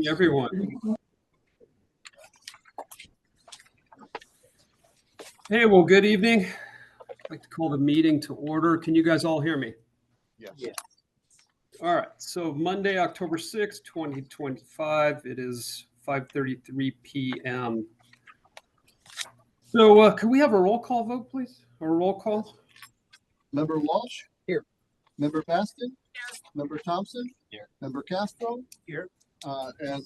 Everyone. Hey, well, good evening. I'd like to call the meeting to order. Can you guys all hear me? Yes. Yeah. All right. So Monday, October 6th, 2025. It is 5:33 p.m. So can we have a roll call vote, please? A roll call? Member Walsh? Here. Member Baskin? Here. Member Thompson? Here. Member Castro? Here. And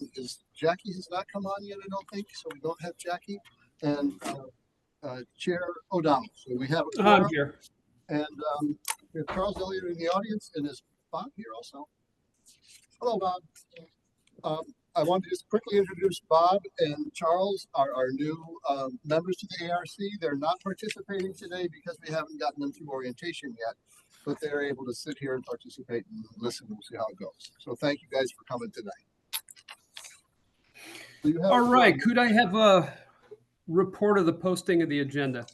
Jackie has not come on yet, I don't think, so we don't have Jackie. And Chair O'Donnell. So we have a I'm quorum. here. And we have Charles Elliott in the audience, and is Bob here also? Hello, Bob. I wanted to just quickly introduce Bob and Charles, our new members to the ARC. They're not participating today because we haven't gotten them through orientation yet, but they're able to sit here and participate and listen and see how it goes. So thank you guys for coming tonight. All right. Could I have a report of the posting of the agenda?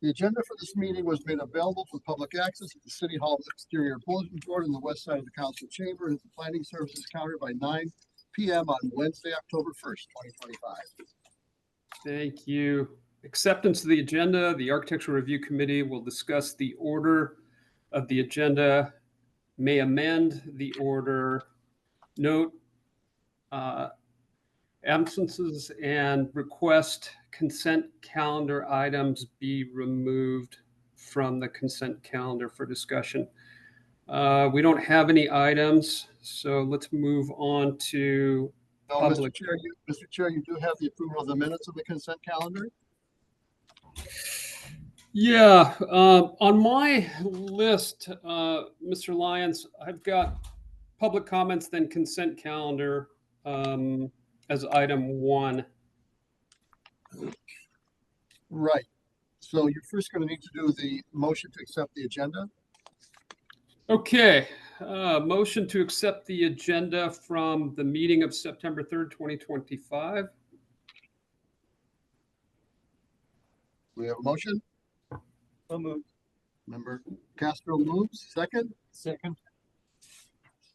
The agenda for this meeting was made available for public access at the City Hall exterior bulletin board on the west side of the council chamber and at the planning services counter by 9 p.m. on Wednesday, October 1st, 2025. Thank you. Acceptance of the agenda. The Architectural Review Committee will discuss the order of the agenda, may amend the order, note absences, and request consent calendar items be removed from the consent calendar for discussion. We don't have any items, so let's move on to public. Mr. Chair, you do have the approval of the minutes of the consent calendar? Yeah, on my list, Mr. Lyons, I've got public comments, then consent calendar as item 1. Right. So you're first going to need to do the motion to accept the agenda. Okay. Motion to accept the agenda from the meeting of September 3rd, 2025. We have a motion. So moved. Member Castro moves. Second. Second.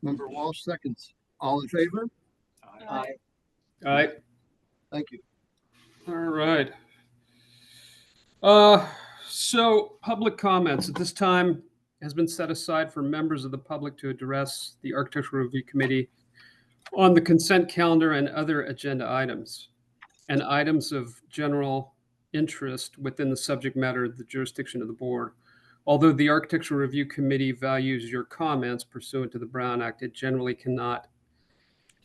Member Walsh seconds. All in favor? Aye. All right. Thank you. All right. So public comments at this time has been set aside for members of the public to address the Architectural Review Committee on the consent calendar and other agenda items and items of general interest within the subject matter of the jurisdiction of the board. Although the Architectural Review Committee values your comments pursuant to the Brown Act, it generally cannot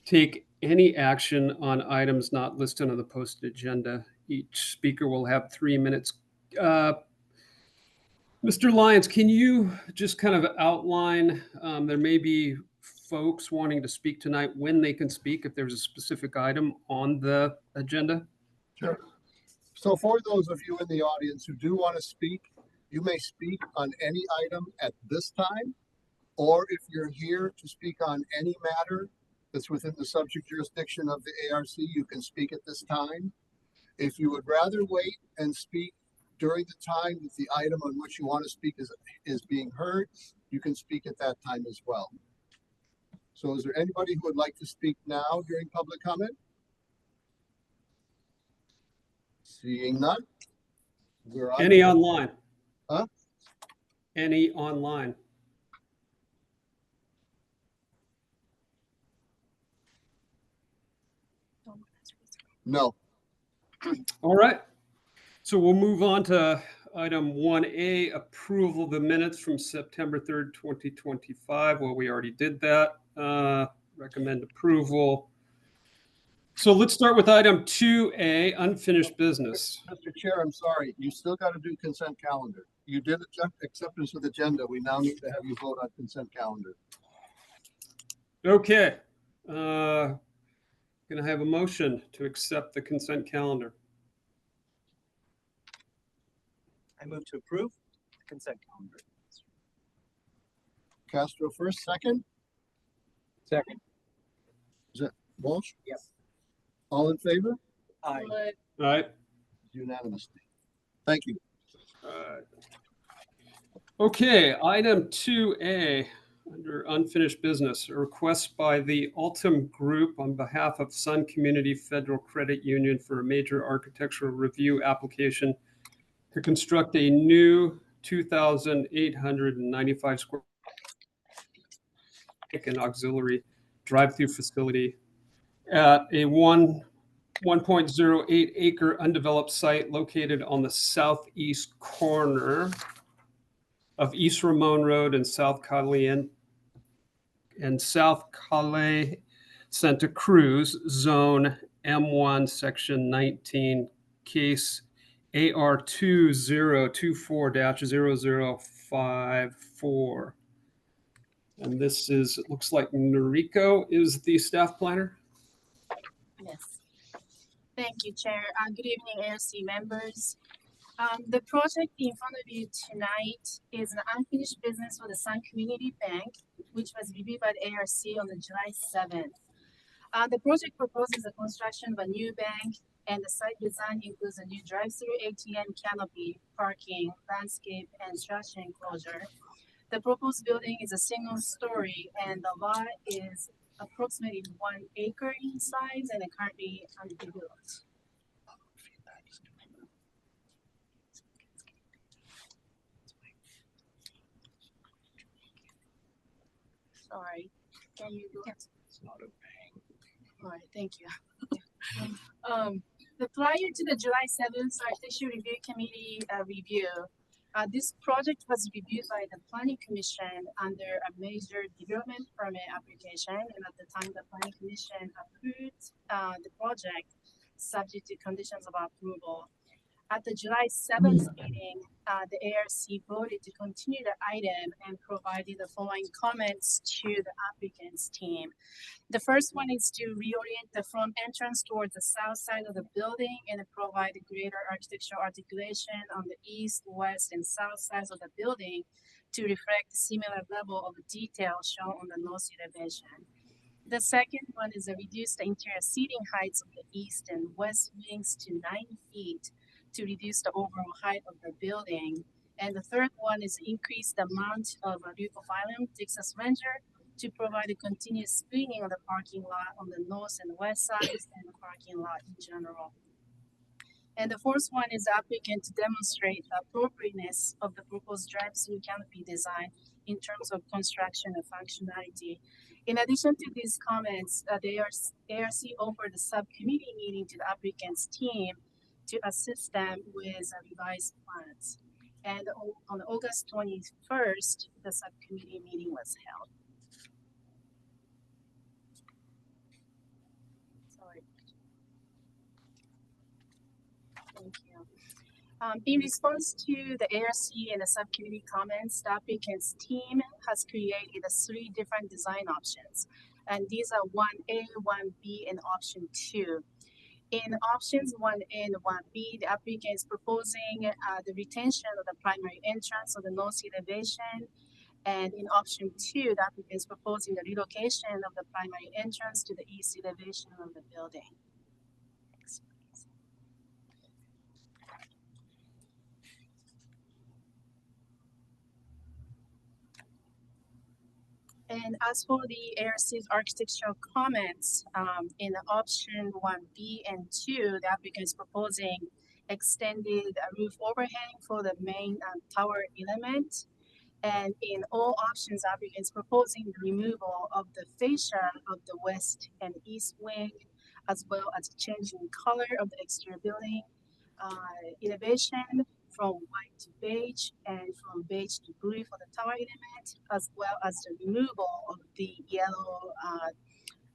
take any action on items not listed on the posted agenda. Each speaker will have 3 minutes. Mr. Lyons, can you just kind of outline, there may be folks wanting to speak tonight, when they can speak, if there's a specific item on the agenda? Sure. So for those of you in the audience who do want to speak, you may speak on any item at this time, or if you're here to speak on any matter that's within the subject jurisdiction of the ARC, you can speak at this time. If you would rather wait and speak during the time that the item on which you want to speak is being heard, you can speak at that time as well. So is there anybody who would like to speak now during public comment? Seeing none. We're on. Any online? Huh? Any online? No. All right. So we'll move on to item 1A, approval of the minutes from September 3rd, 2025. Well, we already did that. Recommend approval. So let's start with item 2A, unfinished business. Mr. Chair, I'm sorry. You still got to do consent calendar. You did acceptance of the agenda. We now need to have you vote on consent calendar. Okay. Can I have a motion to accept the consent calendar? I move to approve the consent calendar. Castro first, second. Second. Is that Walsh? Yes. All in favor? Aye. All right. Unanimously. Thank you. Okay, item 2A, Under unfinished business, a request by the Altum Group on behalf of Sun Community Federal Credit Union for a major architectural review application to construct a new 2,895 square and auxiliary drive-through facility at a 1.08 acre undeveloped site located on the southeast corner of East Ramon Road and South Calais Santa Cruz, Zone M1, Section 19, Case AR 2024-0054. And this is, it looks like Noriko is the staff planner. Yes. Thank you, Chair. Good evening, ARC members. The project in front of you tonight is an unfinished business for the Sun Community Bank, which was reviewed by the ARC on the July 7th. The project proposes the construction of a new bank, and the site design includes a new drive-through ATM canopy, parking, landscape, and structure enclosure. The proposed building is a single story, and the lot is approximately 1 acre in size and currently undeveloped. Sorry, can you go? Yes. It's not a bang. All right, thank you. Prior to the July 7th Architecture Review Committee review, this project was reviewed by the Planning Commission under a major development permit application, and at the time the Planning Commission approved the project subject to conditions of approval. At the July 7th meeting, the ARC voted to continue the item and provided the following comments to the applicant's team. The first one is to reorient the front entrance towards the south side of the building and provide greater architectural articulation on the east, west, and south sides of the building to reflect the similar level of detail shown on the north elevation. The second one is to reduce the interior seating heights of the east and west wings to 9 feet to reduce the overall height of the building. And the third one is increase the amount of Leucophilum Texas Ranger to provide a continuous screening of the parking lot on the north and west sides and the parking lot in general. And the fourth one is the applicant to demonstrate the appropriateness of the proposed drive-through canopy design in terms of construction and functionality. In addition to these comments, the ARC offered a subcommittee meeting to the applicant's team to assist them with revised plans. And on August 21st, the subcommittee meeting was held. Sorry. Thank you. In response to the ARC and the subcommittee comments, the applicant's team has created 3 different design options. And these are 1A, 1B, and option 2. In options 1A and 1B, the applicant is proposing the retention of the primary entrance of the north elevation. And in option 2, the applicant is proposing the relocation of the primary entrance to the east elevation of the building. And as for the ARC's architectural comments, in option 1B and 2, the applicant is proposing extended roof overhang for the main tower element. And in all options, the applicant is proposing the removal of the fascia of the west and east wing, as well as changing color of the exterior building, elevation from white to beige and from beige to blue for the tower element, as well as the removal of the yellow,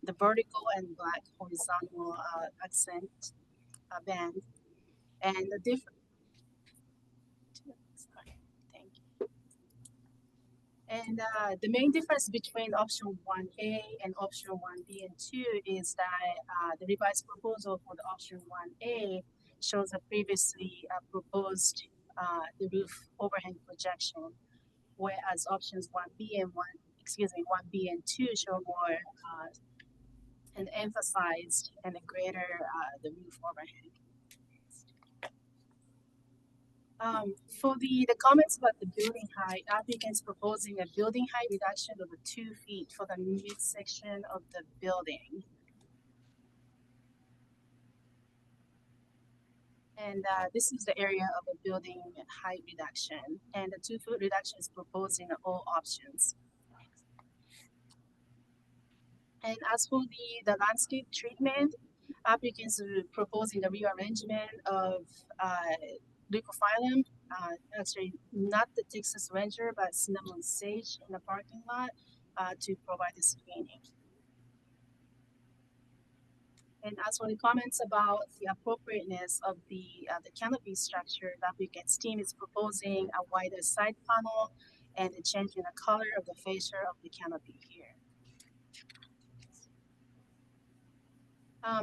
the vertical and black horizontal accent band. And the different, thank you. And the main difference between option 1A and option 1B and 2 is that the revised proposal for the option 1A shows a previously proposed the roof overhang projection, whereas options 1B and 1B and 2 show more and emphasized and a greater the roof overhang. For the comments about the building height, applicants proposing a building height reduction of 2 feet for the midsection of the building. And this is the area of a building height reduction, and the 2-foot reduction is proposed in all options. And as for the landscape treatment, applicants are proposing the rearrangement of leucophyllum, actually not the Texas Ranger, but cinnamon sage in the parking lot to provide the screening. And as for the comments about the appropriateness of the canopy structure, the applicant's team is proposing a wider side panel and a change in the color of the fascia of the canopy here.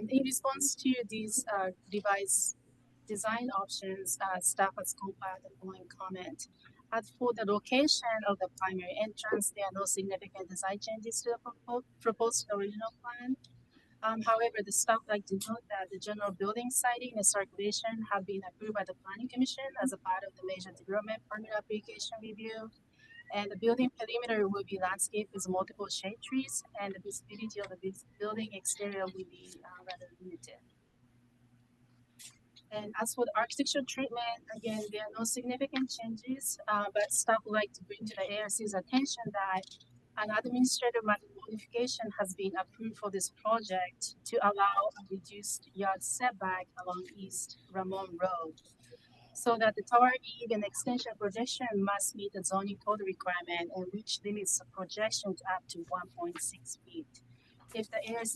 In response to these device design options, staff has compiled the following comment. As for the location of the primary entrance, there are no significant design changes to the proposed original plan. However, the staff like to note that the general building siding and circulation have been approved by the Planning Commission as a part of the major development permit application review. And the building perimeter will be landscaped with multiple shade trees, and the visibility of the building exterior will be rather limited. And as for the architectural treatment, again, there are no significant changes, but staff would like to bring to the ARC's attention that an administrative modification has been approved for this project to allow a reduced yard setback along East Ramon Road, so that the tower eve and extension projection must meet the zoning code requirement, and which limits the projection to up to 1.6 feet. If the ARC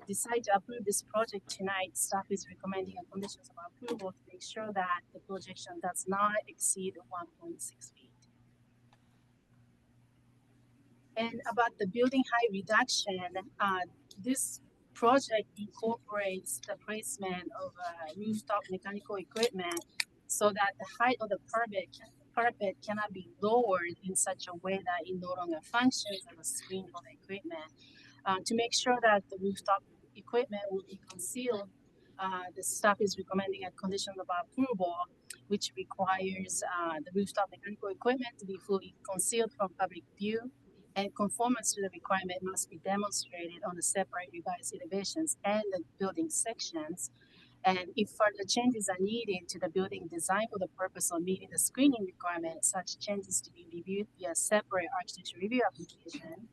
decide to approve this project tonight, staff is recommending a conditions of approval to make sure that the projection does not exceed 1.6 feet. And about the building height reduction, this project incorporates the placement of rooftop mechanical equipment so that the height of the parapet cannot be lowered in such a way that it no longer functions as a screen for the equipment. To make sure that the rooftop equipment will be concealed, the staff is recommending a condition of approval, which requires the rooftop mechanical equipment to be fully concealed from public view, and conformance to the requirement must be demonstrated on the separate revised elevations and the building sections. And if further changes are needed to the building design for the purpose of meeting the screening requirement, such changes to be reviewed via separate architecture review application.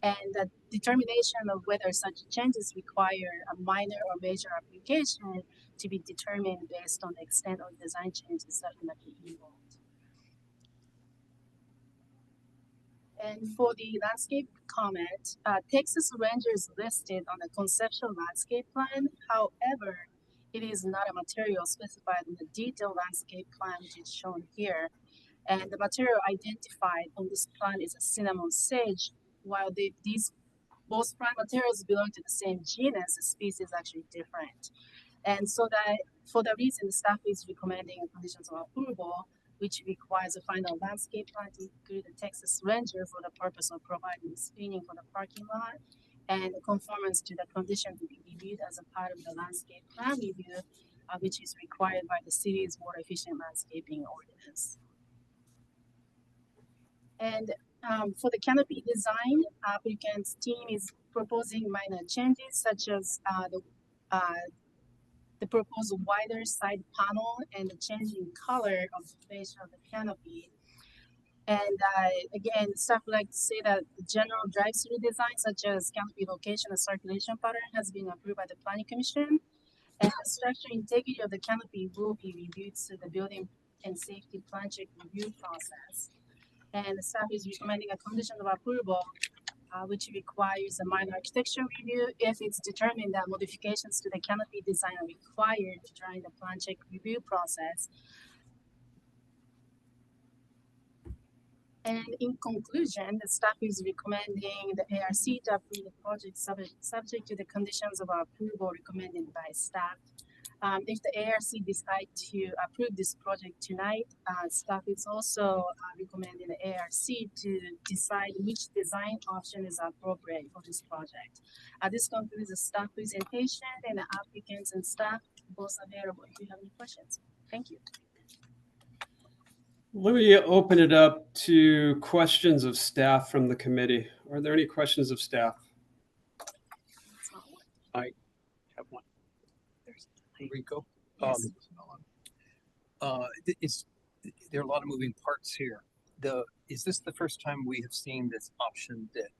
And the determination of whether such changes require a minor or major application to be determined based on the extent of design changes that might be involved. And for the landscape comment, Texas Ranger is listed on the conceptual landscape plan. However, it is not a material specified in the detailed landscape plan, which is shown here. And the material identified on this plan is a cinnamon sage, while these both plant materials belong to the same genus, the species is actually different. And so that for the reason, the staff is recommending conditions of approval, which requires a final landscape plan to include the Texas Ranger for the purpose of providing screening for the parking lot, and conformance to the condition to be reviewed as a part of the landscape plan review, which is required by the city's water efficient landscaping ordinance. And for the canopy design, applicant's team is proposing minor changes such as the proposed wider side panel and the changing color of the face of the canopy. And again, staff would like to say that the general drive-through design, such as canopy location and circulation pattern, has been approved by the Planning Commission. And the structural integrity of the canopy will be reviewed through the building and safety plan check review process. And the staff is recommending a condition of approval, which requires a minor architecture review if it's determined that modifications to the canopy design are required during the plan check review process. And in conclusion, the staff is recommending the ARC to approve the project subject to the conditions of approval recommended by staff. If the ARC decide to approve this project tonight, staff is also recommending the ARC to decide which design option is appropriate for this project. This concludes the staff presentation, and the applicants and staff both available if you have any questions. Thank you. Let me open it up to questions of staff from the committee. Are there any questions of staff? It's not working. Have one. There's Rico. Yes. There are a lot of moving parts here. Is this the first time we have seen this option that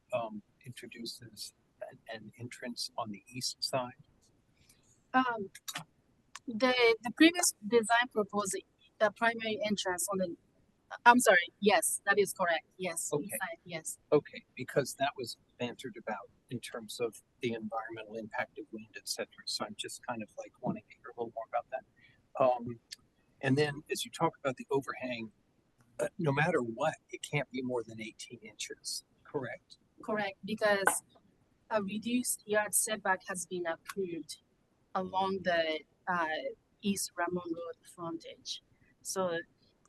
introduces an entrance on the east side? The previous design proposed the primary entrance on the, I'm sorry, yes, that is correct. Yes, Okay. east side, yes. Okay, because that was bantered about in terms of the environmental impact of wind, et cetera. So I'm just kind of like wanting to hear a little more about that. And then as you talk about the overhang, no matter what, it can't be more than 18 inches, correct? Correct, because a reduced yard setback has been approved along the East Ramon Road frontage. So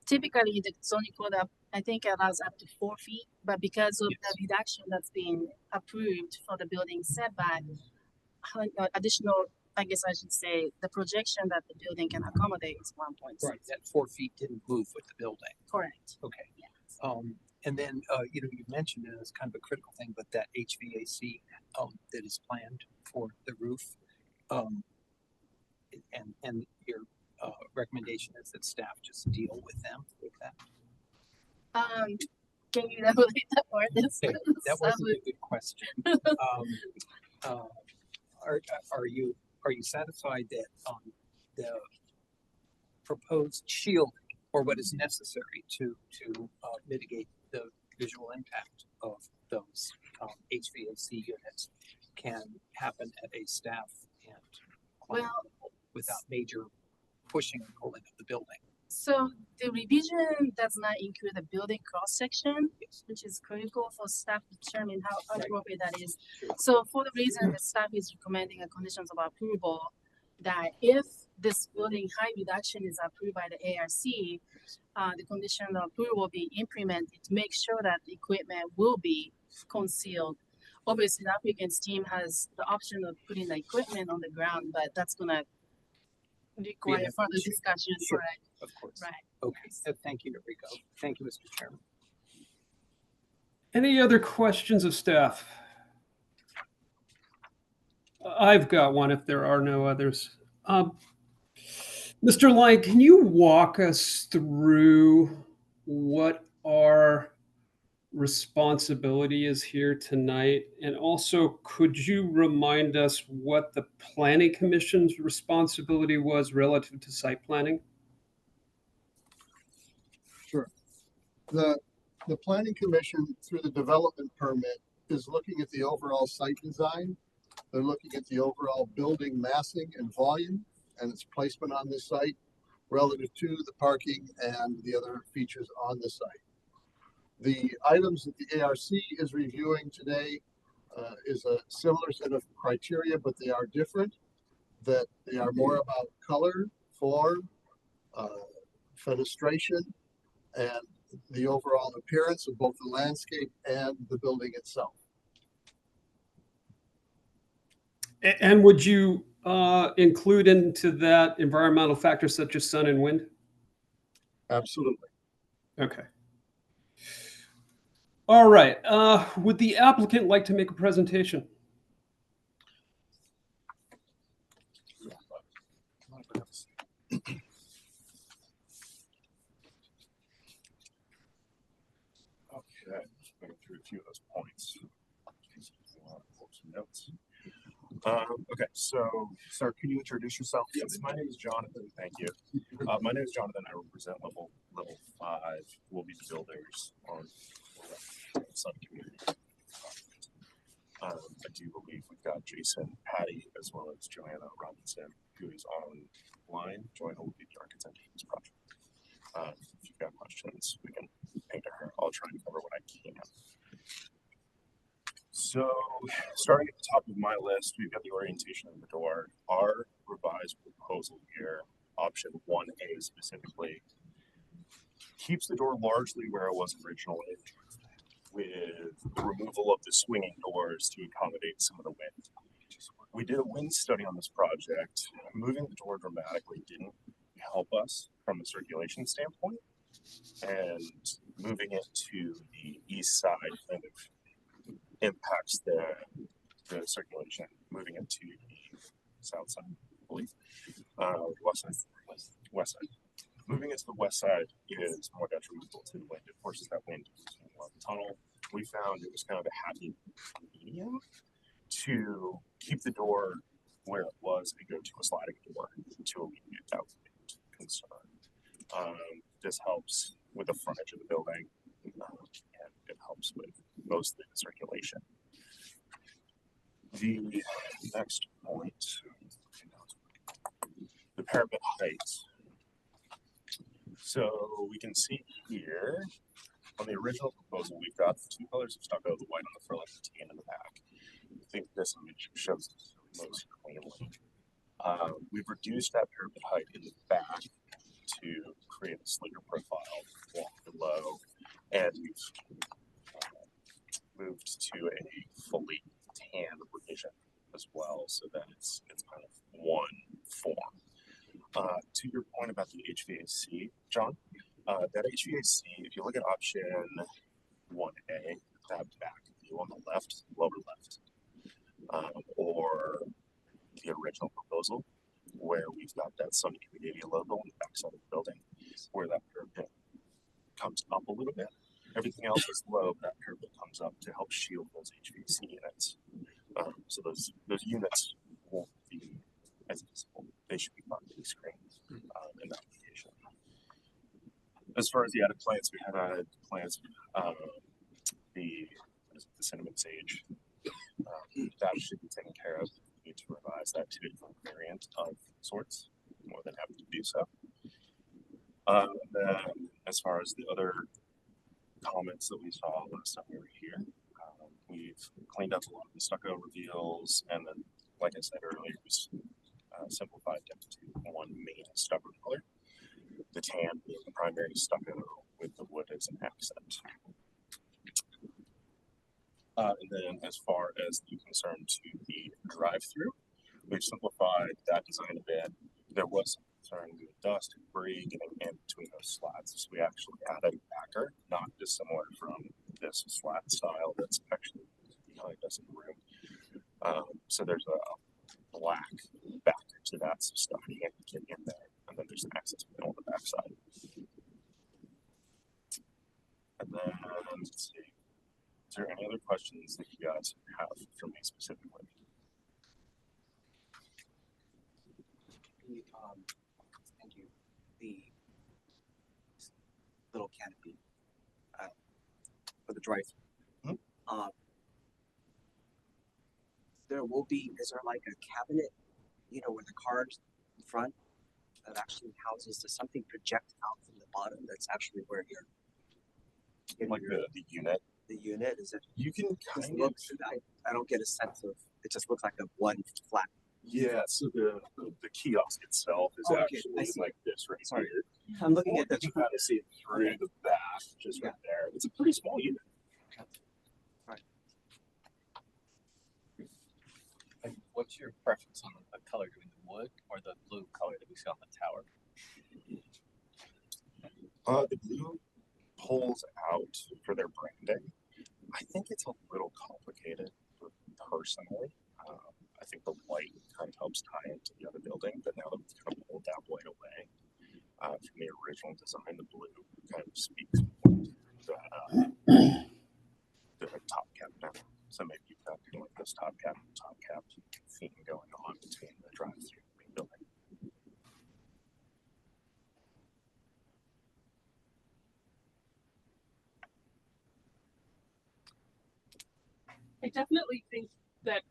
typically the zoning code I think allows up to 4 feet, but because of the reduction that's been approved for the building setback, additional, I guess I should say, the projection that the building can accommodate is 1.6. Right, that 4 feet didn't move with the building. Correct. Okay. Yes. And then, you mentioned it as kind of a critical thing, but that HVAC that is planned for the roof, and your recommendation is that staff just deal with them with that. Can you elaborate that more? Okay, that wasn't a good question. Are you satisfied that the proposed shielding or what is necessary to mitigate the visual impact of those HVAC units can happen at a staff and Well, without major pushing and pulling of the building? so the revision does not include the building cross section, Yes. which is critical for staff to determine how Right. appropriate that is. Sure. So for the reason the staff is recommending a conditions of approval that if this building height reduction is approved by the ARC, the condition of approval will be implemented to make sure that the equipment will be concealed. Obviously, the applicant's team has the option of putting the equipment on the ground, but that's gonna require Yeah, further sure. discussions, Sure. right? Of course. Right. Okay. Yes. Thank you, Rico. Thank you, Mr. Chairman. Any other questions of staff? I've got one if there are no others. Mr. Lang, can you walk us through what our responsibility is here tonight? And also, could you remind us what the Planning Commission's responsibility was relative to site planning? Sure. The planning commission through the development permit is looking at the overall site design. They're looking at the overall building massing and volume and its placement on the site relative to the parking and the other features on the site. The items that the ARC is reviewing today is a similar set of criteria, but they are different. That they are more about color, form, fenestration, and the overall appearance of both the landscape and the building itself. And would you include into that environmental factors such as sun and wind? Absolutely. Okay. All right. Would the applicant like to make a presentation? Okay, going through a few of those points. Some notes. Okay, so sir, can you introduce yourself? Yes, my name is Jonathan. Thank you. My name is Jonathan. I represent level 5. We'll be the builders on Sun Community. I do believe we've got Jason, Patty, as well as Joanna Robinson, who is online. Joanna will be the architect of this project. If you've got questions, we can paint to her. I'll try and cover what I can. So, starting at the top of my list, we've got the orientation of the door. Our revised proposal here, option 1A specifically, keeps the door largely where it was originally, with the removal of the swinging doors to accommodate some of the wind. We did a wind study on this project. Moving the door dramatically didn't help us from a circulation standpoint. And moving it to the east side kind of impacts the circulation. Moving it to the south side, I believe, west side, west side. Moving it to the west side is more detrimental to the wind. It forces that wind into the tunnel. We found it was kind of a happy medium to keep the door where it was and go to a sliding door to alleviate that wind concern. This helps with the frontage of the building, and it helps with mostly the circulation. The next point, the parapet height. So we can see here on the original proposal, we've got 2 colors of stucco, the white on the front and the tan in the back. I think this image shows it most cleanly. We've reduced that parapet height in the back to create a sleeker profile walk below, and we've moved to a fully tan revision as well, so that it's kind of one form. To your point about the HVAC, John, that HVAC, if you look at option 1A, that back view on the left, lower left, or the original proposal, where we've got that Sunny Community logo on the backside of the building, where that parapet comes up a little bit. Everything else is low, but that parapet comes up to help shield those HVAC units. So those units won't be as visible. They should be properly screened in that location. As far as the added plants, we have added plants, the cinnamon sage. That should be taken care of. We need to revise that to a variant of sorts. More than happy to do so. Then, as far as the other comments that we saw last time we were here, we've cleaned up a lot of the stucco reveals, and then, like I said earlier, we simplified down to one main stucco color. The tan being the primary stucco with the wood as an accent. And then as far as the concern to the drive-through, we've simplified that design a bit. There was some concern with dust and debris getting in between those slats. So we actually added a backer, not dissimilar from this slat style that's actually behind us in the room. So there's a black backer to that, so stuff can't get in there. And then there's an access panel on the backside. And then, let's see. Is there any other questions that you guys have for me specifically? Thank you. The little canopy for the drive-through. There will be. Is there like a cabinet, where the cars in front that actually houses? Does something project out from the bottom? That's actually where you're getting Like the unit. The unit is it? You can Just kind look. of. I don't get a sense of. It just looks like a one flat. Yeah, so the kiosk itself is Okay, I actually see. like this right Sorry. here. I'm looking Or at the. you can kind of see it through the back, just right there. It's a pretty small unit. And what's your preference on the color, doing the wood or the blue color that we see on the tower? The blue pulls out for their branding. I think it's a little complicated personally. I think the white kind of helps tie into the other building, but now that we've kind of pulled that white away from the original design, the blue kind of speaks more to the top cap now. So maybe you've got kind of like this top cap theme going on between the drive-through and the main building. I definitely think that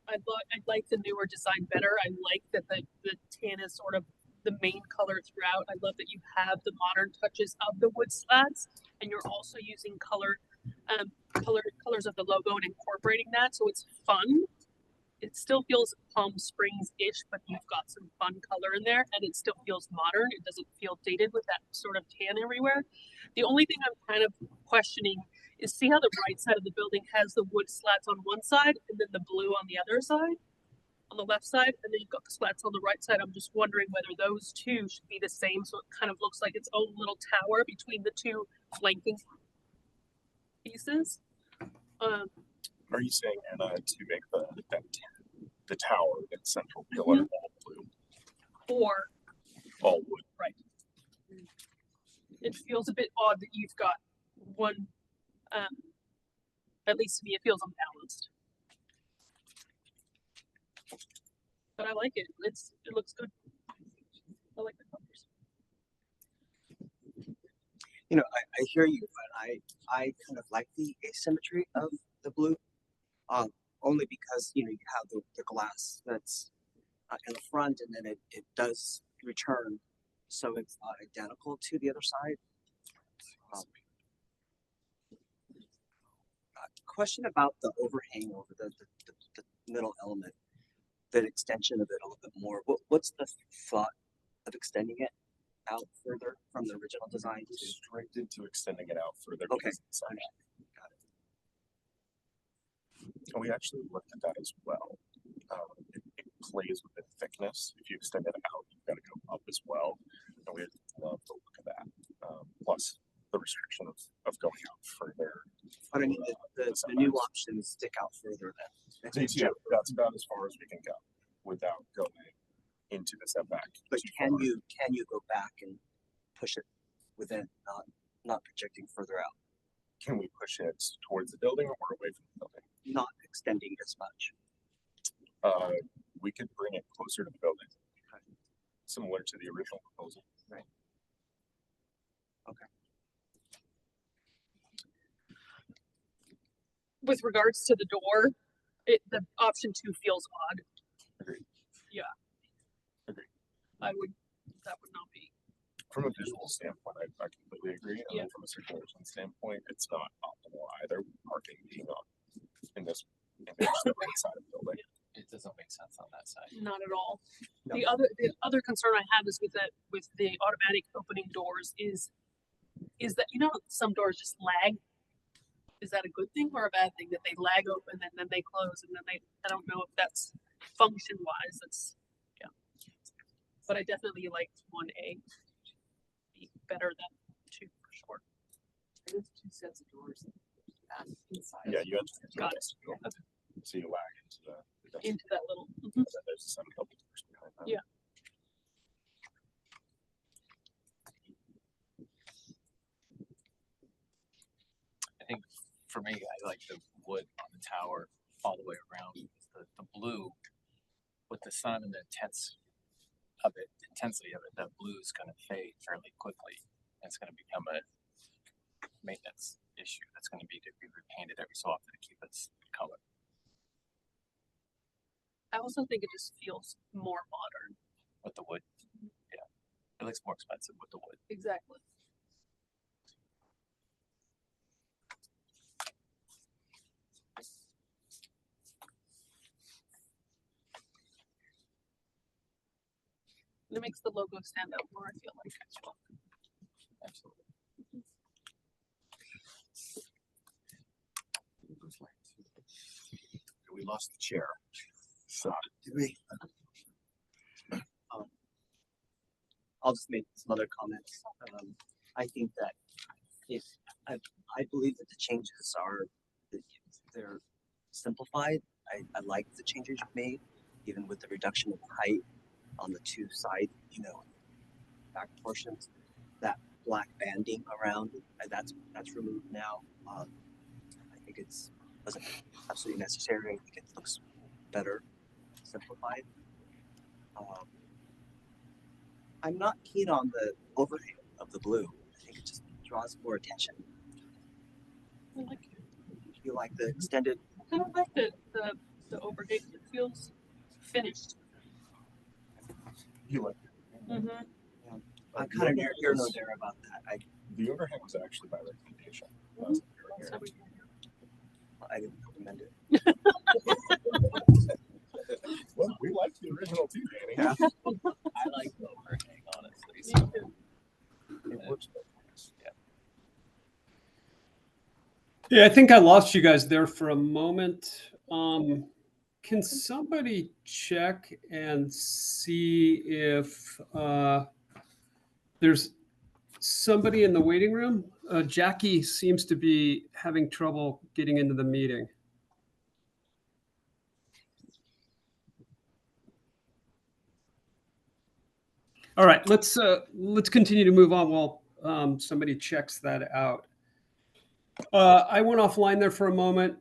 I'd like the newer design better. I like that the tan is sort of the main color throughout. I love that you have the modern touches of the wood slats, and you're also using colors of the logo and incorporating that, so it's fun. It still feels Palm Springs-ish, but you've got some fun color in there, and it still feels modern. It doesn't feel dated with that sort of tan everywhere. The only thing I'm kind of questioning is, see how the right side of the building has the wood slats on one side and then the blue on the other side? on the left side, and then you've got the slats on the right side. I'm just wondering whether those two should be the same, so it kind of looks like its own little tower between the two flanking pieces. Are you saying, Anna, to make the tower, that central pillar, all blue, Or all wood? it feels a bit odd that you've got one, at least to me, it feels unbalanced. But I like it. It looks good. I like the colors. You know, I hear you, but I kind of like the asymmetry of the blue. Only because, you know, you have the glass that's in the front, and then it does return, so it's not identical to the other side. Question about the overhang over the middle element, the extension of it a little bit more. What's the thought of extending it out further from the original design? Restricted to extending it out further. Okay. because of the size. And we actually looked at that as well. It plays with the thickness. If you extend it out, you've got to go up as well. And we love the look of that. Plus the restriction of going out further. But I mean, the new options stick out further than. They do. That's about as far as we can go without going into the setback. But too can far. you go back and push it within, not projecting further out, Can we push it towards the building or away from the building? not extending as much? We could bring it closer to the building. Okay. Similar to the original proposal. Right. Okay. With regards to the door, the option 2 feels odd. Agreed. Yeah. Agreed. That would not be. From a visual standpoint, I completely agree. And Yeah. then from a circulation standpoint, it's not optimal either. Parking being on in this image, the right side of the building. It doesn't make sense on that side. Not at all. No. The other concern I have is with the automatic opening doors is that, you know, some doors just lag. Is that a good thing or a bad thing that they lag open and then they close and then I don't know if that's function wise. That's but I definitely liked 1A be better than 2 for sure. There's 2 sets of doors inside. Yeah, you have to. Got it. So you lag into the. Into that little. And then there's some couple doors behind that. Yeah. I think for me, I like the wood on the tower all the way around. The blue with the sun and the intensity of it, that blue is going to fade fairly quickly. And it's going to become a maintenance issue. That's going to be repainted every so often to keep its color. I also think it just feels more modern. With the wood, yeah, it looks more expensive with the wood. Exactly. It makes the logo stand out more, I feel like, as well. Absolutely. We lost the chair. So Did we? I'll just make some other comments. I think that if I believe that the changes they're simplified. I like the changes you've made, even with the reduction of height on the 2 side, back portions. That black banding around, that's removed now. I think wasn't absolutely necessary. I think it looks better simplified. I'm not keen on the overhang of the blue. I think it just draws more attention. I like it. You like the extended? I kind of like the overhang. It feels finished. you like Mm-hmm. I'm kind of near here nor there about that. the overhang was actually by recommendation. Last time we were here. I didn't recommend it. Well, we liked the original too, Danny. Yeah. I like the overhang, honestly. So It works both ways. Yeah, I think I lost you guys there for a moment. Can somebody check and see if there's somebody in the waiting room? Jackie seems to be having trouble getting into the meeting. All right, let's continue to move on while somebody checks that out. I went offline there for a moment,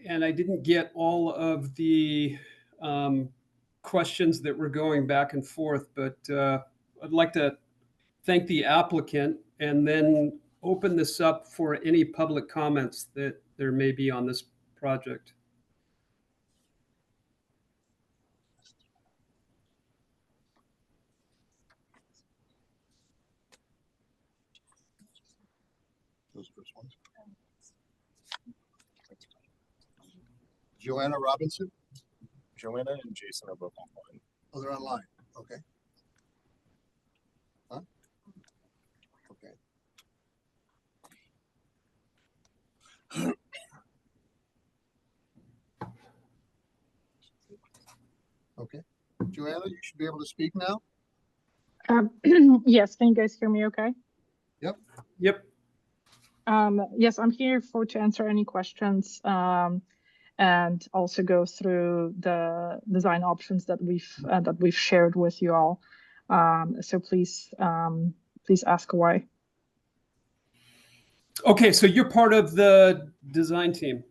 and I didn't get all of the questions that were going back and forth, but I'd like to thank the applicant and then open this up for any public comments that there may be on this project. Those first ones. Joanna Robinson. Joanna and Jason are both online. Oh, they're online. Okay. Huh? Okay. Okay. Joanna, you should be able to speak now. Yes, can you guys hear me okay? Yep. Yes, I'm here to answer any questions and also go through the design options that we've shared with you all. So please ask away. Okay, so you're part of the design team.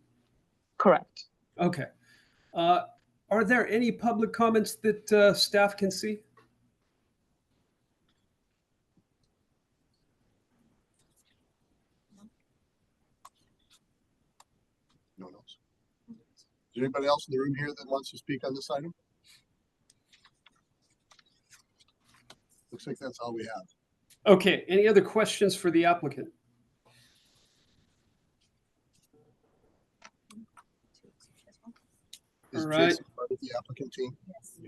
Correct. Okay. Are there any public comments that staff can see? No one else. Is there anybody else in the room here that wants to speak on this item? Looks like that's all we have. Okay, any other questions for the applicant? Is All right. Jason part of the applicant team? Yes.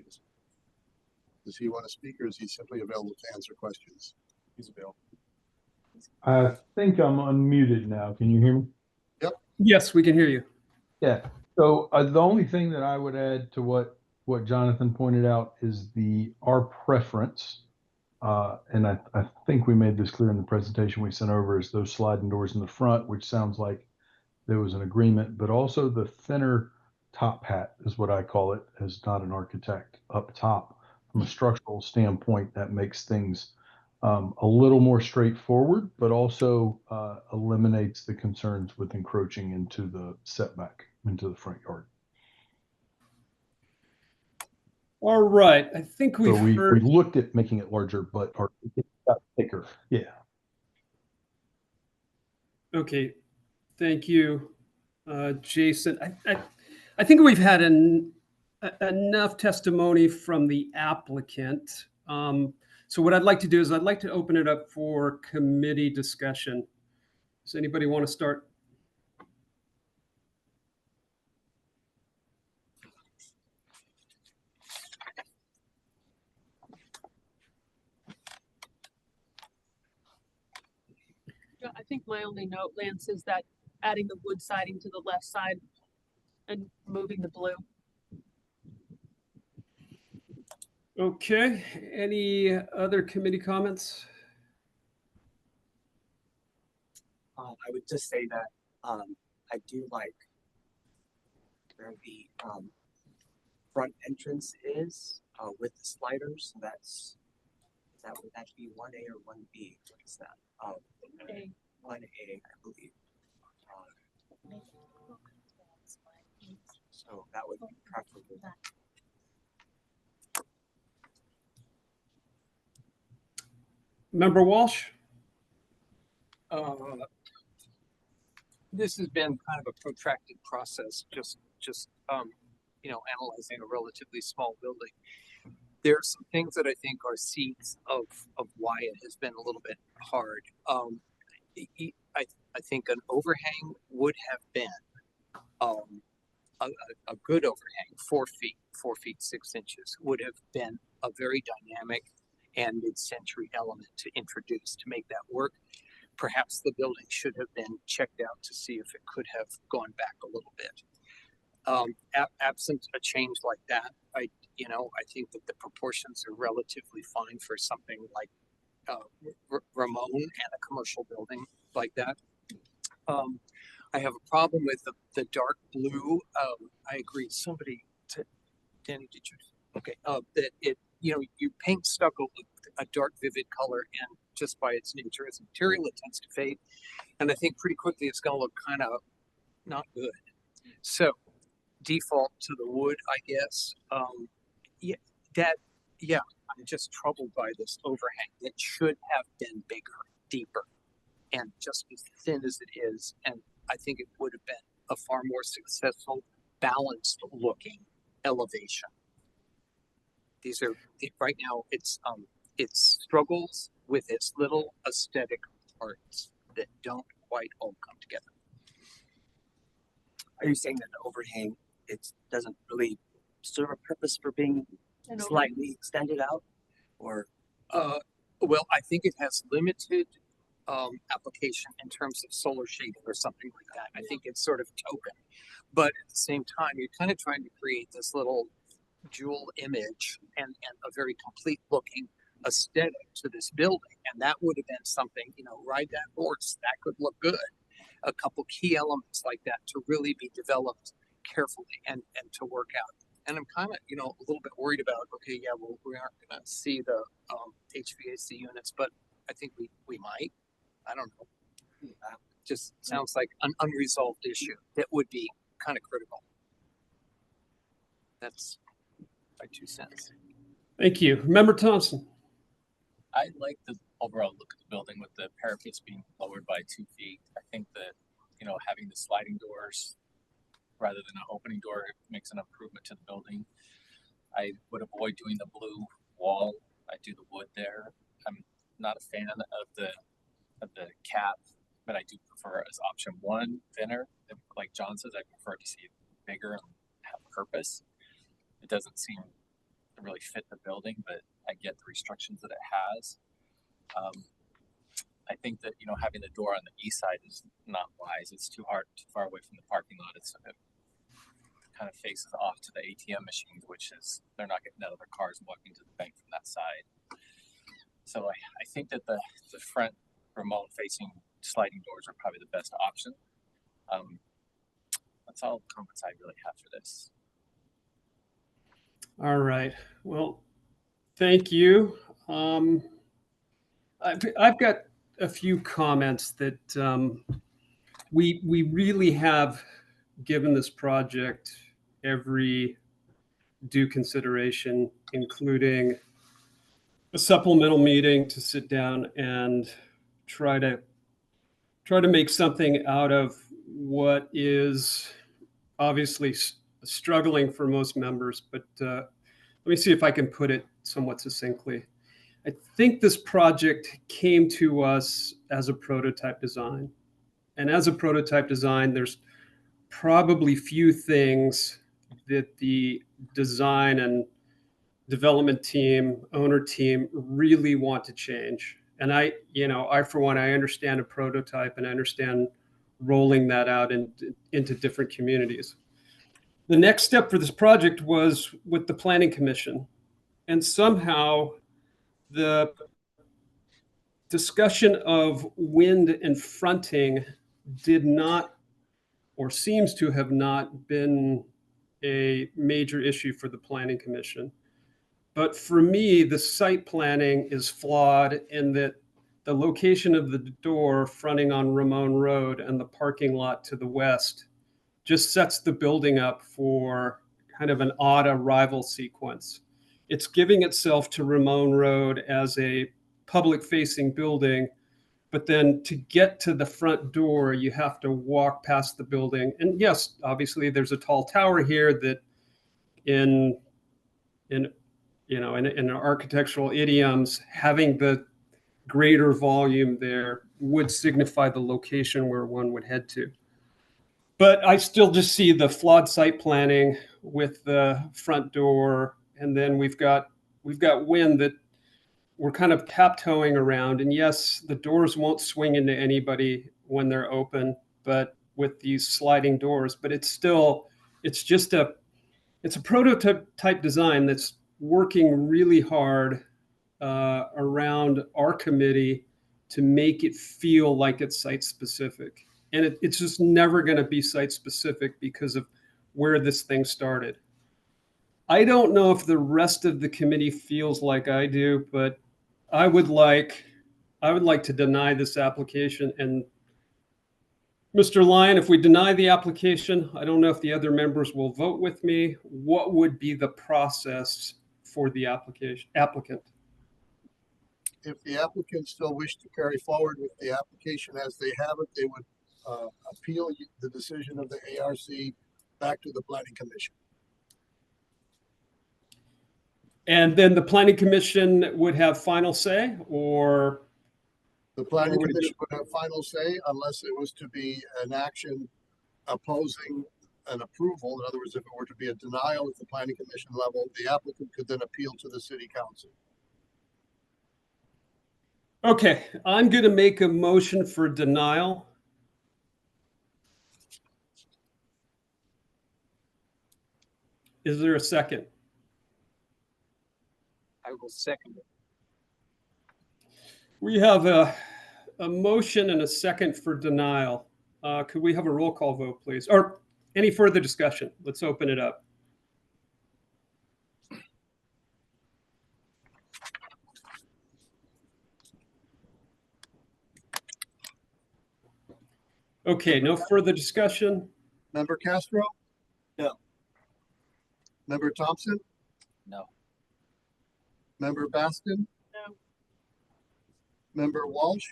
Does he want to speak, or is he simply available to answer questions? He's available. I think I'm unmuted now. Can you hear me? Yes, we can hear you. Yeah. So the only thing that I would add to what Jonathan pointed out is our preference, and I think we made this clear in the presentation we sent over, is those sliding doors in the front, which sounds like there was an agreement, but also the thinner top hat is what I call it, as not an architect, up top. From a structural standpoint, that makes things a little more straightforward, but also eliminates the concerns with encroaching into the setback, into the front yard. All right, I think we've So we heard. looked at making it larger, but it got thicker. Yeah. Okay, thank you, Jason. I think we've had enough testimony from the applicant. So what I'd like to do is I'd like to open it up for committee discussion. Does anybody want to start? Yeah, I think my only note, Lance, is that adding the wood siding to the left side and moving the blue. Okay, any other committee comments? I would just say that I do like where the front entrance is with the sliders. So would that be 1A or 1B? What is that? A. 1A, I believe. So that would be preferable. Member Walsh? This has been kind of a protracted process, just analyzing a relatively small building. There are some things that I think are seeds of why it has been a little bit hard. I think an overhang would have been a good overhang, 4 feet 6 inches, would have been a very dynamic and mid-century element to introduce to make that work. Perhaps the building should have been checked out to see if it could have gone back a little bit. Absent a change like that, I think that the proportions are relatively fine for something like Ramon and a commercial building like that. I have a problem with the dark blue. I agree. Danny, did you? Okay. That you paint stucco with a dark, vivid color, and just by its nature as a material, it tends to fade. And I think pretty quickly it's going to look kind of not good. So default to the wood, I guess. I'm just troubled by this overhang. It should have been bigger, deeper, and just as thin as it is. And I think it would have been a far more successful, balanced looking elevation. These are right now. It struggles with its little aesthetic parts that don't quite all come together. Are you saying that the overhang it doesn't really serve a purpose for being slightly extended out, or? Well, I think it has limited application in terms of solar shading or something like that. I think it's sort of token, but at the same time, you're kind of trying to create this little jewel image and a very complete looking aesthetic to this building, and that would have been something, ride that horse, that could look good. A couple key elements like that to really be developed carefully and to work out. And I'm kind of, a little bit worried about, okay, yeah, well, we aren't going to see the HVAC units, but I think we might. I don't know. Just sounds like an unresolved issue that would be kind of critical. That's my 2 cents. Thank you. Member Thompson. I like the overall look of the building with the parapets being lowered by 2 feet. I think that, having the sliding doors rather than an opening door makes an improvement to the building. I would avoid doing the blue wall. I do the wood there. I'm not a fan of the cap, but I do prefer as option 1 thinner. Like John says, I prefer to see it bigger and have purpose. It doesn't seem to really fit the building, but I get the restrictions that it has. I think that having the door on the east side is not wise. It's too far away from the parking lot. It kind of faces off to the ATM machines, which is they're not getting out of their cars and walking to the bank from that side. So I think that the front remote facing sliding doors are probably the best option. That's all the comments I really have for this. All right. Well, thank you. I've got a few comments that we really have given this project every due consideration, including a supplemental meeting to sit down and try to make something out of what is obviously struggling for most members. But let me see if I can put it somewhat succinctly. I think this project came to us as a prototype design. And as a prototype design, there's probably few things that the design and development team, owner team really want to change. And I for one, I understand a prototype and I understand rolling that out into different communities. The next step for this project was with the Planning Commission. And somehow the discussion of wind and fronting did not, or seems to have not been, a major issue for the Planning Commission. But for me, the site planning is flawed in that the location of the door fronting on Ramon Road and the parking lot to the west just sets the building up for kind of an odd arrival sequence. It's giving itself to Ramon Road as a public-facing building, but then to get to the front door, you have to walk past the building. And yes, obviously there's a tall tower here that in architectural idioms, having the greater volume there would signify the location where one would head to. But I still just see the flawed site planning with the front door, and then we've got wind that we're kind of taptoeing around. And yes, the doors won't swing into anybody when they're open, but with these sliding doors, but it's still it's just it's a prototype design that's working really hard around our committee to make it feel like it's site specific. And it's just never going to be site specific because of where this thing started. I don't know if the rest of the committee feels like I do, but I would like to deny this application. And Mr. Lyon, if we deny the application, I don't know if the other members will vote with me. What would be the process for the applicant? If the applicants still wish to carry forward with the application as they have it, they would appeal the decision of the ARC back to the planning commission. And then the planning commission would have final say, or? The planning commission would have final say unless it was to be an action opposing an approval. In other words, if it were to be a denial at the planning commission level, the applicant could then appeal to the city council. Okay, I'm going to make a motion for denial. Is there a second? I will second it. We have a motion and a second for denial. Could we have a roll call vote, please? Or any further discussion? Let's open it up. Okay, no further discussion. Member Castro? No. Member Thompson? No. Member Baston? No. Member Walsh?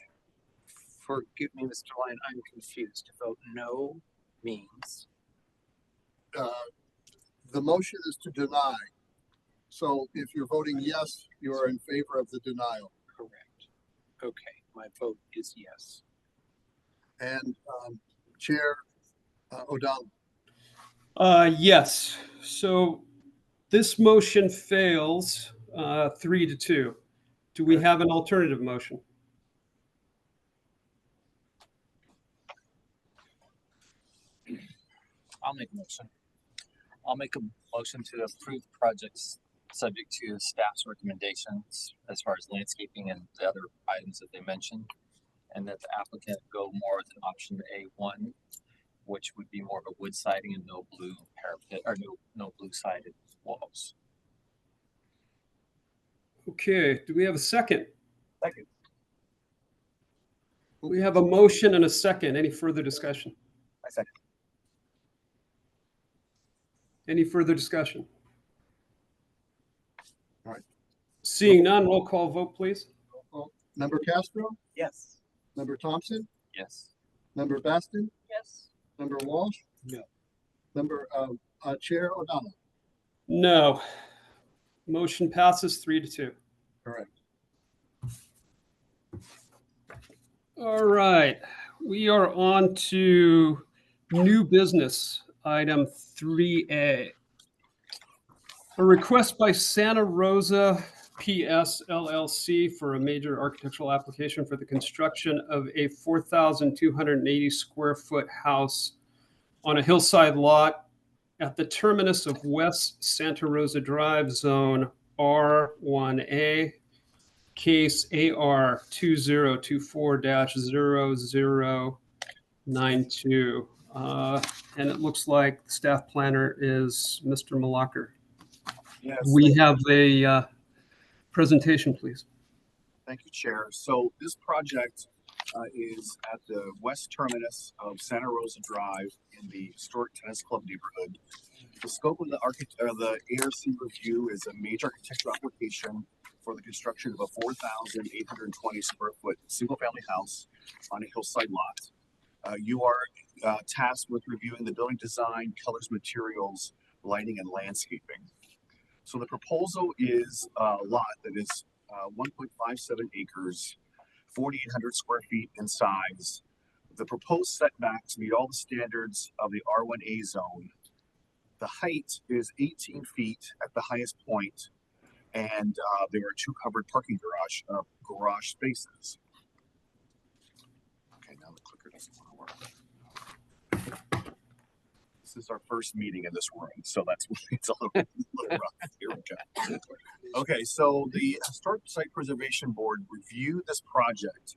Forgive me, Mr. Lyon, I'm confused. To vote no means, The motion is to deny. So if you're voting yes, you are in favor of the denial. correct. Okay, my vote is yes. And Chair O'Donnell. Yes. So this motion fails 3-2. Do we have an alternative motion? I'll make a motion. I'll make a motion to approve projects subject to staff's recommendations as far as landscaping and the other items that they mentioned. And that the applicant go more with an option A1, which would be more of a wood siding and no blue parapet or no blue sided walls. Okay, do we have a second? Second. We have a motion and a second. Any further discussion? I second. Any further discussion? All right. Seeing none, roll call vote, please. Member Castro? Yes. Member Thompson? Yes. Member Baston? Yes. Member Walsh? No. Member Chair O'Donnell. No. Motion passes 3-2. Correct. All right. We are on to new business, item 3A. A request by Santa Rosa PS LLC for a major architectural application for the construction of a 4,280 square foot house on a hillside lot at the terminus of West Santa Rosa Drive, Zone R1A, case AR 2024-0092. And it looks like the staff planner is Mr. Malacher. Yes. We have a presentation, please. Thank you, Chair. So this project is at the west terminus of Santa Rosa Drive in the historic Tennis Club neighborhood. The scope of the ARC review is a major architectural application for the construction of a 4,820 square foot single family house on a hillside lot. You are tasked with reviewing the building design, colors, materials, lighting, and landscaping. So the proposal is a lot that is 1.57 acres, 4,800 square feet in size. The proposed setbacks meet all the standards of the R1A zone. The height is 18 feet at the highest point, and there are two covered parking garage spaces. Okay, now the clicker doesn't want to work. this is our first meeting in this room, so that's why it's a little rough. Here we go. Okay, so the Historic Site Preservation Board reviewed this project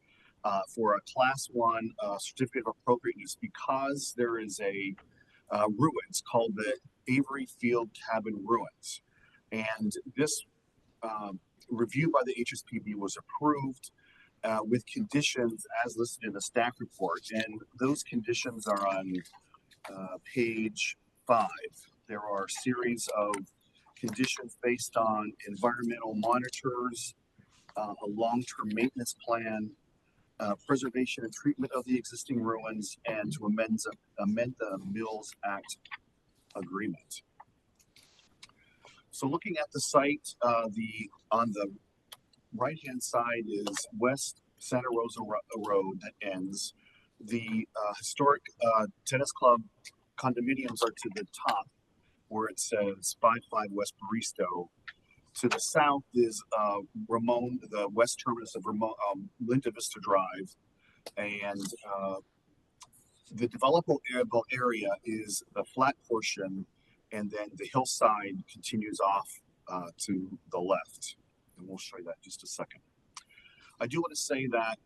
for a Class 1 certificate of appropriateness because there is a ruins called the Avery Field Cabin Ruins, and this review by the HSPB was approved with conditions as listed in the staff report, and those conditions are on page 5. There are a series of conditions based on environmental monitors, a long-term maintenance plan, preservation and treatment of the existing ruins, and to amend the Mills Act agreement. So looking at the site, on the right-hand side is West Santa Rosa Road that ends. The historic tennis club condominiums are to the top, where it says 55 West Baristo. To the south is Ramon, the west terminus of Ramon, Linda Vista Drive, and the developable area is the flat portion, and then the hillside continues off to the left, and we'll show you that in just a second. I do want to say that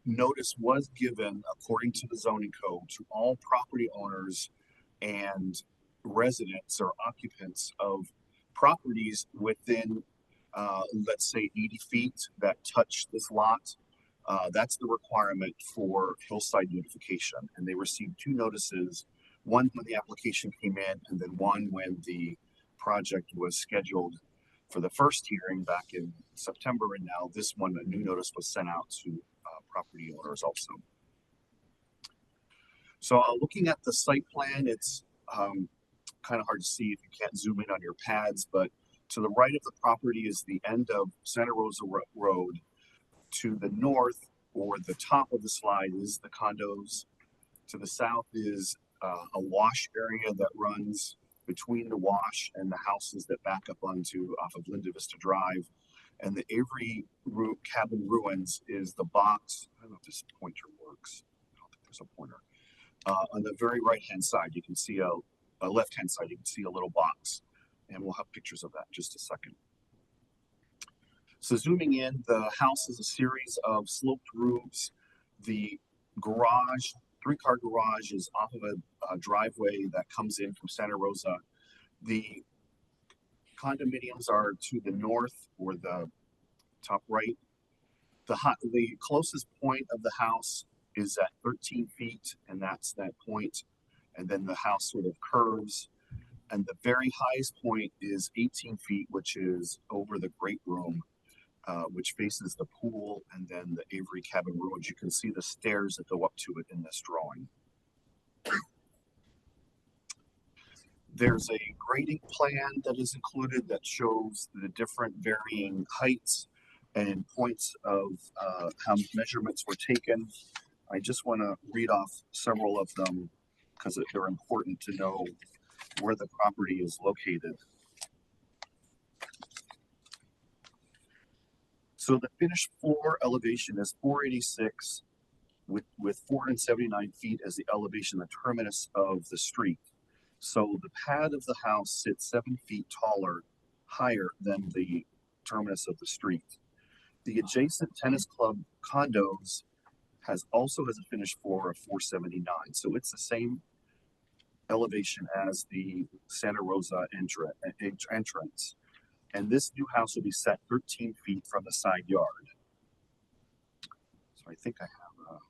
notice was given according to the zoning code to all property owners and residents or occupants of properties within, let's say 80 feet that touch this lot. That's the requirement for hillside notification. And they received 2 notices, one when the application came in and then one when the project was scheduled for the first hearing back in September. And now this one, a new notice was sent out to property owners also. So looking at the site plan, it's kind of hard to see if you can't zoom in on your pads, but to the right of the property is the end of Santa Rosa Road. To the north, or the top of the slide, is the condos. To the south is a wash area that runs between the wash and the houses that back up onto off of Linda Vista Drive. And the Avery Cabin Ruins is the box. I don't know if this pointer works. I don't think there's a pointer. On the very right-hand side, you can see a left-hand side, you can see a little box, and we'll have pictures of that in just a second. So zooming in, the house is a series of sloped roofs. The garage, 3-car garage, is off of a driveway that comes in from Santa Rosa. The condominiums are to the north, or the top right. The closest point of the house is at 13 feet, and that's that point. And then the house sort of curves. And the very highest point is 18 feet, which is over the great room, which faces the pool and then the Avery Cabin Ruins. You can see the stairs that go up to it in this drawing. There's a grading plan that is included that shows the different varying heights and points of how measurements were taken. I just want to read off several of them because they're important to know where the property is located. So the finished floor elevation is 486 with 479 feet as the elevation, the terminus of the street. So the pad of the house sits 7 feet higher than the terminus of the street. The adjacent tennis club condos also has a finished floor of 479. So it's the same elevation as the Santa Rosa entrance. And this new house will be set 13 feet from the side yard. So I think I have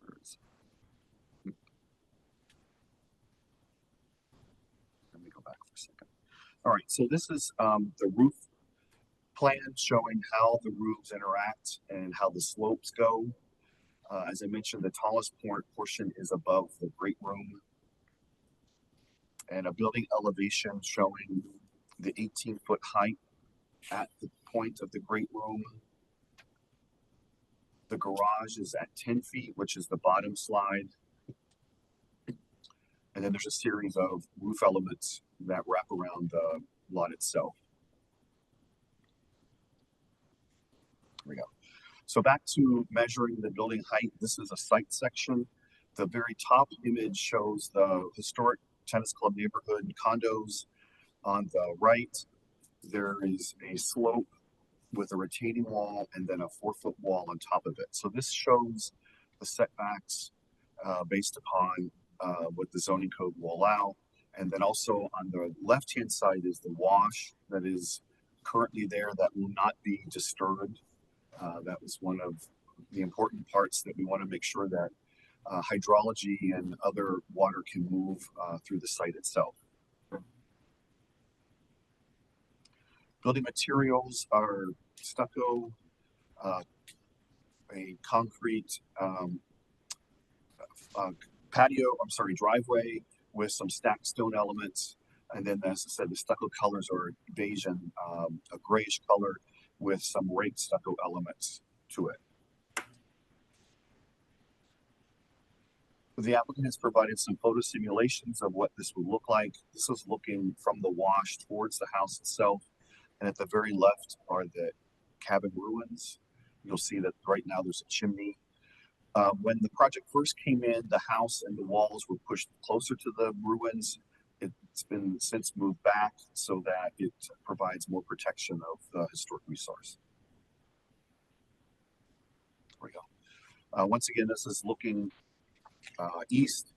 where is it? Let me go back for a second. All right, so this is the roof plan showing how the roofs interact and how the slopes go. As I mentioned, the tallest portion is above the great room, and a building elevation showing the 18-foot height at the point of the great room. The garage is at 10 feet, which is the bottom slide. And then there's a series of roof elements that wrap around the lot itself. There we go. So back to measuring the building height. This is a site section. The very top image shows the historic tennis club neighborhood condos. On the right, there is a slope with a retaining wall and then a 4-foot wall on top of it. So this shows the setbacks based upon what the zoning code will allow. And then also on the left-hand side is the wash that is currently there that will not be disturbed. That was one of the important parts that we want to make sure that hydrology and other water can move through the site itself. Building materials are stucco, a concrete driveway with some stacked stone elements. And then, as I said, the stucco colors are beige and a grayish color with some raked stucco elements to it. The applicant has provided some photo simulations of what this would look like. This is looking from the wash towards the house itself. And at the very left are the cabin ruins. You'll see that right now there's a chimney. When the project first came in, the house and the walls were pushed closer to the ruins. It's been since moved back so that it provides more protection of the historic resource. There we go. Once again, this is looking east,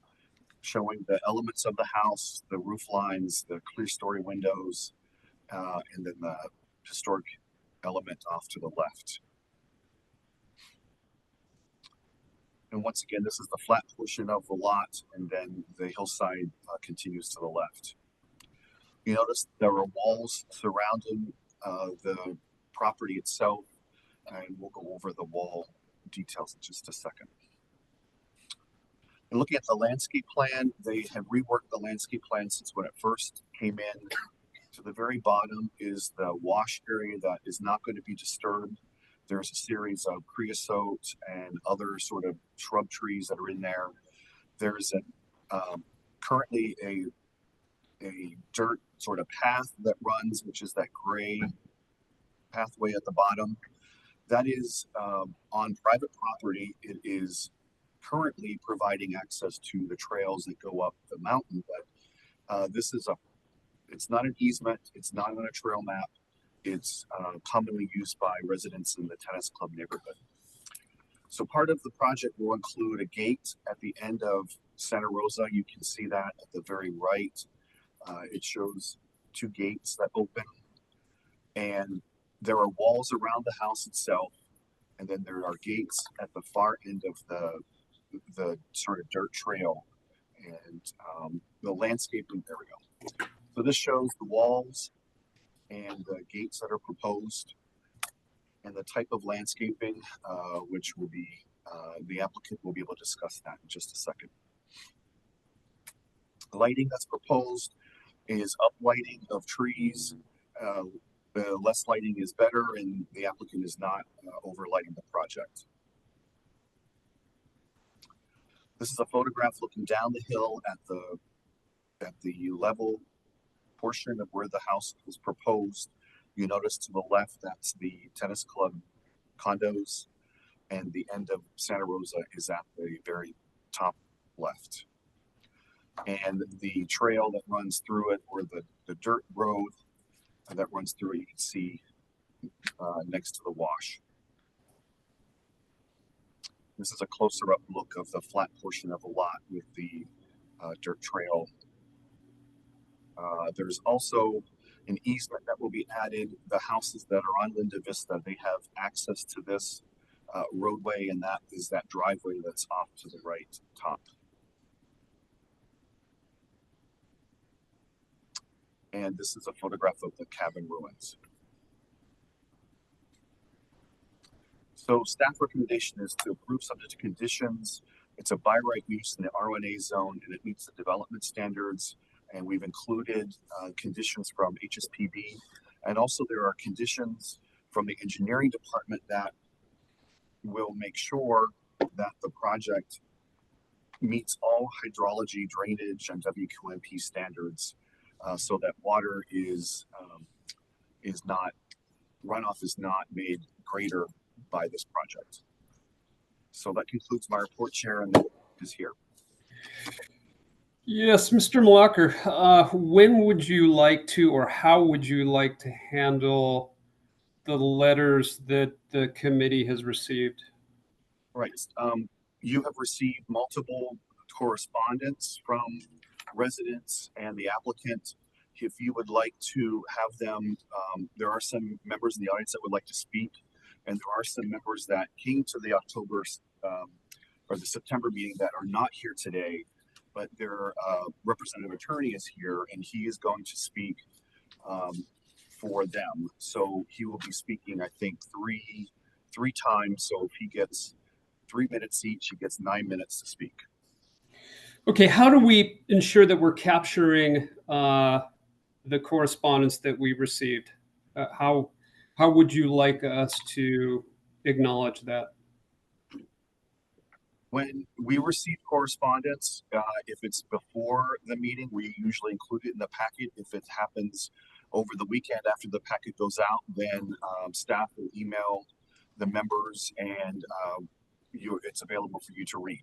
showing the elements of the house, the roof lines, the clear story windows, and then the historic element off to the left. And once again, this is the flat portion of the lot, and then the hillside continues to the left. You notice there are walls surrounding the property itself, and we'll go over the wall details in just a second. And looking at the landscape plan, they have reworked the landscape plan since when it first came in. To the very bottom is the wash area that is not going to be disturbed. There's a series of creosote and other sort of shrub trees that are in there. There's currently a dirt sort of path that runs, which is that gray pathway at the bottom. That is on private property. It is currently providing access to the trails that go up the mountain, but it's not an easement. It's not on a trail map. It's commonly used by residents in the tennis club neighborhood. So part of the project will include a gate at the end of Santa Rosa. You can see that at the very right. It shows 2 gates that open, and there are walls around the house itself, and then there are gates at the far end of the sort of dirt trail, and the landscaping. There we go. So this shows the walls and the gates that are proposed and the type of landscaping, which will be, the applicant will be able to discuss that in just a second. The lighting that's proposed is uplighting of trees. The less lighting is better, and the applicant is not overlighting the project. This is a photograph looking down the hill at the level portion of where the house was proposed. You notice to the left, that's the tennis club condos, and the end of Santa Rosa is at the very top left. And the trail that runs through it, or the dirt road that runs through it, you can see next to the wash. This is a closer up look of the flat portion of the lot with the dirt trail. There's also an easement that will be added. The houses that are on Linda Vista, they have access to this roadway, and that is that driveway that's off to the right top. And this is a photograph of the cabin ruins. So staff recommendation is to approve subject to conditions. It's a by right use in the R1A zone, and it meets the development standards. And we've included conditions from HSPB. And also there are conditions from the engineering department that will make sure that the project meets all hydrology, drainage, and WQMP standards, so that water is not, runoff is not made greater by this project. So that concludes my report, Chair, and that is here. Yes, Mr. Malacher, when would you like to, or how would you like to handle the letters that the committee has received? Right. You have received multiple correspondence from residents and the applicant. If you would like to have them, there are some members in the audience that would like to speak, and there are some members that came to the October or the September meeting that are not here today, but their representative attorney is here, and he is going to speak for them. So he will be speaking, I think, three times. So if he gets 3 minutes each, he gets 9 minutes to speak. Okay, how do we ensure that we're capturing the correspondence that we received? How would you like us to acknowledge that? When we receive correspondence, if it's before the meeting, we usually include it in the packet. If it happens over the weekend after the packet goes out, then staff will email the members, and it's available for you to read.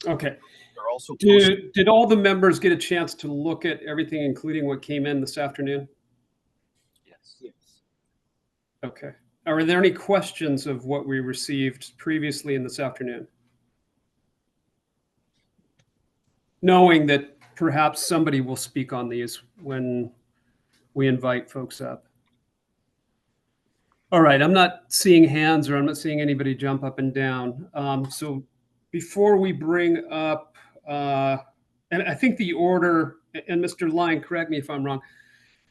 Okay. They're also Did all the members get a chance to look at everything, including what came in this afternoon? Yes. Yes. Okay. Are there any questions of what we received previously in this afternoon? Knowing that perhaps somebody will speak on these when we invite folks up. All right, I'm not seeing hands, or I'm not seeing anybody jump up and down. So before we bring up, and I think the order, and Mr. Line, correct me if I'm wrong,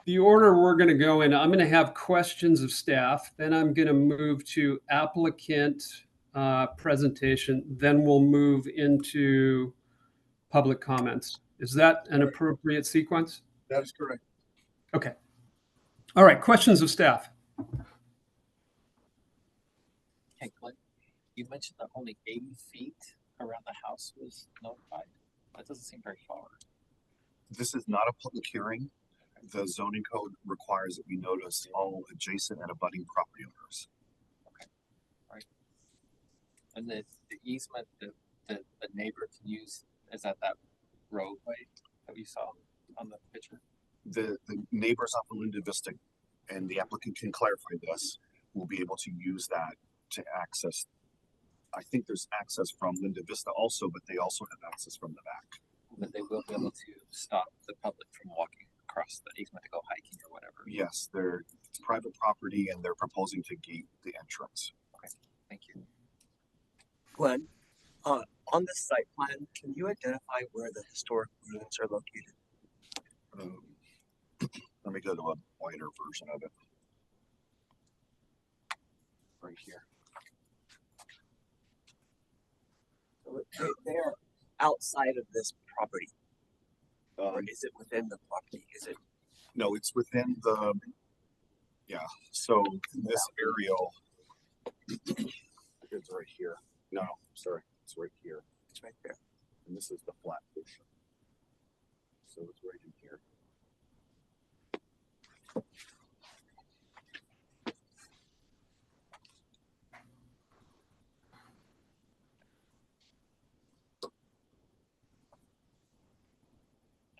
the order we're going to go in, I'm going to have questions of staff, then I'm going to move to applicant presentation, then we'll move into public comments. Is that an appropriate sequence? That is correct. Okay. All right, questions of staff. Hey, Glenn, you mentioned that only 80 feet around the house was notified. That doesn't seem very far. This is not a public hearing. The zoning code requires that we notice all adjacent and abutting property owners. And the easement that the neighbor can use is at that roadway that we saw on the picture. The neighbors off of Linda Vista, and the applicant can clarify this, will be able to use that to access. I think there's access from Linda Vista also, but they also have access from the back. But they will be able to stop the public from walking across the easement to go hiking or whatever. Yes, it's private property, and they're proposing to gate the entrance. Thank you. Glenn, on this site plan, can you identify where the historic ruins are located? Let me go to a wider version of it. Right here. So they're outside of this property, or is it within the property? Is it? No, it's within the. Yeah. So this aerial. It's right here. No, sorry, it's right here. It's right there. And this is the flat portion. So it's right in here.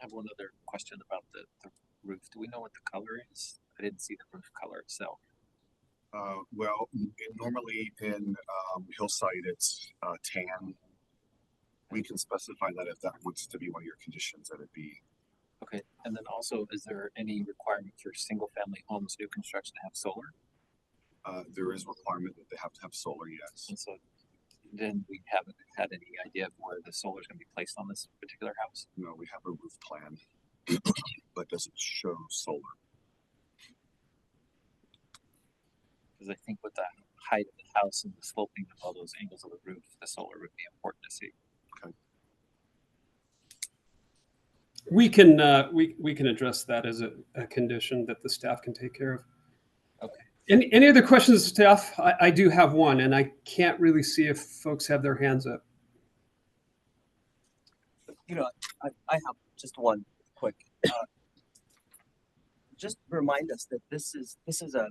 I have one other question about the roof. Do we know what the color is? I didn't see the roof color itself. Well, normally in Hillside, it's tan. We can specify that if that wants to be one of your conditions, that it be. Okay, and then also, is there any requirement for single-family homes, new construction, to have solar? There is a requirement that they have to have solar, yes. And so then we haven't had any idea of where the solar is going to be placed on this particular house? No, we have a roof plan, but doesn't show solar. Because I think with the height of the house and the sloping of all those angles of the roof, the solar would be important to see. Okay. We can address that as a condition that the staff can take care of. Okay. Any other questions, staff? I do have one, and I can't really see if folks have their hands up. You know, I have just one quick. Just remind us that this is a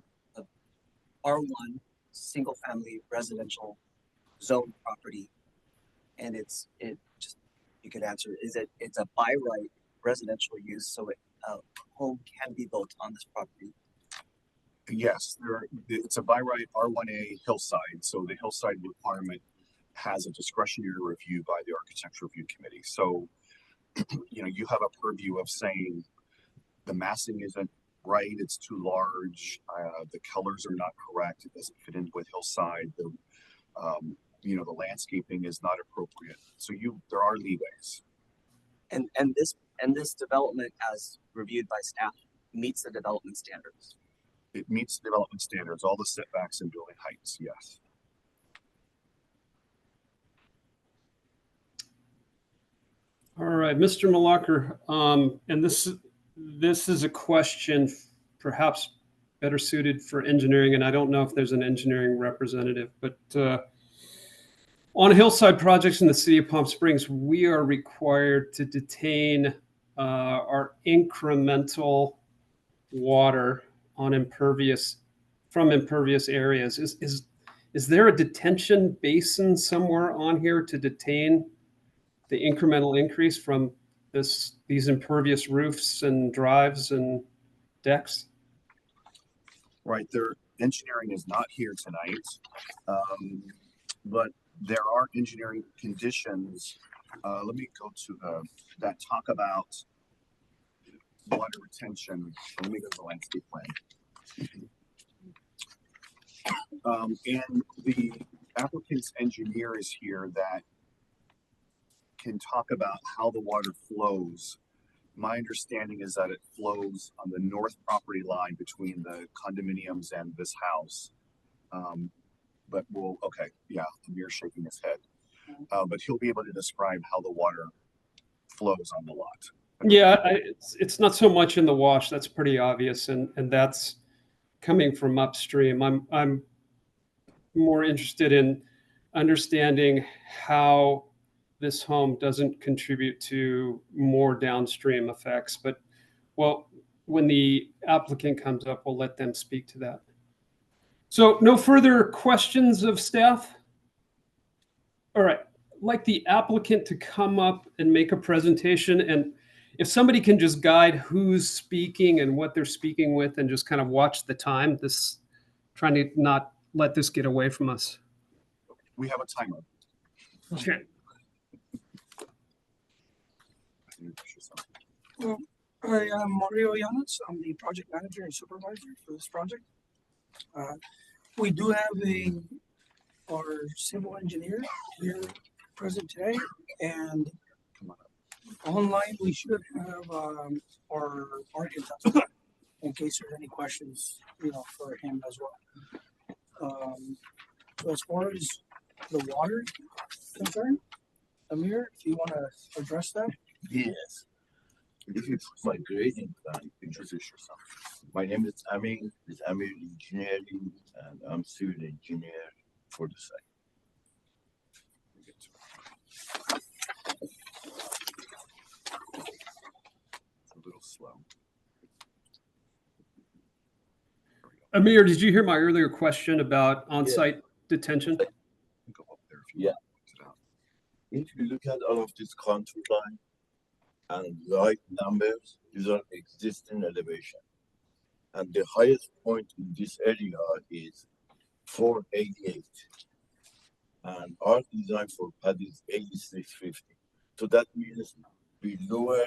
R1 single family residential zone property, and it just you could answer, it's a by right residential use, so a home can be built on this property. Yes, it's a by right R1A hillside, so the hillside requirement has a discretionary review by the Architecture Review Committee. So, you know, you have a purview of saying the massing isn't right, it's too large, the colors are not correct, it doesn't fit in with hillside, you know, the landscaping is not appropriate. So there are leeways. And this development, as reviewed by staff, meets the development standards. It meets development standards, all the setbacks and building heights, yes. All right, Mr. Malacher, and this is a question perhaps better suited for engineering, and I don't know if there's an engineering representative, but on hillside projects in the city of Palm Springs, we are required to detain our incremental water on from impervious areas. Is there a detention basin somewhere on here to detain the incremental increase from these impervious roofs and drives and decks? Right, their engineering is not here tonight, but there are engineering conditions. Let me go to that talk about water retention. Let me go to the landscape plan. And the applicant's engineer is here that can talk about how the water flows. My understanding is that it flows on the north property line between the condominiums and this house. But Amir's shaking his head. But he'll be able to describe how the water flows on the lot. Yeah, it's not so much in the wash. That's pretty obvious, and that's coming from upstream. I'm more interested in understanding how this home doesn't contribute to more downstream effects. But, well, when the applicant comes up, we'll let them speak to that. So no further questions of staff? All right, I'd like the applicant to come up and make a presentation. And if somebody can just guide who's speaking and what they're speaking with and just kind of watch the time, trying to not let this get away from us. We have a timer. Okay. Well, I am Mario Llanes. I'm the project manager and supervisor for this project. We do have our civil engineer here present today, and online we should have our architect in case there's any questions, for him as well. So as far as the water concern, Amir, if you want to address that. Yes. This is my grading plan. Introduce yourself. My name is Amir. It's Amir Engineering, and I'm civil engineer for the site. It's a little slow. Amir, did you hear my earlier question about on-site detention? Go up there if you Yeah. If you look at all of this contour line and right numbers, these are existing elevation. And the highest point in this area is 488. And our design for pad is 8650. So that means we lower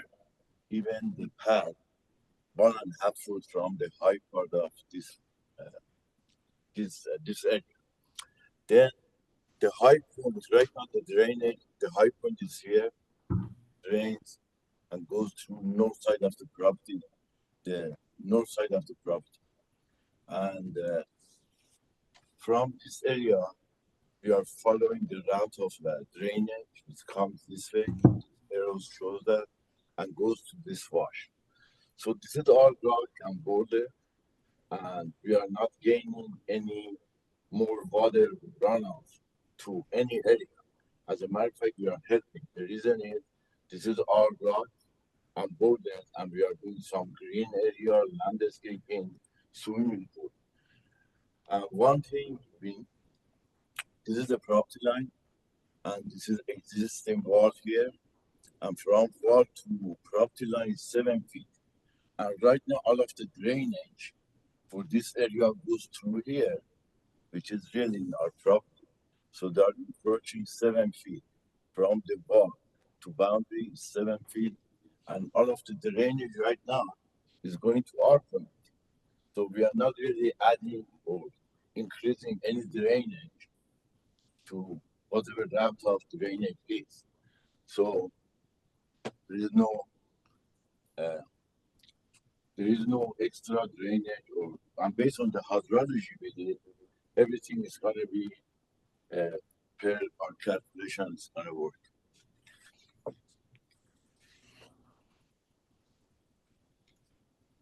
even the pad 1.5 foot from the high part of this area. Then the high point right now, the drainage, the high point is here, drains and goes through north side of the property, and from this area we are following the route of the drainage. It comes this way, arrows shows that, and goes to this wash. So this is our route and border, and we are not gaining any more water runoff to any area. As a matter of fact, we are helping. The reason is this is our route and border, and we are doing some green area, landscaping, swimming pool. One thing, this is the property line, and this is existing wall here. and from wall to property line is 7 feet. And right now, all of the drainage for this area goes through here, which is really in our property. So they are approaching 7 feet from the wall to boundary, 7 feet. And all of the drainage right now is going to our property. So we are not really adding or increasing any drainage to whatever depth of drainage is. So there is no extra drainage, or and based on the hydrology we did, everything is going to be per our calculations going to work.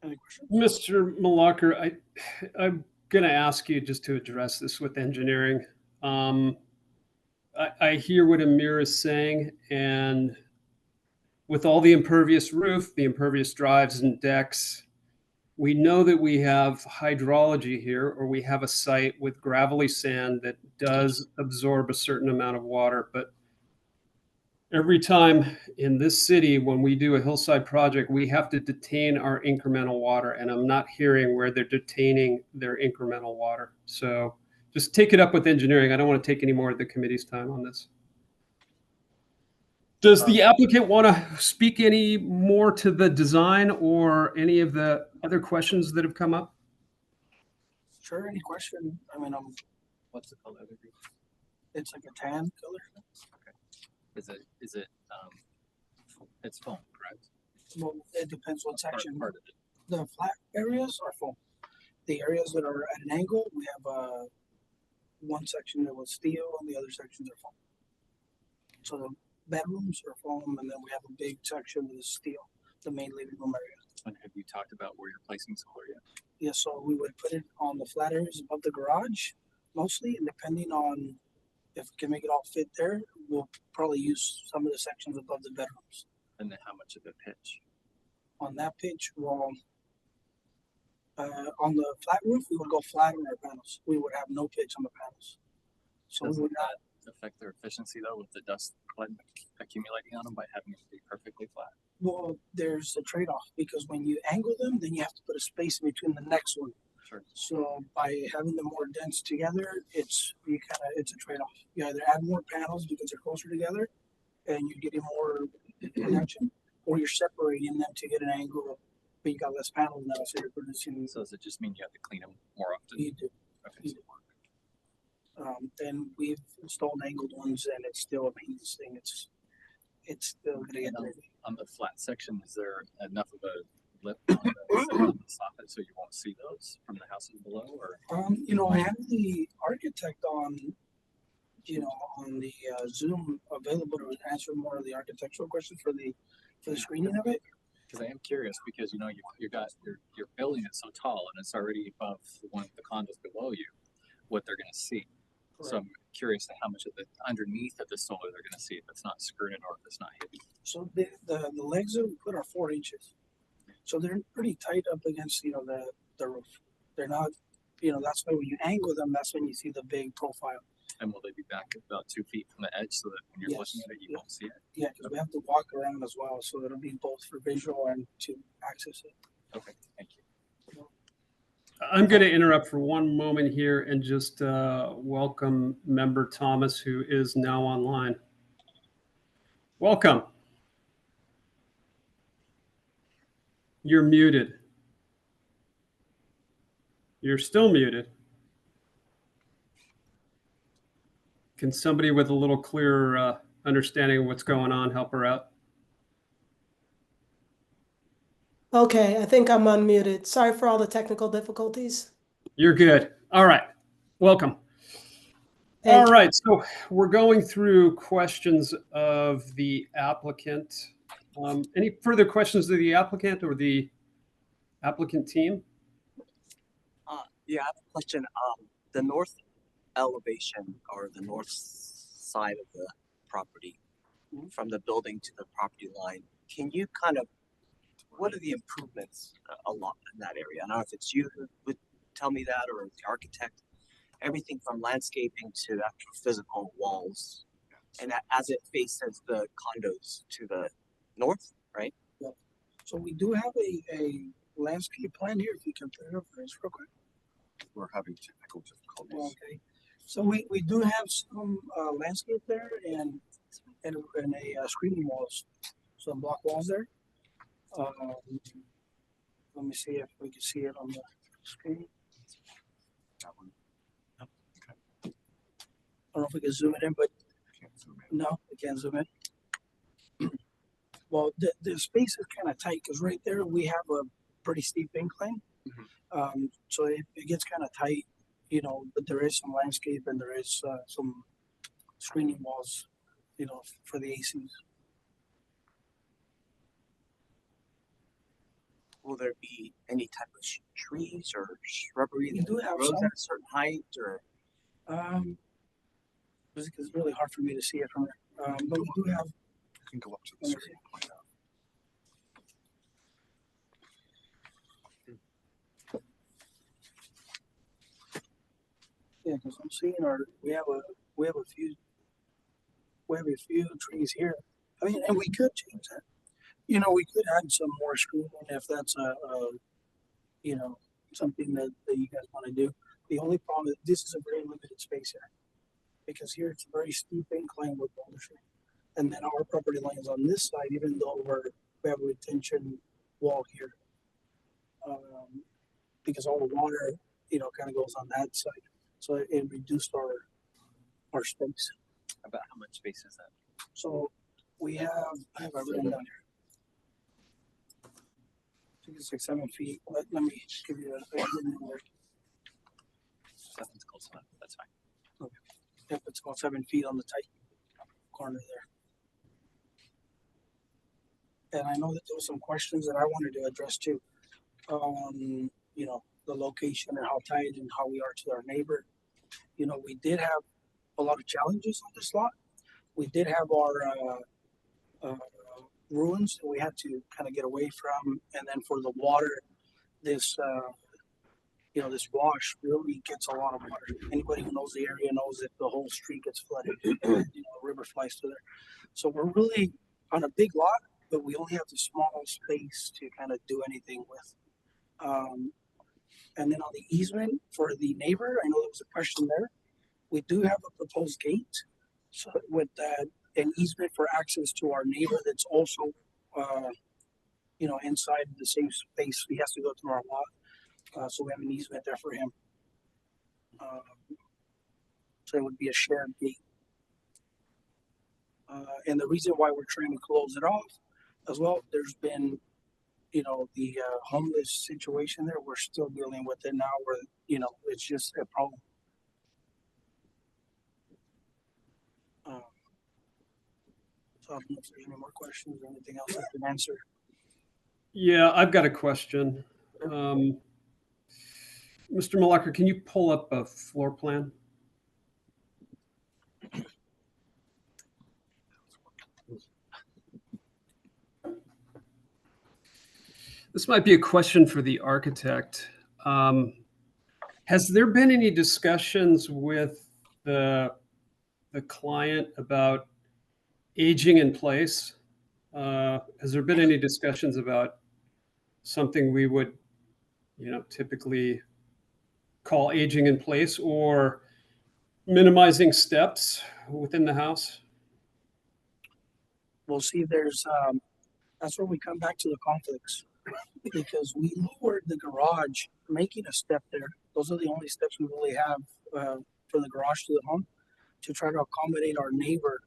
Any questions? Mr. Malacher, I'm going to ask you just to address this with engineering. I hear what Amir is saying, and with all the impervious roof, the impervious drives and decks, we know that we have hydrology here, or we have a site with gravelly sand that does absorb a certain amount of water. But every time in this city, when we do a hillside project, we have to detain our incremental water, and I'm not hearing where they're detaining their incremental water. So just take it up with engineering. I don't want to take any more of the committee's time on this. Does the applicant want to speak any more to the design or any of the other questions that have come up? Sure, any question? I mean, What's the color of the roof? it's like a tan color. Is it, it's foam, correct? Well, it depends what section. Part of it. The flat areas are foam. The areas that are at an angle, we have one section that was steel and the other sections are foam. So the bedrooms are foam, and then we have a big section that is steel, the main living room area. And have you talked about where you're placing solar yet? Yeah, so we would put it on the flat areas above the garage mostly, and depending on if we can make it all fit there, we'll probably use some of the sections above the bedrooms. And then how much of the pitch? On that pitch, well, on the flat roof, we would go flat on our panels. We would have no pitch on the panels. So we Doesn't would not. that affect their efficiency though, with the dust accumulating on them by having it be perfectly flat? Well, there's a trade-off because when you angle them, then you have to put a space in between the next one. Sure. So by having them more dense together, it's a trade-off. You either add more panels because they're closer together, and you're getting more connection, or you're separating them to get an angle, but you got less panels now, so you're producing. So does it just mean you have to clean them more often? You do. Okay. You do. And we've installed angled ones, and it's still a maintenance thing. It's still gonna get dirty. On the flat section, is there enough of a lip on the soffit so you won't see those from the houses below, or? I have the architect on the Zoom available to answer more of the architectural questions for the screening of it. Because I am curious, because you're building it so tall and it's already above the condos below you, what they're going to see. Correct. So I'm curious to how much of the underneath of the solar they're going to see if it's not skirted or if it's not hidden. So the legs that we put are 4 inches, so they're pretty tight up against the roof. They're not, that's why when you angle them, that's when you see the big profile. And will they be back about 2 feet from the edge so that when you're Yes. looking at it, you won't see it? Yeah, because we have to walk around as well, so it'll be both for visual and to access it. Okay, thank you. I'm going to interrupt for one moment here and just welcome member Thomas, who is now online. Welcome. You're muted. You're still muted. Can somebody with a little clearer understanding of what's going on help her out? Okay, I think I'm unmuted. Sorry for all the technical difficulties. You're good. All right. Welcome. All right. So we're going through questions of the applicant. Any further questions of the applicant or the applicant team? Yeah, I have a question. The north elevation or the north side of the property from the building to the property line, can you what are the improvements along in that area? I don't know if it's you who would tell me that or the architect. Everything from landscaping to actual physical walls, and as it faces the condos to the north, right? So we do have a landscape plan here, if you can put it up for us real quick. We're having technical difficulties. Okay, so we do have some landscape there and a screening walls, some block walls there. Let me see if we can see it on the screen. That one. I don't know if we can zoom it in, but Can't zoom in. no, we can't zoom in. Well, the space is kind of tight because right there we have a pretty steep incline. So it gets kind of tight, you know, but there is some landscape and there is some screening walls, you know, for the ACs. Will there be any type of trees or shrubbery We that do have grows some. at a certain height or? It's really hard for me to see it from there. But we do have. You can go up to the screen and point out. Yeah, because I'm seeing we have a few trees here. I mean, and we could change that. You know, we could add some more screening if that's you know, something that you guys want to do. The only problem is this is a very limited space here, because here it's a very steep incline with boulder stream, and then our property line is on this side, even though we have a retention wall here, because all the water, you know, kind of goes on that side. So it reduced our space. About how much space is that? So I have it written down here. I think it's like 7 feet. Let me give you a number. 7's close enough. That's fine. Yep, it's about 7 feet on the tight corner there. And I know that there were some questions that I wanted to address too. You know, the location and how tight and how we are to our neighbor. You know, we did have a lot of challenges on this lot. We did have our ruins that we had to kind of get away from, and then for the water, this you know, this wash really gets a lot of water. Anybody who knows the area knows that the whole street gets flooded. You know, the river flies through there. So we're really on a big lot, but we only have the small space to kind of do anything with. And then on the easement for the neighbor, I know there was a question there. We do have a proposed gate, so with an easement for access to our neighbor that's also, you know, inside the same space. He has to go through our lot, so we have an easement there for him. So it would be a shared gate. And the reason why we're trying to close it off as well, there's been, you know, the homeless situation there. We're still dealing with it now, where, you know, it's just a problem. So I don't know if there's any more questions or anything else I can answer. Yeah, I've got a question. Mr. Malacher, can you pull up a floor plan? This might be a question for the architect. Has there been any discussions with the client about aging in place? Has there been any discussions about something we would, you know, typically call aging in place, or minimizing steps within the house? We'll see. There's that's where we come back to the conflicts, because we lowered the garage, making a step there. Those are the only steps we really have from the garage to the home, to try to accommodate our neighbor,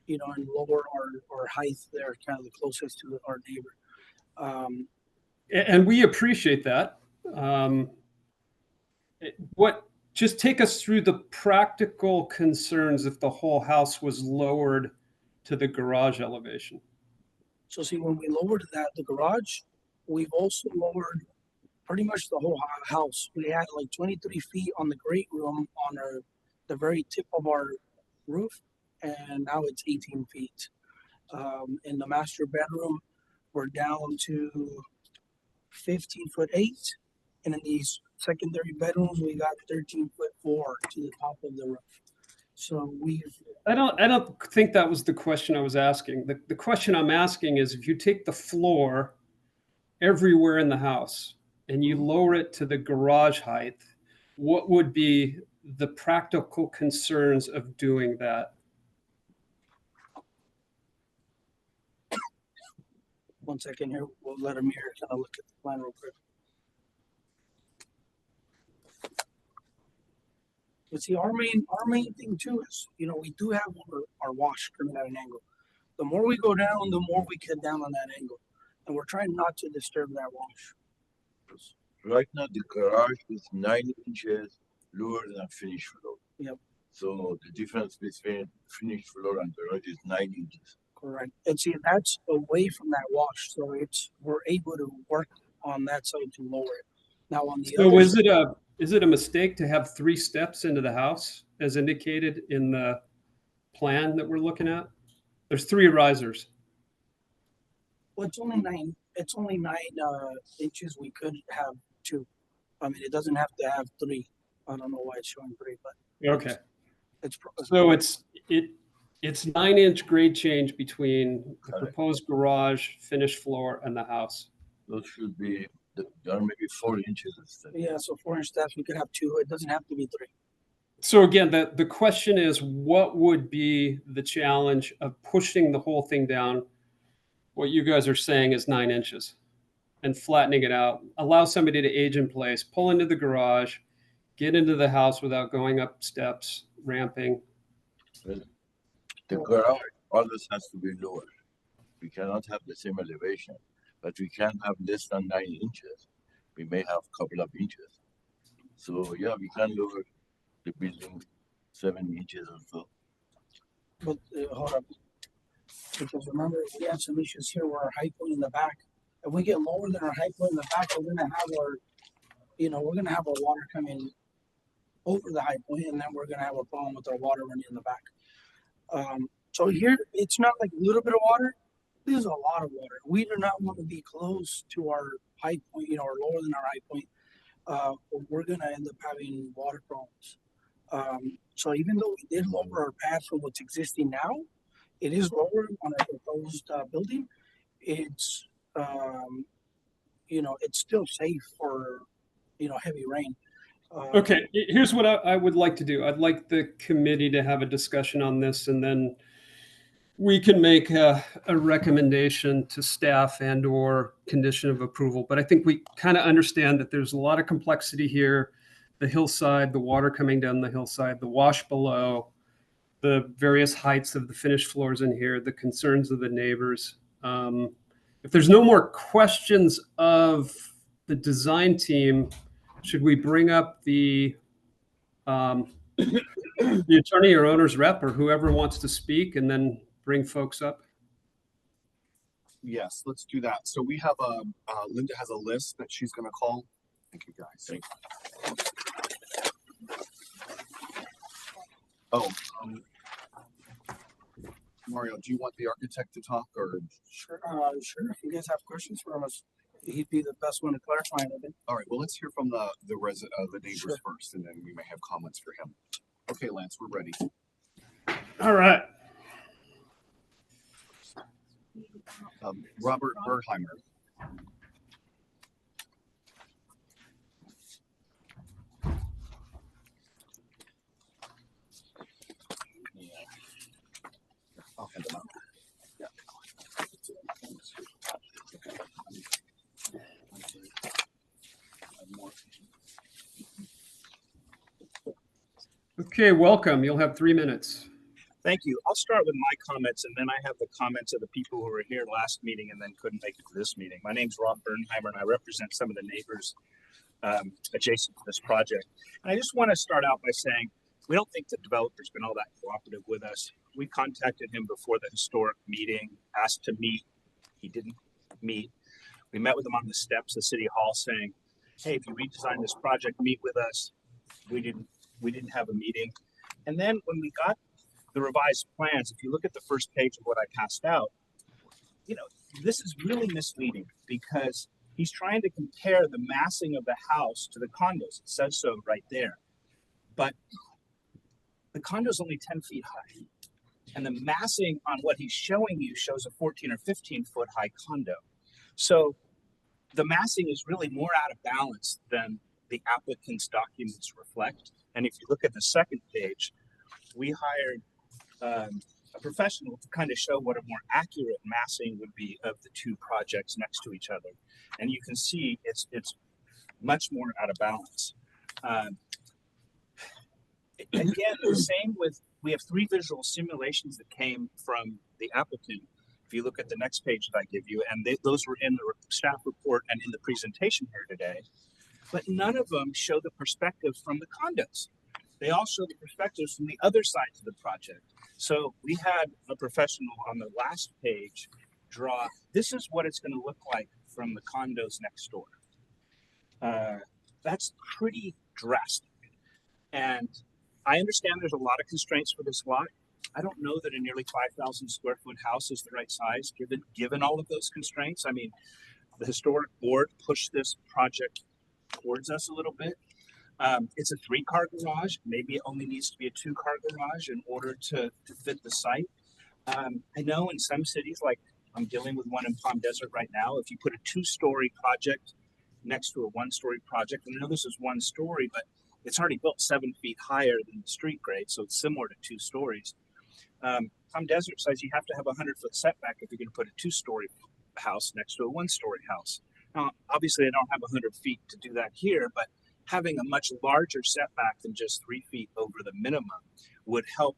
you know, and lower our height there, kind of the closest to our neighbor. And we appreciate that. Just take us through the practical concerns if the whole house was lowered to the garage elevation. So see, when we lowered the garage, we've also lowered pretty much the whole house. We had like 23 feet on the great room on the very tip of our roof, and now it's 18 feet. In the master bedroom, we're down to 15'8", and in these secondary bedrooms, we got 13'4" to the top of the roof. So we've, I don't think that was the question I was asking. The question I'm asking is if you take the floor everywhere in the house and you lower it to the garage height, what would be the practical concerns of doing that? one second here, we'll let Amir kind of look at the plan real quick. But see, our main thing too is, you know, we do have our wash coming at an angle. The more we go down, the more we cut down on that angle. And we're trying not to disturb that wash. Right now, the garage is 9 inches lower than finished floor. Yep. So the difference between finished floor and garage is 9 inches. Correct. And see, that's away from that wash. So we're able to work on that side to lower it. Now on the So other is it a mistake to have 3 steps into the house as indicated in the plan that we're looking at? There's 3 risers. well, it's only 9 inches. We could have 2. I mean, it doesn't have to have 3. I don't know why it's showing 3, but Okay. it's So it's 9-inch grade change between the proposed garage, finished floor, and the house. Those should be, there are maybe 4 inches instead. yeah. So 4-inch steps, we could have 2. It doesn't have to be 3. So again, the question is, what would be the challenge of pushing the whole thing down? What you guys are saying is 9 inches and flattening it out. Allow somebody to age in place, pull into the garage, get into the house without going up steps, ramping. The garage always has to be lower. We cannot have the same elevation, but we can have less than 9 inches. We may have a couple of inches. So yeah, we can lower the building 7 inches or so. But hold up, because remember we had some issues here where our high point in the back. If we get lower than our high point in the back, we're gonna have our water coming over the high point, and then we're gonna have a problem with our water running in the back. So here it's not like a little bit of water. This is a lot of water. We do not want to be close to our high point, or lower than our high point. We're gonna end up having water problems. So even though we did lower our pad from what's existing now, it is lower on our proposed building. It's it's still safe for heavy rain. Okay, here's what I would like to do. I'd like the committee to have a discussion on this, and then we can make a recommendation to staff and/or condition of approval. But I think we kind of understand that there's a lot of complexity here. The hillside, the water coming down the hillside, the wash below, the various heights of the finished floors in here, the concerns of the neighbors. If there's no more questions of the design team, should we bring up the attorney or owner's rep or whoever wants to speak and then bring folks up? Yes, let's do that. So we have Linda has a list that she's going to call. Thank you, guys. Thank Oh, Mario, do you want the architect to talk or? Sure. If you guys have questions for us, he'd be the best one to clarify anything. All right. Well, let's hear from the neighbors first, and then we may have comments for him. Okay, Lance, we're ready. All right. Robert Berheimer. I'll hand them out. Yeah. Okay, welcome. You'll have 3 minutes. Thank you. I'll start with my comments, and then I have the comments of the people who were here last meeting and then couldn't make it to this meeting. My name's Rob Bernheimer, and I represent some of the neighbors adjacent to this project. And I just want to start out by saying we don't think the developer's been all that cooperative with us. We contacted him before the historic meeting, asked to meet. He didn't meet. We met with him on the steps of City Hall saying, hey, if you redesign this project, meet with us. We didn't have a meeting. And then when we got the revised plans, if you look at the first page of what I passed out, this is really misleading because he's trying to compare the massing of the house to the condos. It says so right there. But The condo's only 10 feet high. And the massing on what he's showing you shows a 14 or 15 foot high condo. So the massing is really more out of balance than the applicant's documents reflect. And if you look at the second page, we hired a professional to kind of show what a more accurate massing would be of the two projects next to each other. And you can see it's much more out of balance. Again, the same with, we have 3 visual simulations that came from the applicant. If you look at the next page that I give you, and those were in the staff report and in the presentation here today, but none of them show the perspective from the condos. They all show the perspectives from the other sides of the project. So we had a professional on the last page draw, this is what it's going to look like from the condos next door. That's pretty drastic. And I understand there's a lot of constraints for this lot. I don't know that a nearly 5,000 square foot house is the right size given all of those constraints. I mean, the historic board pushed this project towards us a little bit. It's a 3-car garage. Maybe it only needs to be a 2-car garage in order to fit the site. I know in some cities, like I'm dealing with one in Palm Desert right now, if you put a 2-story project next to a 1-story project, and I know this is 1 story, but it's already built 7 feet higher than the street grade, so it's similar to 2 stories. Palm Desert says you have to have a 100-foot setback if you're going to put a 2-story house next to a 1-story house. Now, obviously, I don't have 100 feet to do that here, but having a much larger setback than just 3 feet over the minimum would help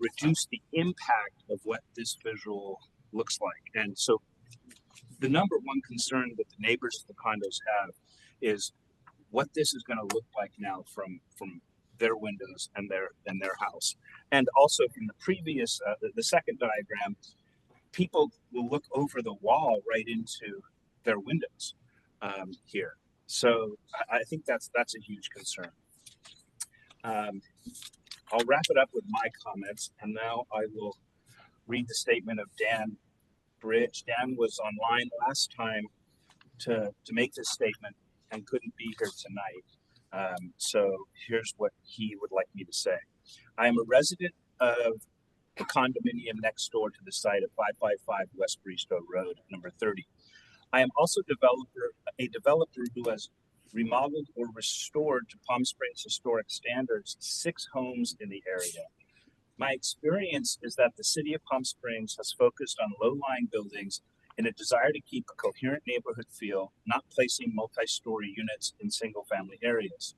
reduce the impact of what this visual looks like. And so the number one concern that the neighbors of the condos have is what this is going to look like now from their windows and their house. And also from the previous, the second diagram, people will look over the wall right into their windows here. So I think that's a huge concern. I'll wrap it up with my comments, and now I will read the statement of Dan Bridge. Dan was online last time to make this statement and couldn't be here tonight. So here's what he would like me to say. I am a resident of the condominium next door to the site of 555 West Bristow Road, number 30. I am also a developer who has remodeled or restored to Palm Springs historic standards 6 homes in the area. My experience is that the city of Palm Springs has focused on low-lying buildings in a desire to keep a coherent neighborhood feel, not placing multi-story units in single-family areas.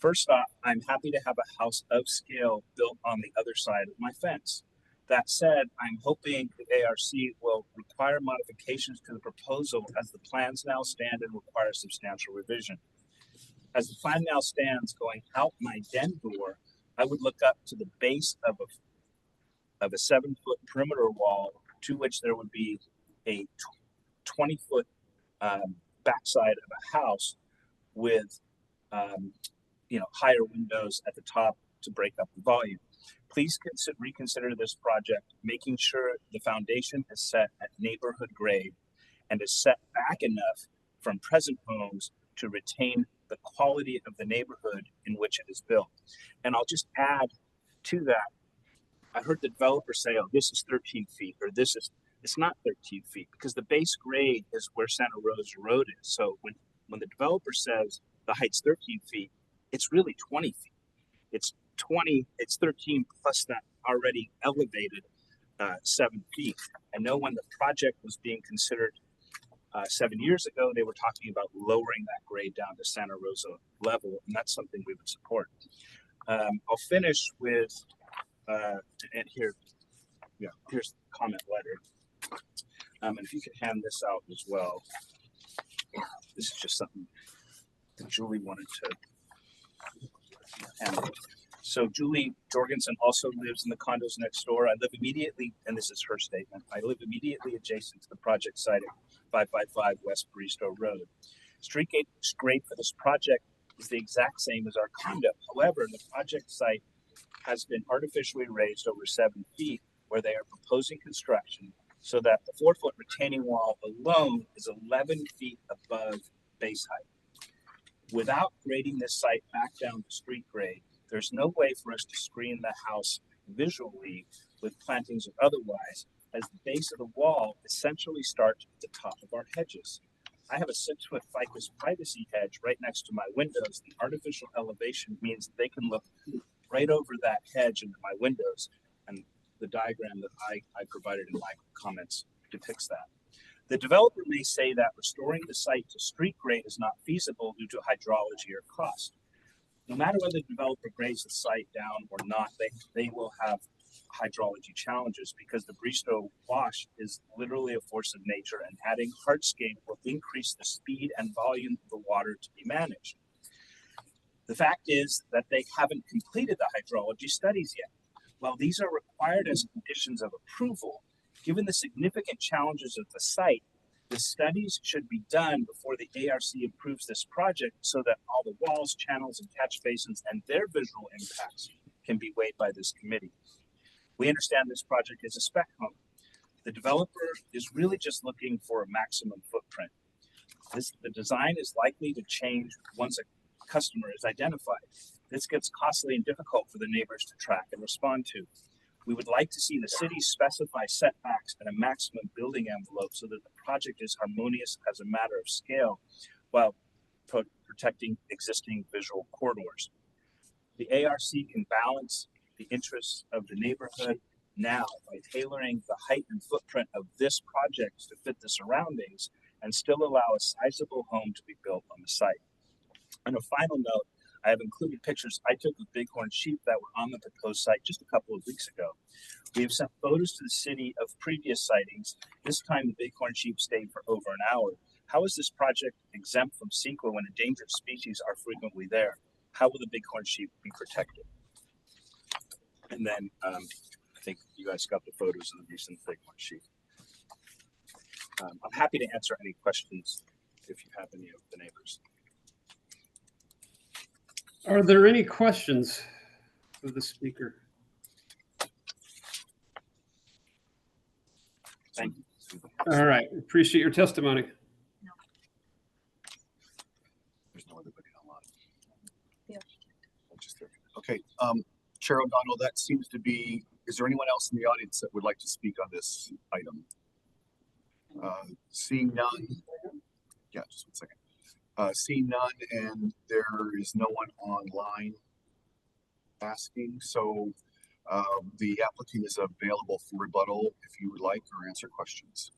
First off, I'm happy to have a house of scale built on the other side of my fence. That said, I'm hoping the ARC will require modifications to the proposal as the plans now stand and require substantial revision. As the plan now stands going out my den door, I would look up to the base of a 7-foot perimeter wall to which there would be a 20-foot backside of a house with higher windows at the top to break up the volume. Please reconsider this project, making sure the foundation is set at neighborhood grade and is set back enough from present homes to retain the quality of the neighborhood in which it is built. And I'll just add to that, I heard the developer say, oh, this is 13 feet, or it's not 13 feet, because the base grade is where Santa Rosa Road is. So when the developer says the height's 13 feet, it's really 20 feet. It's 13 plus that already elevated 7 feet. I know when the project was being considered 7 years ago, they were talking about lowering that grade down to Santa Rosa level, and that's something we would support. I'll finish with, and here's the comment letter. And if you could hand this out as well. This is just something that Julie wanted to handle. So Julie Jorgensen also lives in the condos next door. I live immediately, and this is her statement, I live immediately adjacent to the project site at 555 West Bristow Road. Street grade for this project is the exact same as our condo. However, the project site has been artificially raised over 7 feet where they are proposing construction so that the 4-foot retaining wall alone is 11 feet above base height. Without grading this site back down to street grade, There's no way for us to screen the house visually with plantings or otherwise, as the base of the wall essentially starts at the top of our hedges. I have a 6-foot ficus privacy hedge right next to my windows. The artificial elevation means that they can look right over that hedge into my windows, and the diagram that I provided in my comments depicts that. The developer may say that restoring the site to street grade is not feasible due to hydrology or cost. No matter whether the developer grades the site down or not, they will have hydrology challenges because the Bristow Wash is literally a force of nature, and adding hardscape will increase the speed and volume of the water to be managed. The fact is that they haven't completed the hydrology studies yet. While these are required as conditions of approval, given the significant challenges of the site, the studies should be done before the ARC approves this project so that all the walls, channels, and catch basins and their visual impacts can be weighed by this committee. We understand this project is a spec home. The developer is really just looking for a maximum footprint. The design is likely to change once a customer is identified. This gets costly and difficult for the neighbors to track and respond to. We would like to see the city specify setbacks and a maximum building envelope so that the project is harmonious as a matter of scale while protecting existing visual corridors. The ARC can balance the interests of the neighborhood now by tailoring the height and footprint of this project to fit the surroundings and still allow a sizable home to be built on the site. On a final note, I have included pictures I took of bighorn sheep that were on the proposed site just a couple of weeks ago. We have sent photos to the city of previous sightings. This time the bighorn sheep stayed for over an hour. How is this project exempt from CEQA when endangered species are frequently there? How will the bighorn sheep be protected? And then I think you guys got the photos of the recent bighorn sheep. I'm happy to answer any questions if you have any of the neighbors. Are there any questions of the speaker? Thank you. All right, appreciate your testimony. There's no other online. Okay, Chair O'Donnell, that seems to be, is there anyone else in the audience that would like to speak on this item? Seeing none, yeah, just 1 second. Seeing none, and there is no one online asking, so the applicant is available for rebuttal if you would like, or answer questions.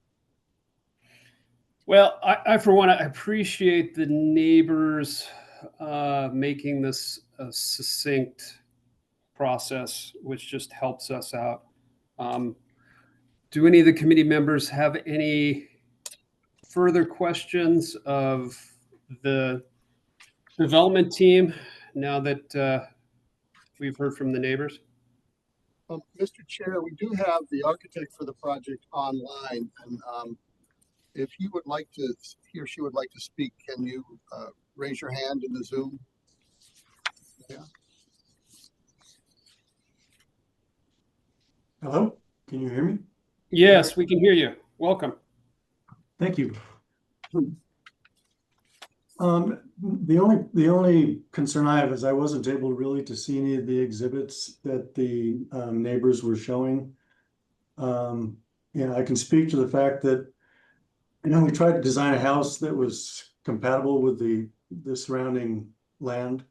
Well, I for one, I appreciate the neighbors making this a succinct process, which just helps us out. Do any of the committee members have any further questions of the development team now that we've heard from the neighbors? Mr. Chair, we do have the architect for the project online, and if he would like to, he or she would like to speak, can you raise your hand in the Zoom? Yeah. Hello, can you hear me? Yes, we can hear you. Welcome. Thank you. The only concern I have is I wasn't able really to see any of the exhibits that the neighbors were showing. I can speak to the fact that, we tried to design a house that was compatible with the surrounding land,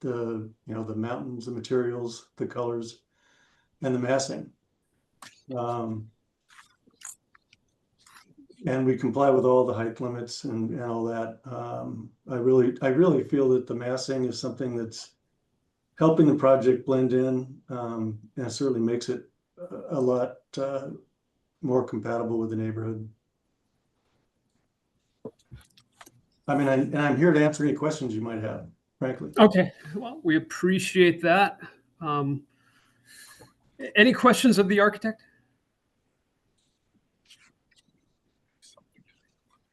the mountains, the materials, the colors, and the massing. And we comply with all the height limits and all that. I really feel that the massing is something that's helping the project blend in, and it certainly makes it a lot more compatible with the neighborhood. I mean, and I'm here to answer any questions you might have, frankly. Okay, well, we appreciate that. Any questions of the architect?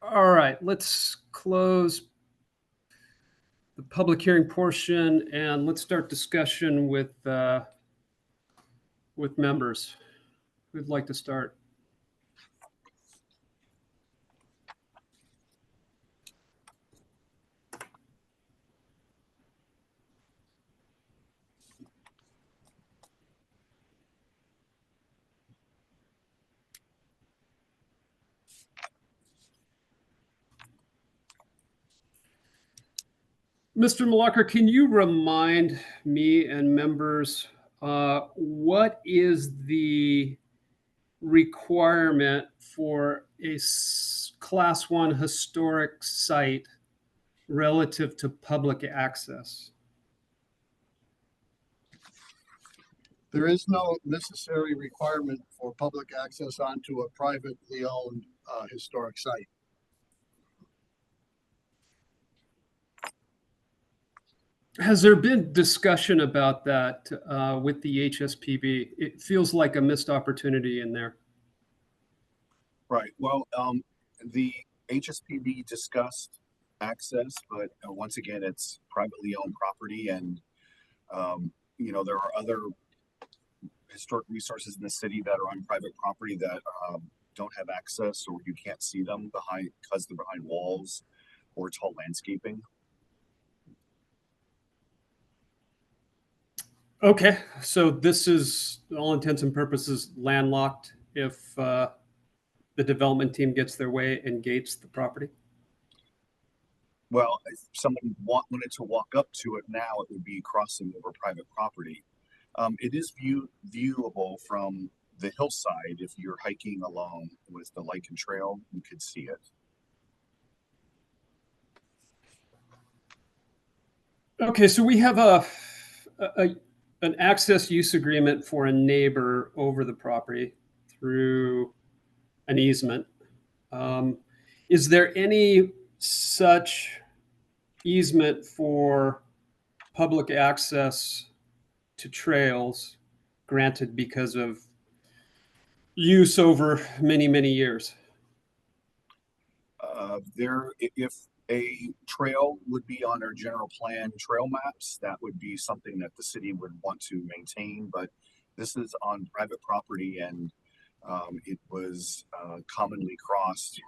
All right, let's close the public hearing portion and let's start discussion with members. Who'd like to start? Mr. Malacca, can you remind me and members what is the requirement for a Class 1 historic site relative to public access? There is no necessary requirement for public access onto a privately owned historic site. Has there been discussion about that with the HSPB? It feels like a missed opportunity in there. Right. Well, the HSPB discussed access, but once again, it's privately owned property, and you know, there are other historic resources in the city that are on private property that don't have access, or you can't see them because they're behind walls or tall landscaping. Okay, so this is, all intents and purposes, landlocked if the development team gets their way and gates the property? Well, if someone wanted to walk up to it now, it would be crossing over private property. It is viewable from the hillside. If you're hiking along with the Lichen Trail, you could see it. Okay, so we have an access use agreement for a neighbor over the property through an easement. Is there any such easement for public access to trails granted because of use over many, many years? If a trail would be on our general plan trail maps, that would be something that the city would want to maintain, but this is on private property, and it was commonly crossed,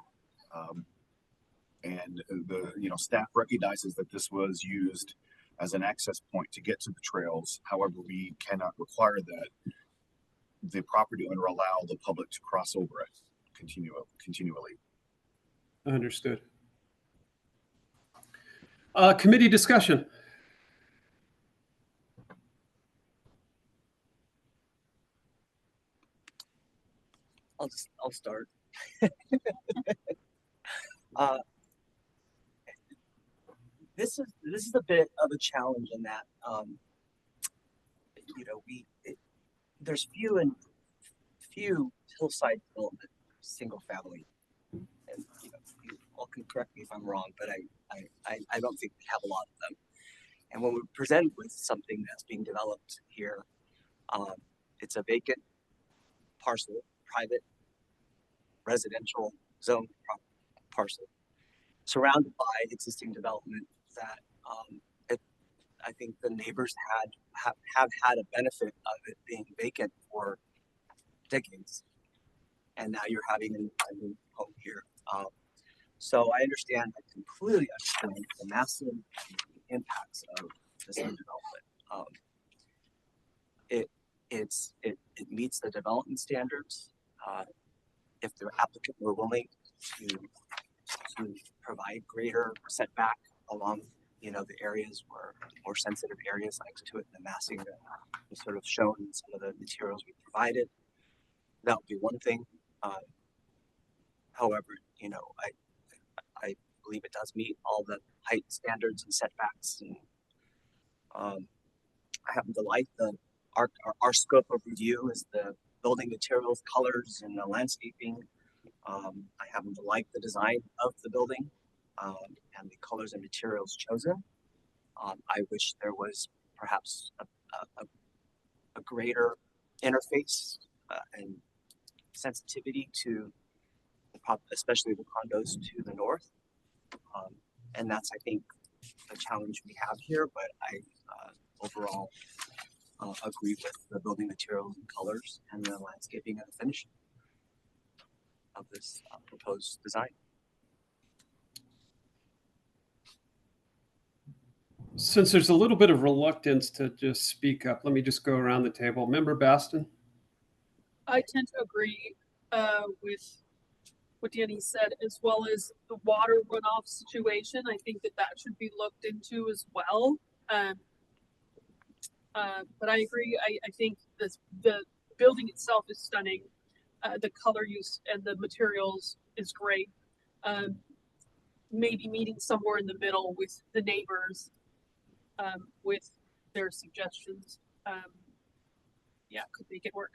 and the staff recognizes that this was used as an access point to get to the trails. However, we cannot require that the property owner allow the public to cross over it continually. Understood. Committee discussion. I'll start. This is a bit of a challenge in that there's few hillside development single family, and you all can correct me if I'm wrong, but I don't think we have a lot of them. And when we're presented with something that's being developed here, it's a vacant parcel, private residential zone parcel, surrounded by existing development that I think the neighbors have had a benefit of it being vacant for decades, and now you're having a new home here. So I completely understand the massive impacts of this new development. It meets the development standards. If the applicant were willing to provide greater setback along the areas where more sensitive areas next to it, the massing that was sort of shown in some of the materials we provided, that would be one thing. However, I believe it does meet all the height standards and setbacks, and I happen to like our scope of review is the building materials, colors, and the landscaping. I happen to like the design of the building and the colors and materials chosen. I wish there was perhaps a greater interface and sensitivity to especially the condos to the north. And that's, I think, the challenge we have here, but I overall agree with the building materials and colors and the landscaping and the finishing of this proposed design. Since there's a little bit of reluctance to just speak up, let me just go around the table. Member Baston? I tend to agree with what Danny said, as well as the water runoff situation. I think that should be looked into as well. But I agree. I think the building itself is stunning. The color use and the materials is great. Maybe meeting somewhere in the middle with the neighbors, with their suggestions. Yeah, could make it work.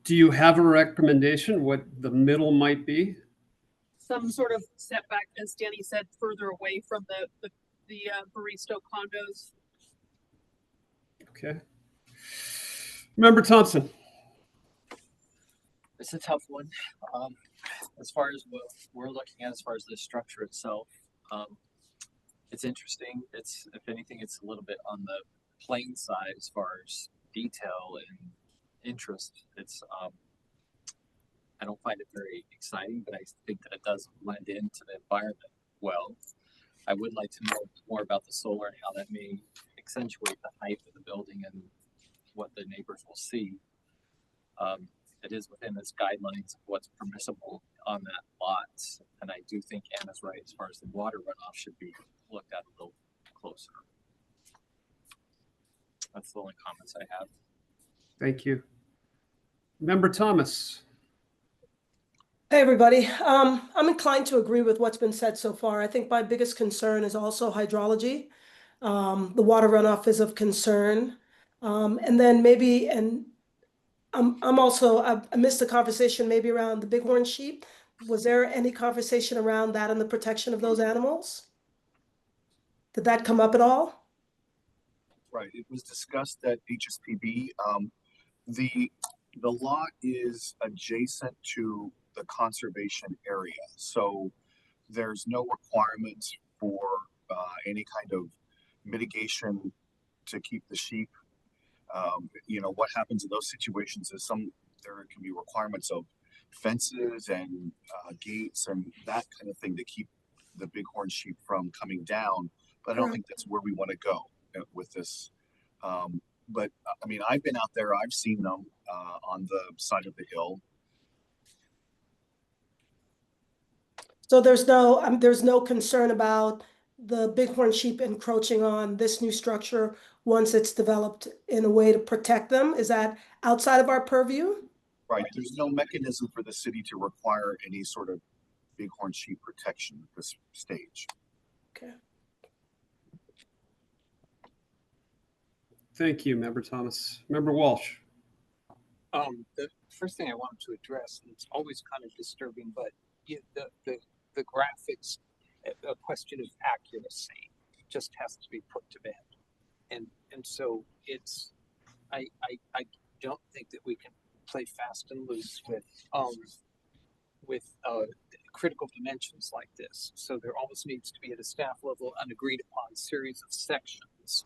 Do you have a recommendation what the middle might be? Some sort of setback, as Danny said, further away from the Baristo condos. Okay. Member Thompson. It's a tough one. As far as what we're looking at, as far as the structure itself, it's interesting. It's, if anything, it's a little bit on the plain side as far as detail and interest. It's I don't find it very exciting, but I think that it does blend into the environment well. I would like to know more about the solar and how that may accentuate the height of the building and what the neighbors will see. It is within its guidelines of what's permissible on that lot, and I do think Anna's right as far as the water runoff should be looked at a little closer. That's the only comments I have. Thank you. Member Thomas. Hey, everybody. I'm inclined to agree with what's been said so far. I think my biggest concern is also hydrology. The water runoff is of concern. And then maybe, and I'm also, I missed the conversation maybe around the bighorn sheep. Was there any conversation around that and the protection of those animals? Did that come up at all? Right, it was discussed at HSPB. The lot is adjacent to the conservation area, so there's no requirements for any kind of mitigation to keep the sheep. You know, what happens in those situations is there can be requirements of fences and gates and that kind of thing to keep the bighorn sheep from coming down, but I don't think that's where we want to go with this. But I mean, I've been out there, I've seen them on the side of the hill. So there's no concern about the bighorn sheep encroaching on this new structure once it's developed in a way to protect them? Is that outside of our purview? Right, there's no mechanism for the city to require any sort of bighorn sheep protection at this stage. Okay. Thank you, Member Thomas. Member Walsh. The first thing I wanted to address, and it's always kind of disturbing, but the graphics, a question of accuracy just has to be put to bed. And so it's, I don't think that we can play fast and loose with critical dimensions like this. So there almost needs to be at a staff level an agreed upon series of sections,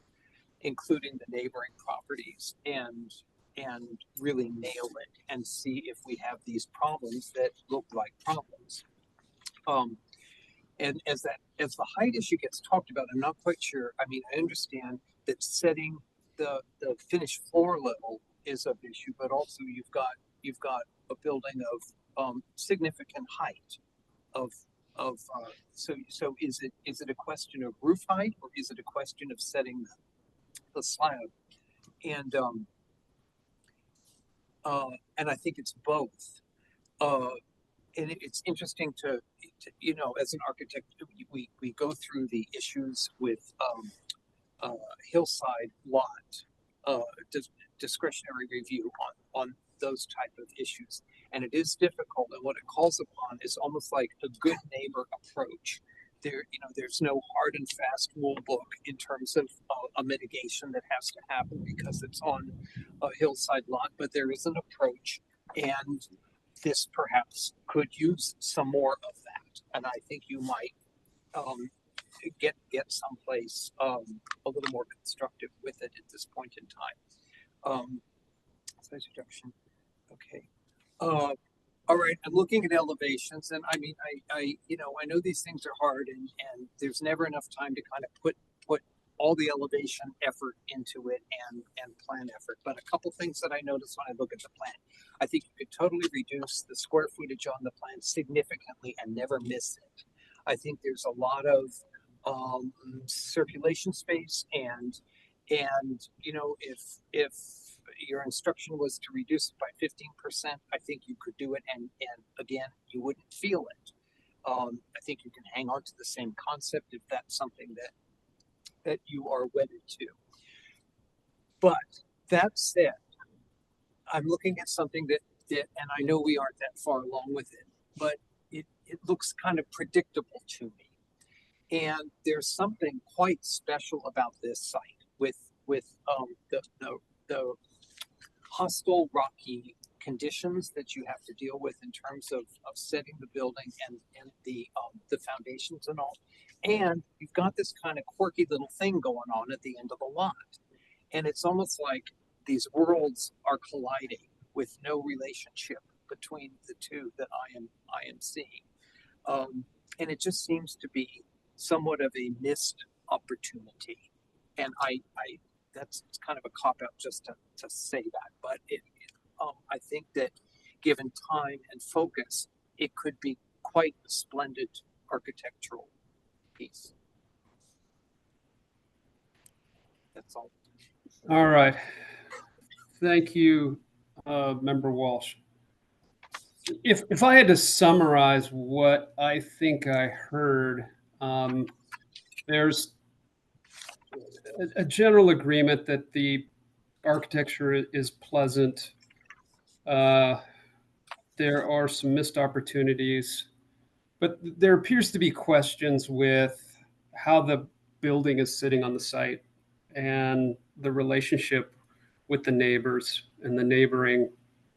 including the neighboring properties, and really nail it and see if we have these problems that look like problems. And as the height issue gets talked about, I'm not quite sure. I mean, I understand that setting the finished floor level is of issue, but also you've got a building of significant height so is it a question of roof height, or is it a question of setting the slab? And I think it's both. And it's interesting to you know, as an architect, we go through the issues with hillside lot discretionary review on those type of issues, and it is difficult. And what it calls upon is almost like a good neighbor approach. There's no hard and fast rule book in terms of a mitigation that has to happen because it's on a hillside lot, but there is an approach, and this perhaps could use some more of that. And I think you might get someplace a little more constructive with it at this point in time. Size reduction. Okay. All right, I'm looking at elevations, and I mean, I know these things are hard, and there's never enough time to kind of put all the elevation effort into it and plan effort. But a couple things that I noticed when I look at the plan, I think you could totally reduce the square footage on the plan significantly and never miss it. I think there's a lot of circulation space and you know, if your instruction was to reduce it by 15%, I think you could do it, and again, you wouldn't feel it. I think you can hang on to the same concept if that's something that you are wedded to. But that said, I'm looking at something that and I know we aren't that far along with it, but it looks kind of predictable to me. And there's something quite special about this site with the hostile rocky conditions that you have to deal with in terms of setting the building and the foundations and all. And you've got this kind of quirky little thing going on at the end of the lot. And it's almost like these worlds are colliding with no relationship between the two that I am seeing. And it just seems to be somewhat of a missed opportunity. And that's kind of a cop-out just to say that, but I think that given time and focus, it could be quite a splendid architectural piece. That's all. All right. Thank you, Member Walsh. If I had to summarize what I think I heard, there's a general agreement that the architecture is pleasant. There are some missed opportunities, but there appears to be questions with how the building is sitting on the site and the relationship with the neighbors and the neighboring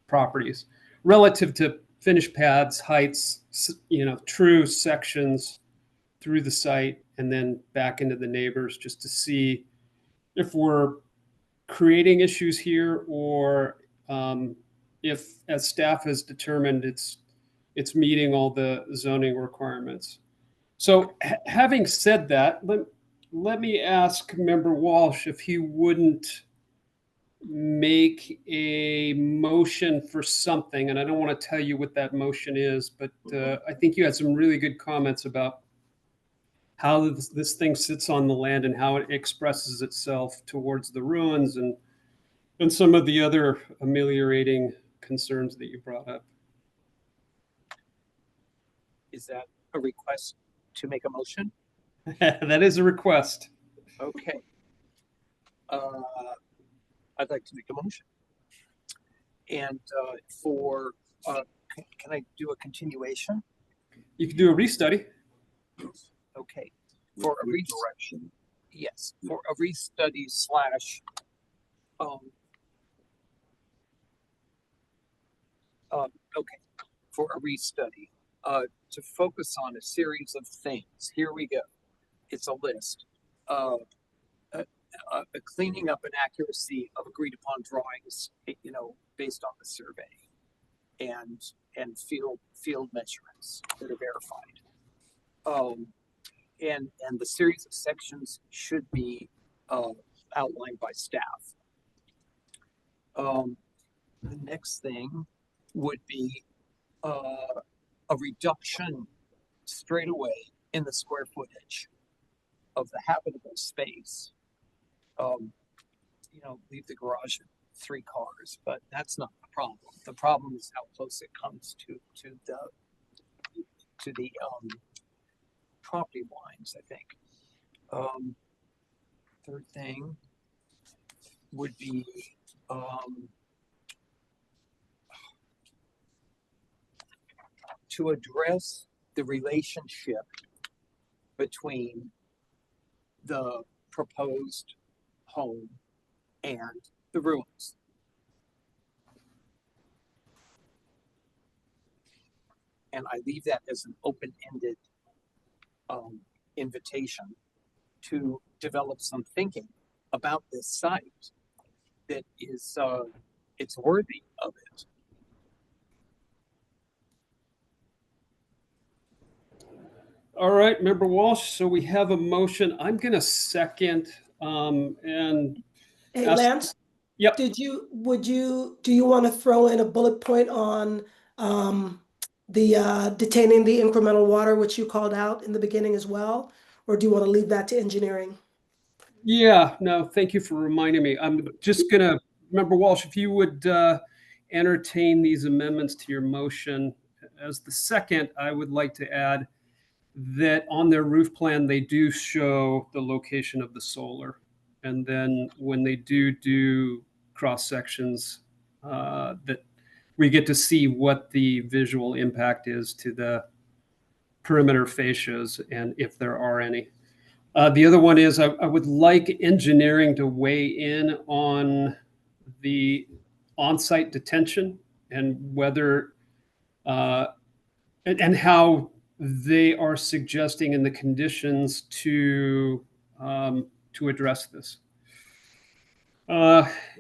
properties relative to finish pads, heights, you know, true sections through the site and then back into the neighbors, just to see if we're creating issues here or if, as staff has determined, it's meeting all the zoning requirements. So having said that, let me ask Member Walsh if he wouldn't make a motion for something, and I don't want to tell you what that motion is, but I think you had some really good comments about how this thing sits on the land and how it expresses itself towards the ruins and some of the other ameliorating concerns that you brought up. Is that a request to make a motion? That is a request. Okay. I'd like to make a motion. And can I do a continuation? You can do a restudy. Okay. For a redirection. Yes, for a restudy slash okay, for a restudy to focus on a series of things. Here we go. It's a list. A cleaning up and accuracy of agreed upon drawings, you know, based on the survey, and field measurements that are verified. And the series of sections should be outlined by staff. The next thing would be a reduction straight away in the square footage of the habitable space. You know, leave the garage at 3 cars, but that's not the problem. The problem is how close it comes to the property lines, I think. Third thing would be to address the relationship between the proposed home and the ruins. And I leave that as an open-ended invitation to develop some thinking about this site that is it's worthy of it. All right, Member Walsh, so we have a motion. I'm going to second and Hey, ask- Lance? Yep. Do you want to throw in a bullet point on the detaining the incremental water, which you called out in the beginning as well? Or do you want to leave that to engineering? Yeah, no, thank you for reminding me. I'm just gonna, Member Walsh, if you would entertain these amendments to your motion. As the second, I would like to add that on their roof plan, they do show the location of the solar. And then when they do cross sections, that we get to see what the visual impact is to the perimeter fascias and if there are any. The other one is I would like engineering to weigh in on the on-site detention and whether and how they are suggesting in the conditions to address this.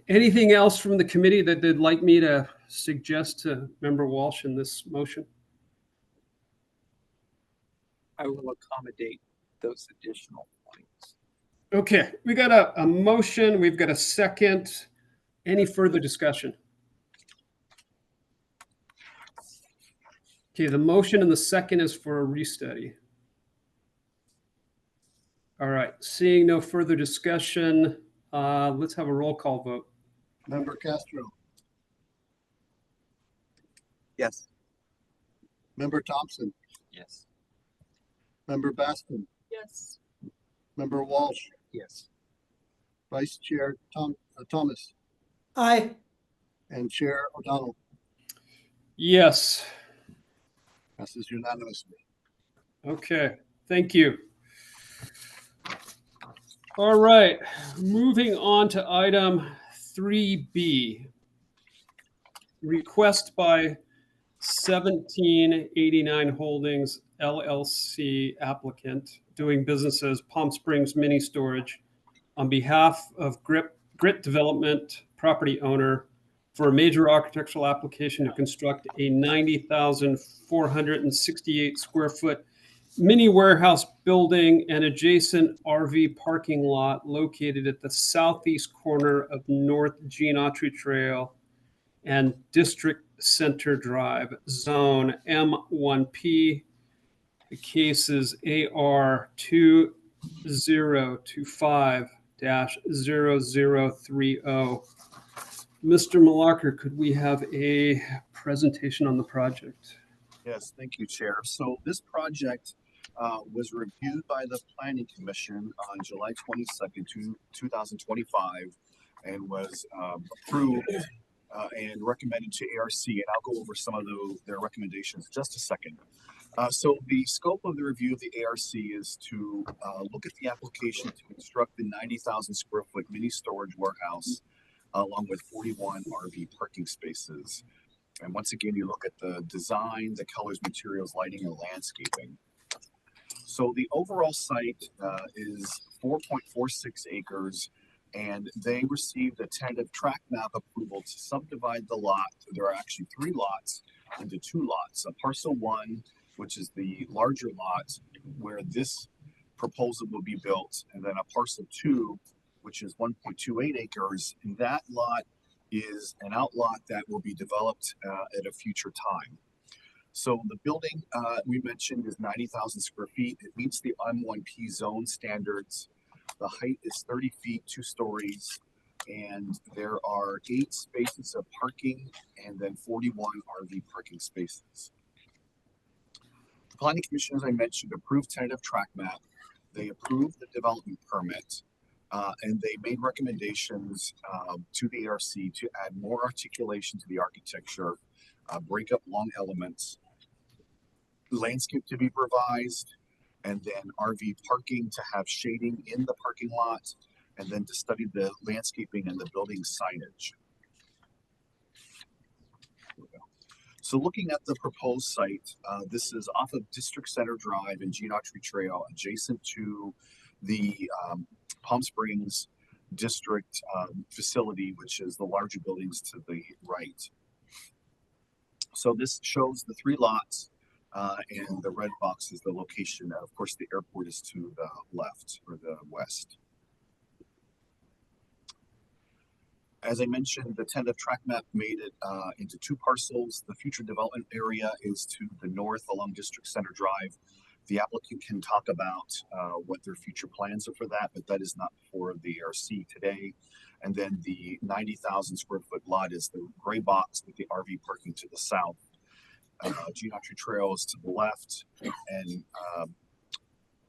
Anything else from the committee that they'd like me to suggest to Member Walsh in this motion? I will accommodate those additional points. Okay, we got a motion. We've got a second. Any further discussion? Okay, the motion and the second is for a restudy. All right, seeing no further discussion, let's have a roll call vote. Member Castro, Yes. Member Thompson, Yes. Member Baston, Yes. Member Walsh, Yes. Vice Chair Thomas, Aye. and Chair O'Donnell. Yes. Passes unanimously. Okay, thank you. All right, moving on to item 3B. Request by 1789 Holdings LLC applicant doing business as Palm Springs Mini Storage on behalf of Grit Development property owner for a major architectural application to construct a 90,468 square foot mini warehouse building and adjacent RV parking lot located at the southeast corner of North Gene Autry Trail and District Center Drive, Zone M1P. The case is AR 2025-0030. Mr. Malacher, could we have a presentation on the project? Yes, thank you, Chair. So this project was reviewed by the Planning Commission on July 22nd, 2025, and was approved and recommended to ARC. And I'll go over some of their recommendations in just a second. So the scope of the review of the ARC is to look at the application to construct the 90,000 square foot mini storage warehouse along with 41 RV parking spaces. And once again, you look at the design, the colors, materials, lighting, and landscaping. So the overall site is 4.46 acres, and they received a tentative tract map approval to subdivide the lot. There are actually 3 lots into 2 lots. A parcel 1, which is the larger lot where this proposal will be built, and then a parcel 2, which is 1.28 acres, and that lot is an outlot that will be developed at a future time. So the building we mentioned is 90,000 square feet. It meets the M1P zone standards. The height is 30 feet, 2 stories, and there are 8 spaces of parking and then 41 RV parking spaces. The Planning Commission, as I mentioned, approved tentative tract map. They approved the development permit. And they made recommendations to the ARC to add more articulation to the architecture, break up long elements, landscape to be revised, and then RV parking to have shading in the parking lot, and then to study the landscaping and the building signage. So looking at the proposed site, this is off of District Center Drive and Gene Autry Trail, adjacent to the Palm Springs District facility, which is the larger buildings to the right. So this shows the 3 lots, and the red box is the location. Of course, the airport is to the left or the west. As I mentioned, the tentative track map made it into two parcels. The future development area is to the north along District Center Drive. The applicant can talk about what their future plans are for that, but that is not for the ARC today. And then the 90,000 square foot lot is the gray box with the RV parking to the south. Geometry Trail is to the left, and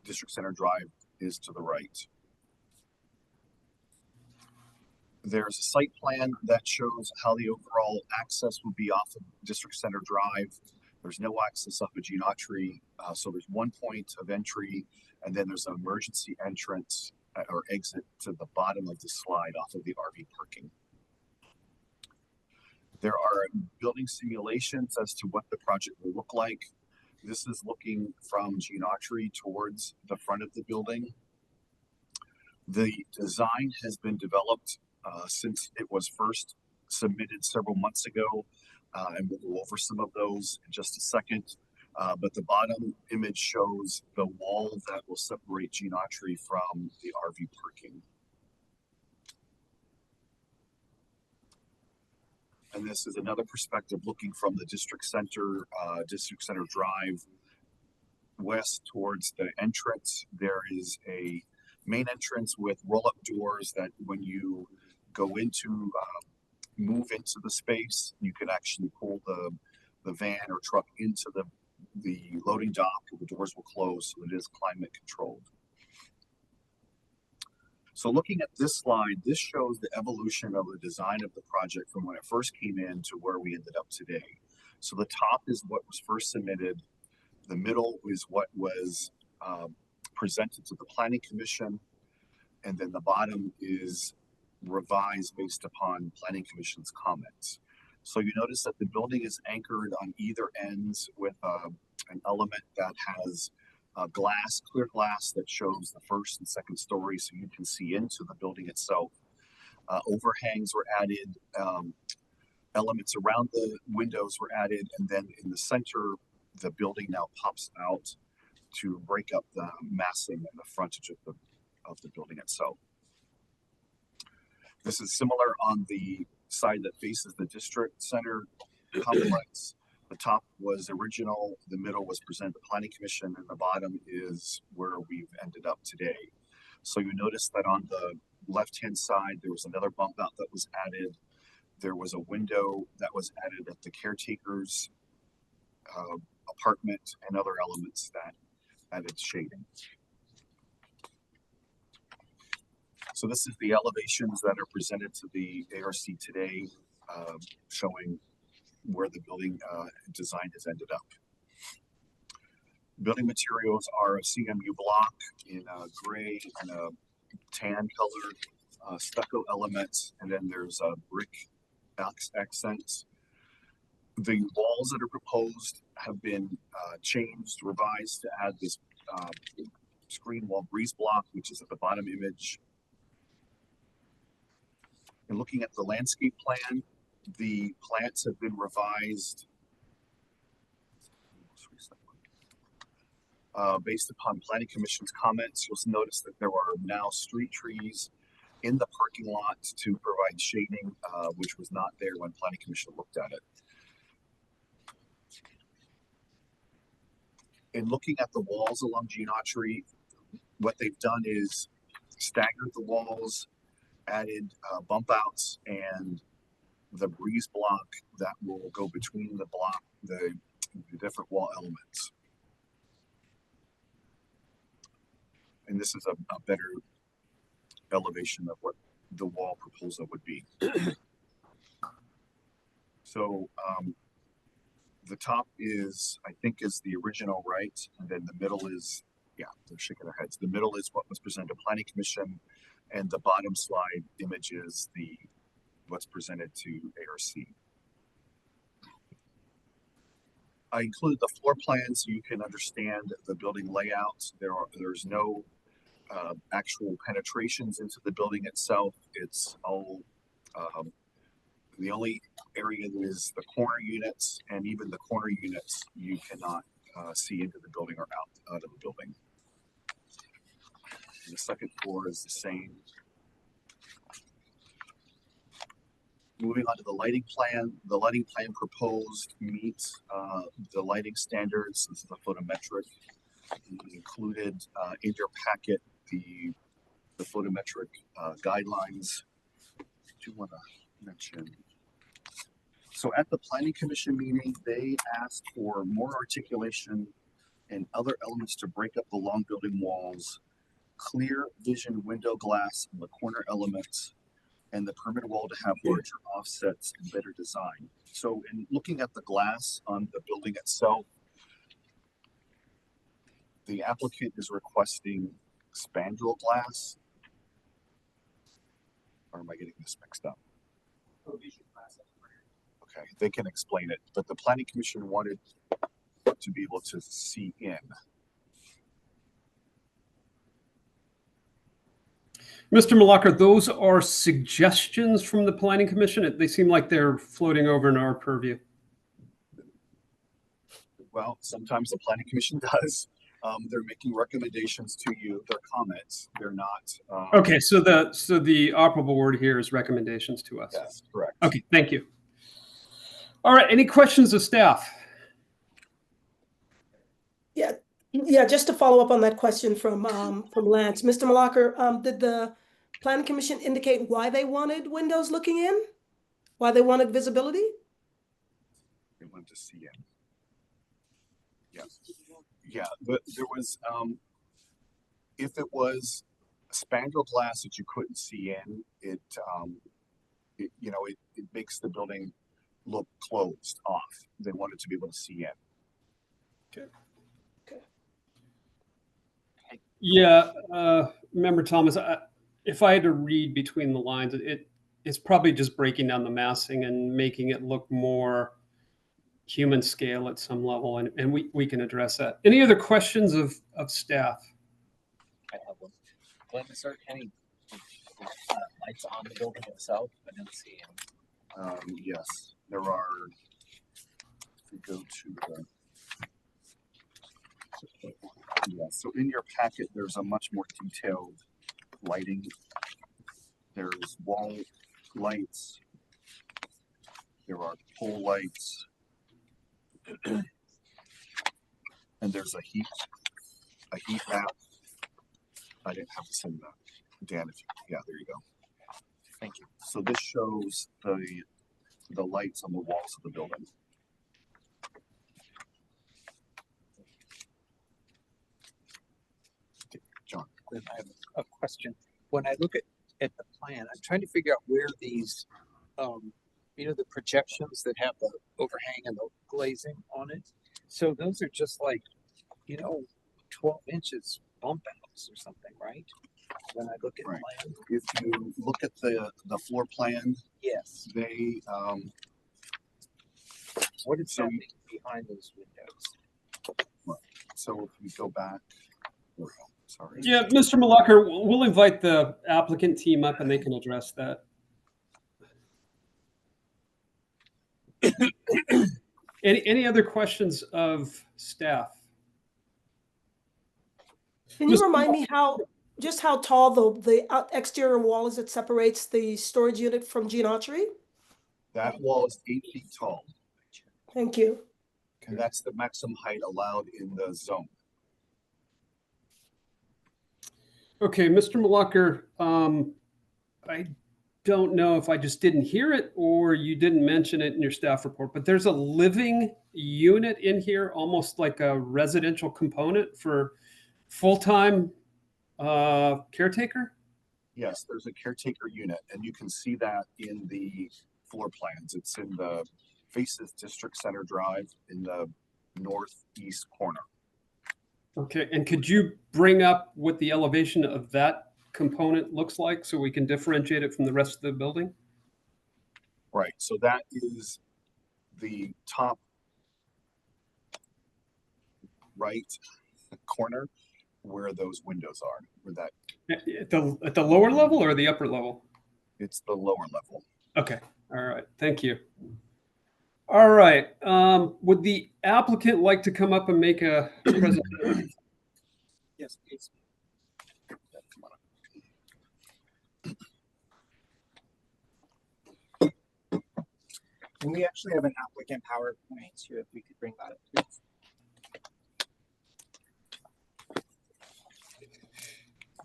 District Center Drive is to the right. There's a site plan that shows how the overall access would be off of District Center Drive. There's no access off of Geometry, so there's one point of entry, and then there's an emergency entrance or exit to the bottom of the slide off of the RV parking. There are building simulations as to what the project will look like. This is looking from Geometry towards the front of the building. The design has been developed since it was first submitted several months ago, and we'll go over some of those in just a second. But the bottom image shows the wall that will separate Geometry from the RV parking. And this is another perspective looking from the District Center Drive west towards the entrance. There is a main entrance with roll-up doors that when you go into, move into the space, you can actually pull the van or truck into the loading dock. The doors will close, so it is climate controlled. So looking at this slide, this shows the evolution of the design of the project from when it first came in to where we ended up today. So the top is what was first submitted. The middle is what was presented to the Planning Commission. And then the bottom is revised based upon Planning Commission's comments. So you notice that the building is anchored on either ends with an element that has glass, clear glass that shows the first and second story, so you can see into the building itself. Overhangs were added, elements around the windows were added, and then in the center, the building now pops out to break up the massing and the frontage of the building itself. This is similar on the side that faces the District Center complex. The top was original, the middle was presented to the Planning Commission, and the bottom is where we've ended up today. So you notice that on the left-hand side, there was another bump out that was added. There was a window that was added at the caretaker's apartment and other elements that added shading. So this is the elevations that are presented to the ARC today, showing where the building design has ended up. Building materials are a CMU block in a gray and a tan color, stucco elements, and then there's a brick accents. The walls that are proposed have been changed, revised to add this screen wall breeze block, which is at the bottom image. And looking at the landscape plan, the plants have been revised based upon Planning Commission's comments. You'll notice that there are now street trees in the parking lot to provide shading, which was not there when Planning Commission looked at it. In looking at the walls along Geometry, what they've done is staggered the walls, added bump outs and the breeze block that will go between the block, the different wall elements. And this is a better elevation of what the wall proposal would be. So the top is, I think, is the original, right? And then the middle is, yeah, they're shaking their heads. The middle is what was presented to Planning Commission, and the bottom slide image is what's presented to ARC. I included the floor plan so you can understand the building layout. There's no actual penetrations into the building itself. It's all the only area is the corner units, and even the corner units you cannot see into the building or out of the building. And the second floor is the same. Moving on to the lighting plan. The lighting plan proposed meets the lighting standards. This is the photometric. Included in your packet the photometric guidelines. I do want to mention. So at the Planning Commission meeting, they asked for more articulation and other elements to break up the long building walls, clear vision window glass in the corner elements, and the perimeter wall to have larger offsets and better design. So in looking at the glass on the building itself, the applicant is requesting spandrel glass. Or am I getting this mixed up? Okay, they can explain it, but the Planning Commission wanted to be able to see in. Mr. Malakar, those are suggestions from the Planning Commission. They seem like they're floating over in our purview. Well, sometimes the Planning Commission does. They're making recommendations to you. They're comments. They're not. Okay, so the operable word here is recommendations to us. Yes, correct. Okay, thank you. All right, any questions of staff? Yeah, just to follow up on that question from Lance, Mr. Malakar, did the Planning Commission indicate why they wanted windows looking in? Why they wanted visibility? They wanted to see in. Yes. Yeah, but there was, if it was spandrel glass that you couldn't see in, it makes the building look closed off. They wanted to be able to see in. Okay. Yeah, Member Thomas, if I had to read between the lines, it's probably just breaking down the massing and making it look more human scale at some level, and we can address that. Any other questions of staff? I have one. Glenn, is there any lights on the building itself? I didn't see any. Yes, there are. If we go to the so in your packet, there's a much more detailed lighting. There's wall lights. There are pole lights. And there's a heat map. I didn't have to send that. Dan, yeah, there you go. Thank you. So this shows the lights on the walls of the building. John. I have a question. When I look at the plan, I'm trying to figure out where these, the projections that have the overhang and the glazing on it. So those are just like, 12 inches bump outs or something, right? When I look at Right. the plan. If you look at the floor plan, Yes. they What is happening behind those windows? so if we go back, there we go. Sorry. Yeah, Mr. Malakar, we'll invite the applicant team up and they can address that. Any other questions of staff? Can you remind me how tall the exterior wall is that separates the storage unit from geometry? That wall is 8 feet tall, Thank you. and that's the maximum height allowed in the zone. Okay, Mr. Malakar, I don't know if I just didn't hear it or you didn't mention it in your staff report, but there's a living unit in here, almost like a residential component for full-time caretaker? Yes, there's a caretaker unit, and you can see that in the floor plans. It's in the faces District Center Drive in the northeast corner. Okay, and could you bring up what the elevation of that component looks like so we can differentiate it from the rest of the building? Right, so that is the top right corner where those windows are. Where that At the lower level or the upper level? it's the lower level. Okay, all right, thank you. All right, would the applicant like to come up and make a presentation? Yes, please. Come on up. And we actually have an applicant PowerPoint too, if we could bring that up, please.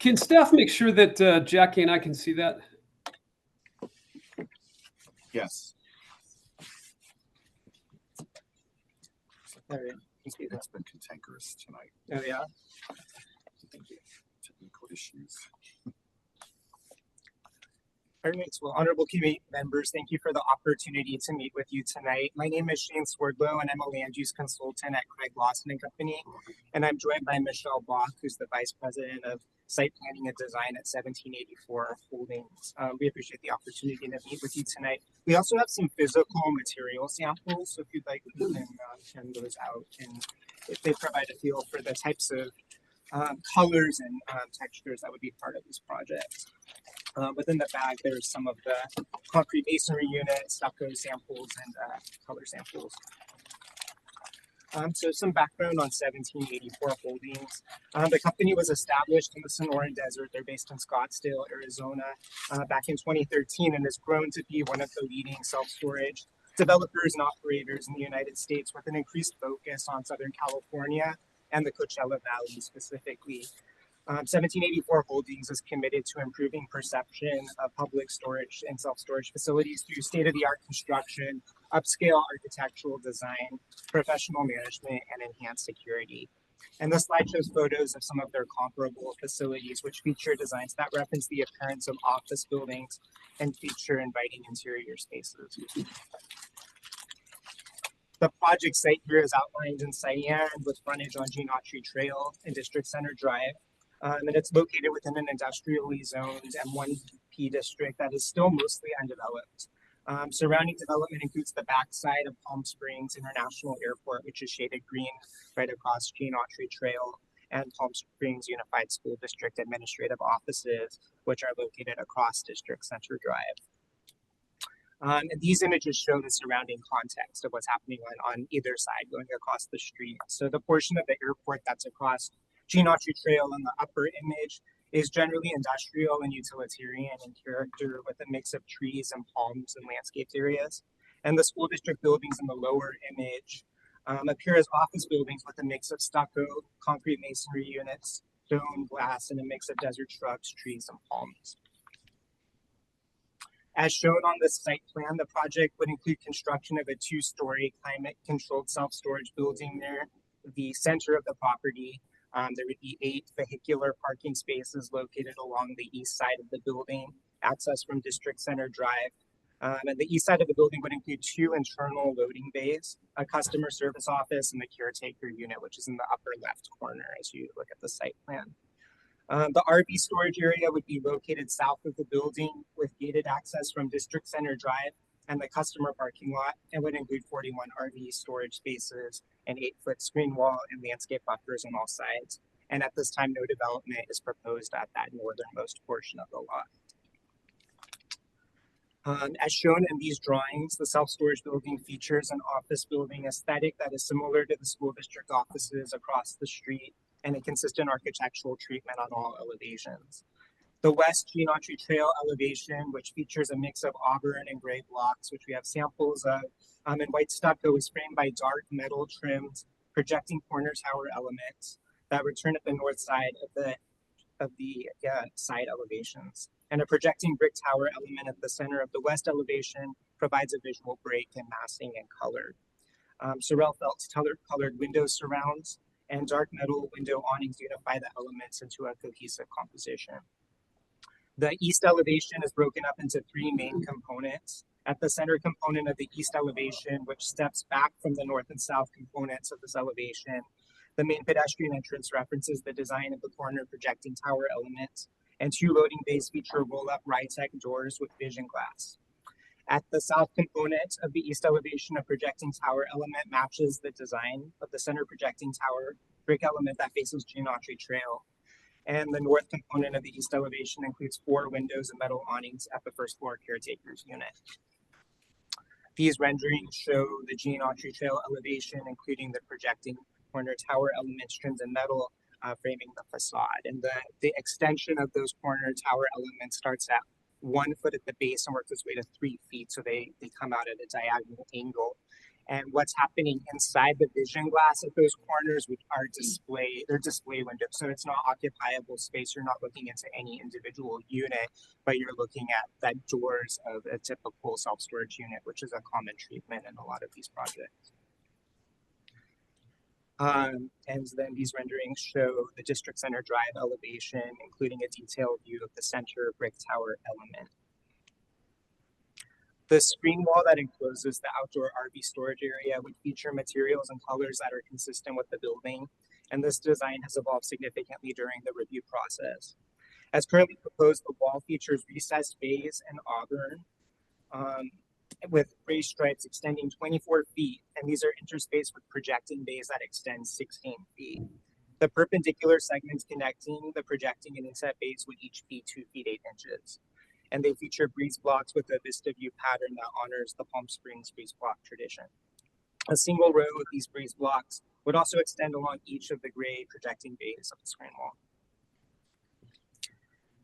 Can staff make sure that Jackie and I can see that? Yes. There we go. It's been cantankerous tonight. Oh yeah. Technical issues. All right, well, honorable committee members, thank you for the opportunity to meet with you tonight. My name is Shane Swordlow, and I'm a land use consultant at Craig Lawson and Company. And I'm joined by Michelle Bach, who's the vice president of site planning and design at 1784 Holdings. We appreciate the opportunity to meet with you tonight. We also have some physical material samples, so if you'd like, we can send those out, and if they provide a feel for the types of colors and textures that would be part of this project. Within the bag, there's some of the concrete masonry units, stucco samples, and color samples. So some background on 1784 Holdings. The company was established in the Sonoran Desert. They're based in Scottsdale, Arizona, back in 2013, and has grown to be one of the leading self-storage developers and operators in the United States, with an increased focus on Southern California and the Coachella Valley specifically. 1784 Holdings is committed to improving perception of public storage and self-storage facilities through state-of-the-art construction, upscale architectural design, professional management, and enhanced security. And this slide shows photos of some of their comparable facilities, which feature designs that reference the appearance of office buildings and feature inviting interior spaces. The project site here is outlined in cyan with frontage on Gene Autry Trail and District Center Drive. And it's located within an industrially zoned M1P district that is still mostly undeveloped. Surrounding development includes the backside of Palm Springs International Airport, which is shaded green right across Gene Autry Trail, and Palm Springs Unified School District administrative offices, which are located across District Center Drive. And these images show the surrounding context of what's happening on either side going across the street. So the portion of the airport that's across Gene Autry Trail in the upper image is generally industrial and utilitarian in character, with a mix of trees and palms and landscaped areas. And the school district buildings in the lower image appear as office buildings with a mix of stucco, concrete masonry units, stone, glass, and a mix of desert shrubs, trees, and palms. As shown on this site plan, the project would include construction of a two-story climate-controlled self-storage building near the center of the property. There would be 8 vehicular parking spaces located along the east side of the building, access from District Center Drive. And the east side of the building would include 2 internal loading bays, a customer service office, and the caretaker unit, which is in the upper left corner as you look at the site plan. The RV storage area would be located south of the building with gated access from District Center Drive and the customer parking lot, and would include 41 RV storage spaces, an 8-foot screen wall, and landscape buffers on all sides. And at this time, no development is proposed at that northernmost portion of the lot. As shown in these drawings, the self-storage building features an office building aesthetic that is similar to the school district offices across the street, and a consistent architectural treatment on all elevations. The West Gene Autry Trail elevation, which features a mix of auburn and gray blocks, which we have samples of, and white stucco, is framed by dark metal trimmed projecting corner tower elements that return at the north side of the side elevations. And a projecting brick tower element at the center of the west elevation provides a visual break in massing and color. Sorel Felt's colored window surrounds and dark metal window awnings unify the elements into a cohesive composition. The east elevation is broken up into 3 main components. At the center component of the east elevation, which steps back from the north and south components of this elevation, the main pedestrian entrance references the design of the corner projecting tower elements, and 2 loading bays feature roll-up Rytec doors with vision glass. At the south component of the east elevation, a projecting tower element matches the design of the center projecting tower brick element that faces Gene Autry Trail. And the north component of the east elevation includes 4 windows and metal awnings at the first floor caretaker's unit. These renderings show the Gene Autry Trail elevation, including the projecting corner tower elements trimmed in metal, framing the facade. And the extension of those corner tower elements starts at 1 foot at the base and works its way to 3 feet. So they come out at a diagonal angle. And what's happening inside the vision glass at those corners, which are they're display windows. So it's not occupiable space. You're not looking into any individual unit, but you're looking at the doors of a typical self-storage unit, which is a common treatment in a lot of these projects. And then these renderings show the District Center Drive elevation, including a detailed view of the center brick tower element. The screen wall that encloses the outdoor RV storage area would feature materials and colors that are consistent with the building, and this design has evolved significantly during the review process. As currently proposed, the wall features recessed bays and auburn with gray stripes extending 24 feet, and these are interspaced with projecting bays that extend 16 feet. The perpendicular segments connecting the projecting and inset bays would each be 2 feet 8 inches. And they feature breeze blocks with a vista view pattern that honors the Palm Springs breeze block tradition. A single row of these breeze blocks would also extend along each of the gray projecting bays of the screen wall.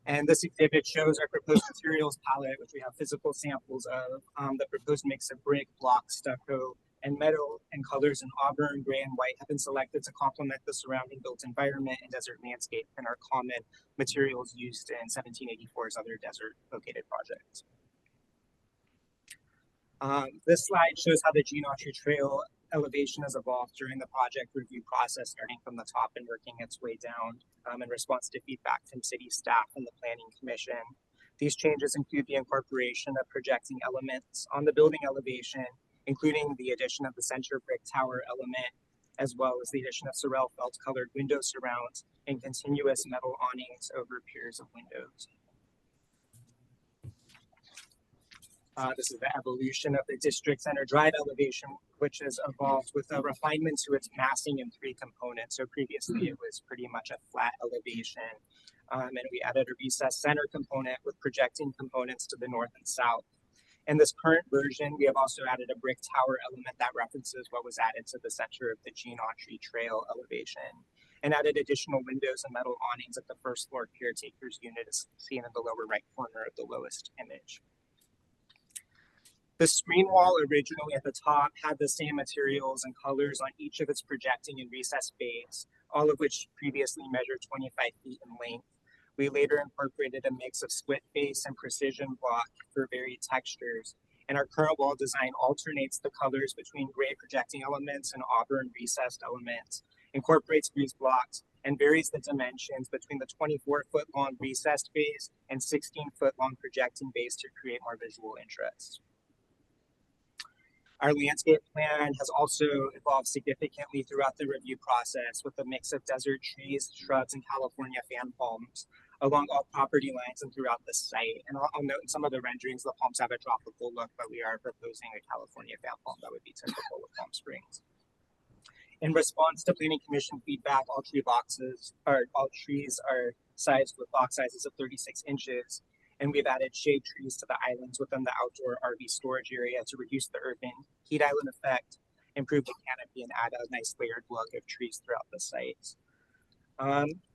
And this exhibit shows our proposed materials palette, which we have physical samples of. The proposed mix of brick, block, stucco, and metal and colors in auburn, gray, and white have been selected to complement the surrounding built environment and desert landscape and are common materials used in 1784's other desert located projects. This slide shows how the Gene Autry Trail elevation has evolved during the project review process, starting from the top and working its way down in response to feedback from city staff and the Planning Commission. These changes include the incorporation of projecting elements on the building elevation, including the addition of the center brick tower element, as well as the addition of Sorel felt colored window surrounds and continuous metal awnings over piers of windows. This is the evolution of the District Center Drive elevation, which has evolved with a refinement to its massing in 3 components. So previously it was pretty much a flat elevation. And we added a recessed center component with projecting components to the north and south. In this current version, we have also added a brick tower element that references what was added to the center of the Gene Autry Trail elevation, and added additional windows and metal awnings at the first floor caretaker's unit, as seen in the lower right corner of the lowest image. The screen wall originally at the top had the same materials and colors on each of its projecting and recessed bays, all of which previously measured 25 feet in length. We later incorporated a mix of split face and precision block for varied textures, and our current wall design alternates the colors between gray projecting elements and auburn recessed elements, incorporates breeze blocks, and varies the dimensions between the 24-foot long recessed bays and 16-foot long projecting bays to create more visual interest. Our landscape plan has also evolved significantly throughout the review process with a mix of desert trees, shrubs, and California fan palms along all property lines and throughout the site. And I'll note in some of the renderings, the palms have a tropical look, but we are proposing a California fan palm that would be typical of Palm Springs. In response to Planning Commission feedback, all trees are sized with box sizes of 36 inches. And we've added shade trees to the islands within the outdoor RV storage area to reduce the urban heat island effect, improve the canopy, and add a nice layered look of trees throughout the site.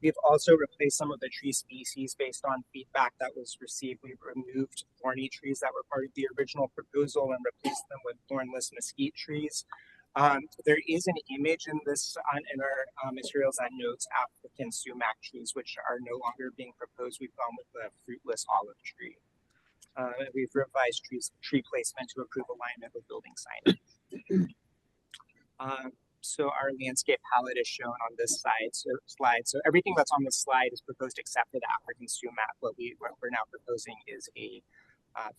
We've also replaced some of the tree species based on feedback that was received. We've removed thorny trees that were part of the original proposal and replaced them with thornless mesquite trees. There is an image in this in our materials that notes African sumac trees, which are no longer being proposed. We've gone with the fruitless olive tree. We've revised tree placement to improve alignment with building signage. So our landscape palette is shown on this slide. So everything that's on this slide is proposed except for the African sumac. What we're now proposing is a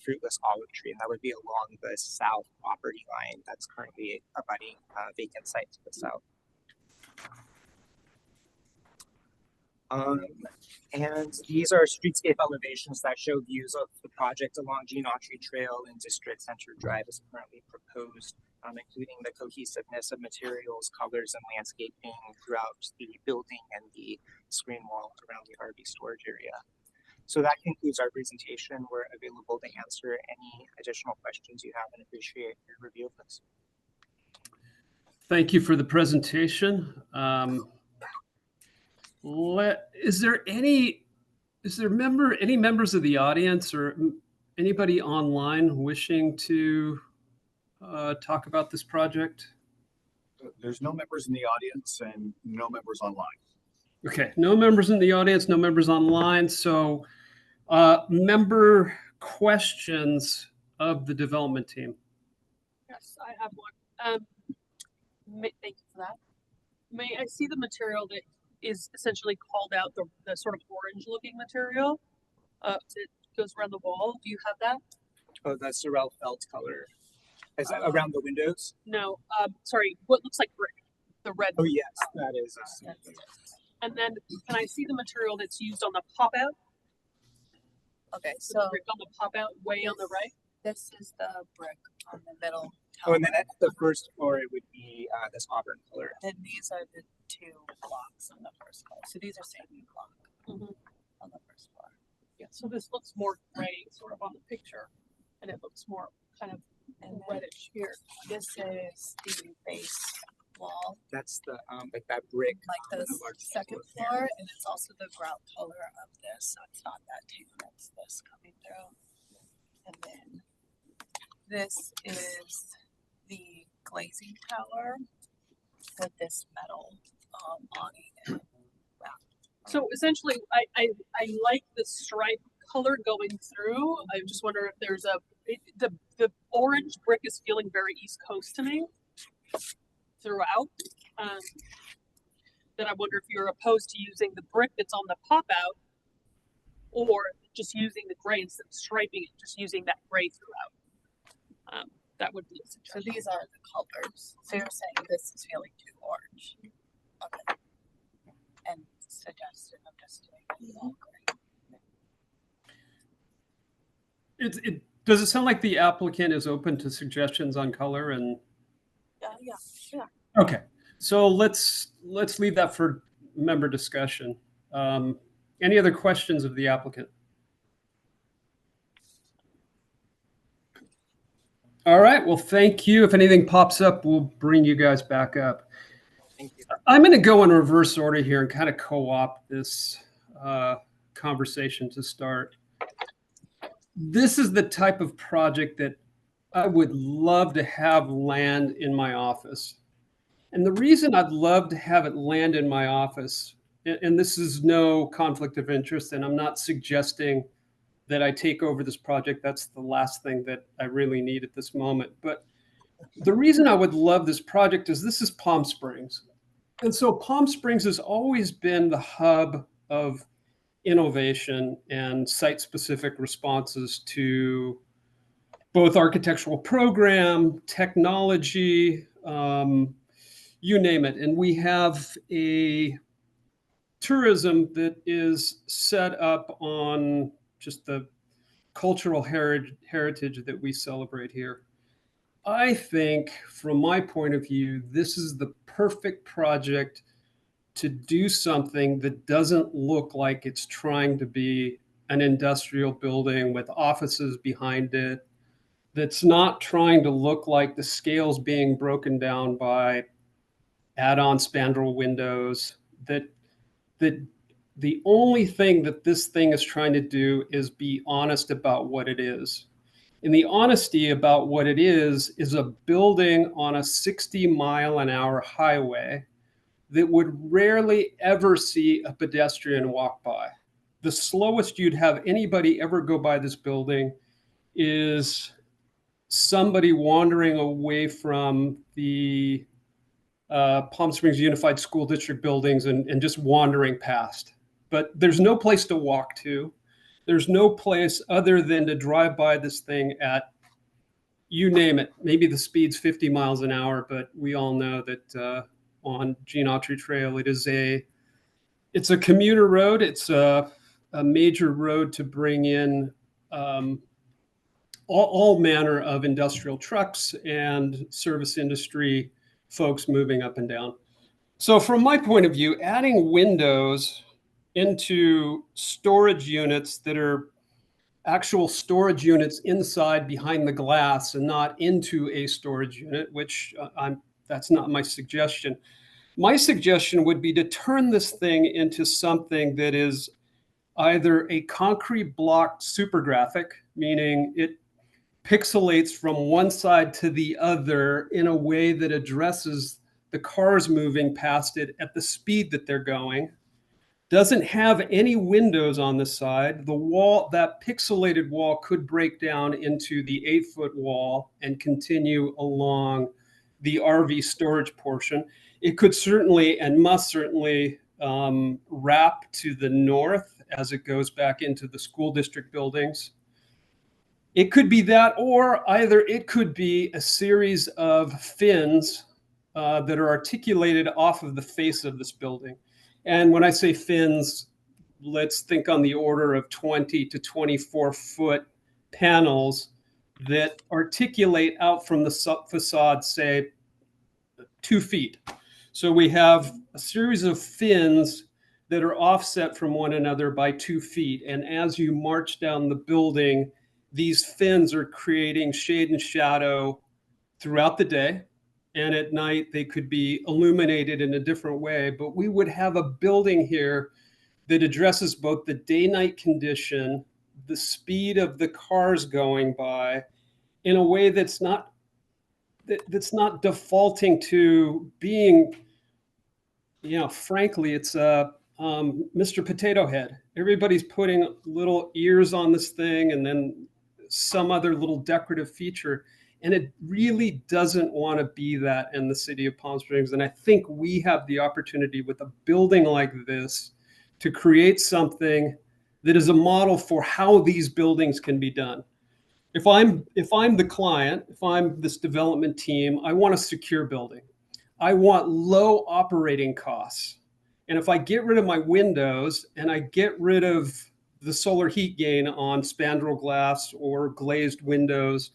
fruitless olive tree, and that would be along the south property line that's currently abutting vacant site to the south. And these are streetscape elevations that show views of the project along Gene Autry Trail and District Center Drive as currently proposed, including the cohesiveness of materials, colors, and landscaping throughout the building and the screen wall around the RV storage area. So that concludes our presentation. We're available to answer any additional questions you have and appreciate your review of this. Thank you for the presentation. Is there any Is there any members of the audience or anybody online wishing to talk about this project? There's no members in the audience and no members online. Okay, no members in the audience, no members online. So member questions of the development team. Yes, I have one. Thank you for that. May I see the material that is essentially called out, the sort of orange looking material that goes around the wall? Do you have that? Oh, that's Sorel felt color. Is that around the windows? No, sorry, what looks like brick, the red. Oh yes, that is. And then can I see the material that's used on the pop out? Okay, The so brick on the pop out way on the right? this is the brick on the middle. Oh, and then at the first floor, it would be this auburn color. Then these are the two blocks on the first floor. So these are same block on the first floor. Yeah, so this looks more gray sort of on the picture and it looks more kind of reddish here. This is the base wall, That's the like that brick. like the second floor, and it's also the grout color of this. So it's not that tan, it's this coming through. And then this is the glazing tower with this metal awning. So essentially, I like the stripe color going through. I just wonder if there's the orange brick is feeling very East Coast to me throughout. Then I wonder if you're opposed to using the brick that's on the pop out, or just using the gray instead of striping it, just using that gray throughout. That would be a So suggestion. these are the colors. So you're saying this is feeling too orange. Okay. And suggestion of just doing it all gray. Does it sound like the applicant is open to suggestions on color? And Yeah. okay, so let's leave that for member discussion. Any other questions of the applicant? All right, well, thank you. If anything pops up, we'll bring you guys back up. Thank you. I'm going to go in reverse order here and kind of co-opt this conversation to start. This is the type of project that I would love to have land in my office. And the reason I'd love to have it land in my office, and this is no conflict of interest, and I'm not suggesting that I take over this project. That's the last thing that I really need at this moment. But the reason I would love this project is this is Palm Springs. And so Palm Springs has always been the hub of innovation and site-specific responses to both architectural program, technology, you name it. And we have a tourism that is set up on just the cultural heritage that we celebrate here. I think, from my point of view, this is the perfect project to do something that doesn't look like it's trying to be an industrial building with offices behind it, that's not trying to look like the scale's being broken down by add-on spandrel windows, that the only thing that this thing is trying to do is be honest about what it is. And the honesty about what it is a building on a 60-mile-an-hour highway that would rarely ever see a pedestrian walk by. The slowest you'd have anybody ever go by this building is somebody wandering away from the Palm Springs Unified School District buildings and just wandering past. But there's no place to walk to. There's no place other than to drive by this thing at, you name it, maybe the speed's 50 miles an hour, but we all know that on Gene Autry Trail, it's a commuter road. It's a major road to bring in all manner of industrial trucks and service industry folks moving up and down. So from my point of view, adding windows into storage units that are actual storage units inside behind the glass and not into a storage unit, which that's not my suggestion. My suggestion would be to turn this thing into something that is either a concrete block supergraphic, meaning it pixelates from one side to the other in a way that addresses the cars moving past it at the speed that they're going. Doesn't have any windows on the side. The wall, that pixelated wall, could break down into the 8-foot wall and continue along the RV storage portion. It could certainly and must certainly wrap to the north as it goes back into the school district buildings. It could be that, or either it could be a series of fins that are articulated off of the face of this building. And when I say fins, let's think on the order of 20 to 24 foot panels that articulate out from the facade, say 2 feet. So we have a series of fins that are offset from one another by 2 feet. And as you march down the building, these fins are creating shade and shadow throughout the day. And at night, they could be illuminated in a different way. But we would have a building here that addresses both the day-night condition, the speed of the cars going by, in a way that's not defaulting to being, frankly, it's Mr. Potato Head. Everybody's putting little ears on this thing and then some other little decorative feature. And it really doesn't want to be that in the city of Palm Springs. And I think we have the opportunity with a building like this to create something that is a model for how these buildings can be done. If I'm the client, if I'm this development team, I want a secure building. I want low operating costs. And if I get rid of my windows and I get rid of the solar heat gain on spandrel glass or glazed windows,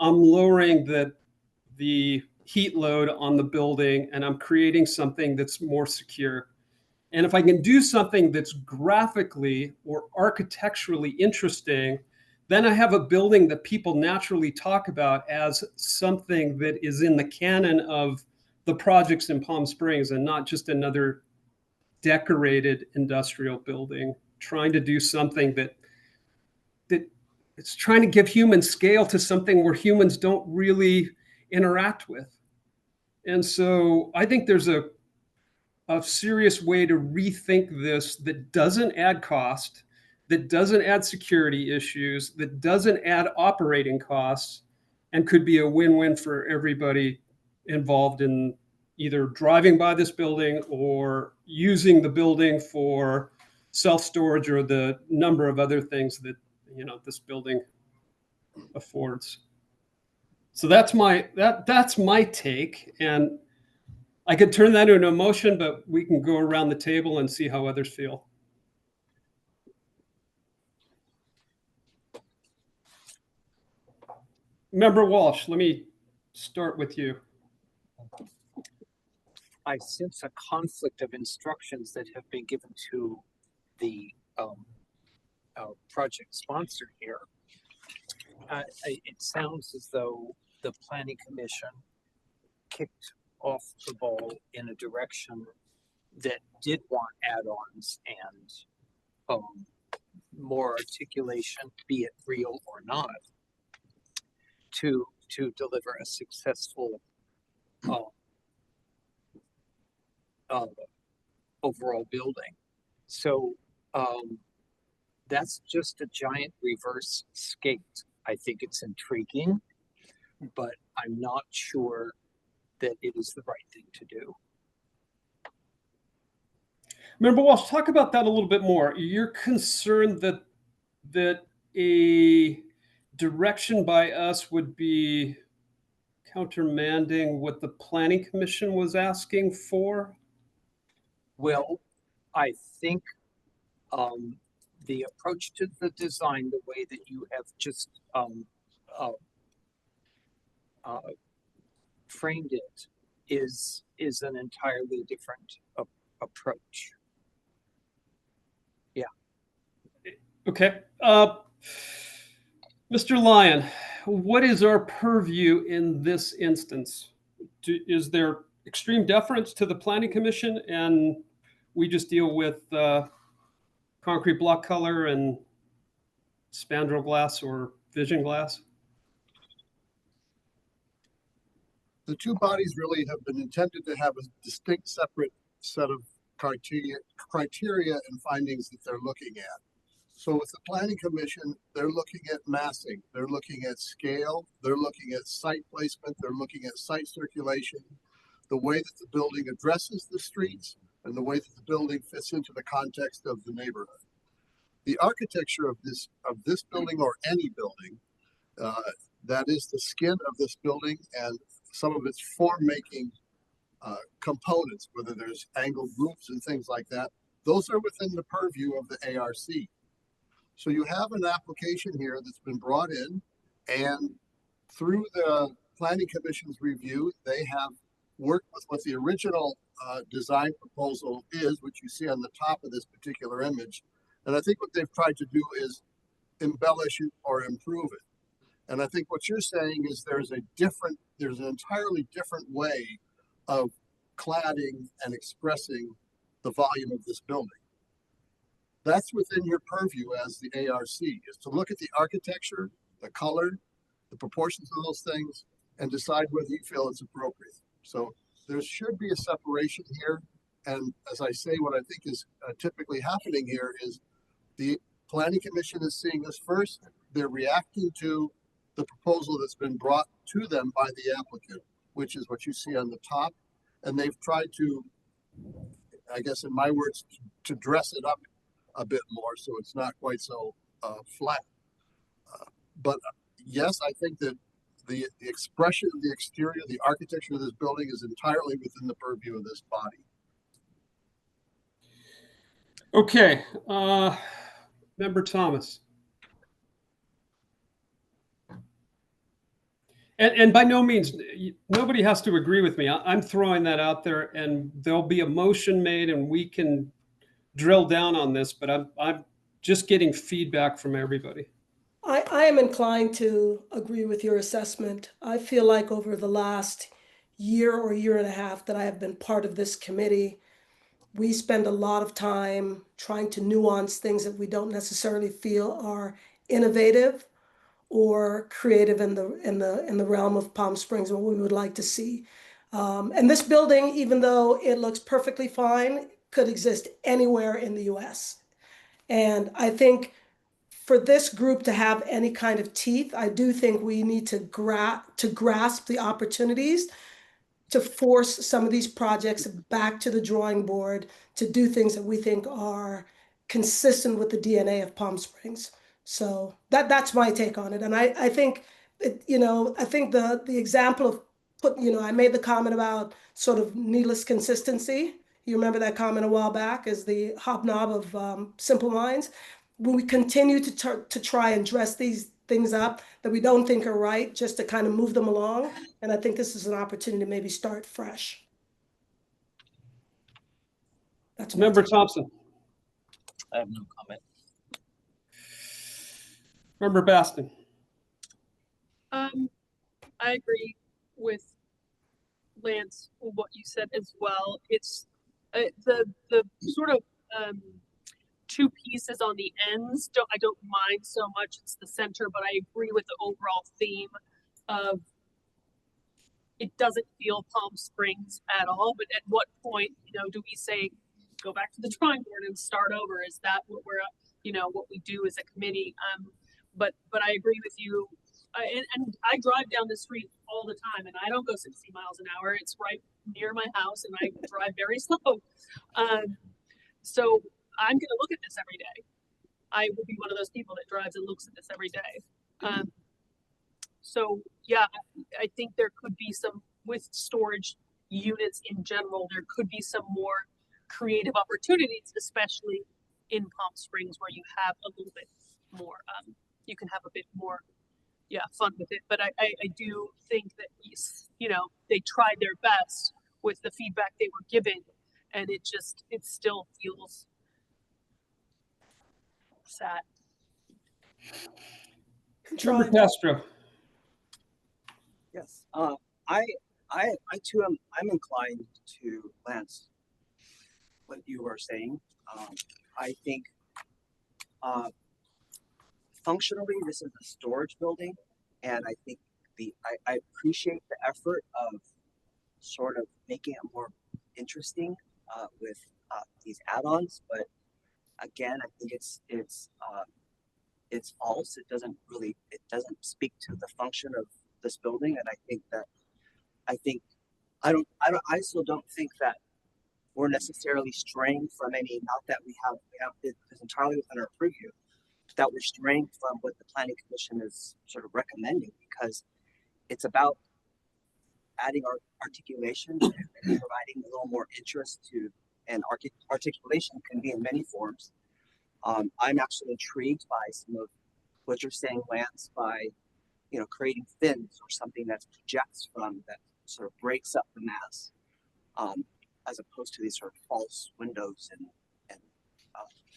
I'm lowering the heat load on the building, and I'm creating something that's more secure. And if I can do something that's graphically or architecturally interesting, then I have a building that people naturally talk about as something that is in the canon of the projects in Palm Springs and not just another decorated industrial building trying to do something that it's trying to give human scale to something where humans don't really interact with. And so I think there's a serious way to rethink this that doesn't add cost, that doesn't add security issues, that doesn't add operating costs, and could be a win-win for everybody involved in either driving by this building or using the building for self-storage or the number of other things that this building affords. So that's my take, and I could turn that into a motion, but we can go around the table and see how others feel. Member Walsh, let me start with you. I sense a conflict of instructions that have been given to the project sponsor here. It sounds as though the Planning Commission kicked off the ball in a direction that did want add-ons and more articulation, be it real or not, to deliver a successful overall building. So that's just a giant reverse skate. I think it's intriguing, but I'm not sure that it is the right thing to do. Member Walsh, talk about that a little bit more. You're concerned that a direction by us would be countermanding what the Planning Commission was asking for? Well, I think the approach to the design, the way that you have just framed it, is an entirely different approach. Yeah. Okay. Mr. Lyon, what is our purview in this instance? Is there extreme deference to the Planning Commission and we just deal with concrete block color and spandrel glass or vision glass? The two bodies really have been intended to have a distinct separate set of criteria and findings that they're looking at. So with the Planning Commission, they're looking at massing, they're looking at scale, they're looking at site placement, they're looking at site circulation, the way that the building addresses the streets, and the way that the building fits into the context of the neighborhood. The architecture of this building, or any building, that is the skin of this building and some of its form-making components, whether there's angled roofs and things like that, those are within the purview of the ARC. So you have an application here that's been brought in, and through the Planning Commission's review, they have worked with what the original design proposal is, which you see on the top of this particular image. And I think what they've tried to do is embellish it or improve it. And I think what you're saying is there's an entirely different way of cladding and expressing the volume of this building. That's within your purview as the ARC, is to look at the architecture, the color, the proportions of those things, and decide whether you feel it's appropriate. So there should be a separation here. And as I say, what I think is typically happening here is the Planning Commission is seeing this first. They're reacting to the proposal that's been brought to them by the applicant, which is what you see on the top. And they've tried to, I guess in my words, to dress it up a bit more so it's not quite so flat. But yes, I think that the expression of the exterior, the architecture of this building is entirely within the purview of this body. Okay, Member Thomas. And by no means, nobody has to agree with me. I'm throwing that out there, and there'll be a motion made, and we can drill down on this. But I'm just getting feedback from everybody. I am inclined to agree with your assessment. I feel like over the last year or year and a half that I have been part of this committee, we spend a lot of time trying to nuance things that we don't necessarily feel are innovative or creative in the realm of Palm Springs, what we would like to see. And this building, even though it looks perfectly fine, could exist anywhere in the US. And I think for this group to have any kind of teeth, I do think we need to grasp the opportunities to force some of these projects back to the drawing board to do things that we think are consistent with the DNA of Palm Springs. So that's my take on it. And I think, I think the example of I made the comment about sort of needless consistency. You remember that comment a while back as the hobnob of Simple Minds. When we continue to try and dress these things up that we don't think are right, just to kind of move them along. And I think this is an opportunity to maybe start fresh. That's Member Thompson. I have no comment. Member Baston. I agree with Lance, what you said as well. It's the sort of two pieces on the ends. I don't mind so much. It's the center, but I agree with the overall theme of it doesn't feel Palm Springs at all. But at what point, do we say go back to the drawing board and start over? Is that what we're, what we do as a committee? But I agree with you. And I drive down the street all the time, and I don't go 60 miles an hour. It's right near my house, and I drive very slow. So I'm going to look at this every day. I will be one of those people that drives and looks at this every day. So yeah, I think there could be some, with storage units in general, there could be some more creative opportunities, especially in Palm Springs, where you have a little bit more, you can have a bit more, fun with it. But I do think that, they tried their best with the feedback they were given, and it still feels sad. Member Castro. Yes, I too I'm inclined to Lance what you are saying. I think Functionally, this is a storage building, and I think I appreciate the effort of sort of making it more interesting with these add-ons, but again, I think it's false. It doesn't speak to the function of this building, and I still don't think that we're necessarily straying from any. Not that we have it is entirely within our purview, but that we're straying from what the Planning Commission is sort of recommending, because it's about adding our articulation and providing a little more interest to, and articulation can be in many forms. I'm actually intrigued by some of what you're saying, Lance, by creating fins or something that projects from, that sort of breaks up the mass, as opposed to these sort of false windows and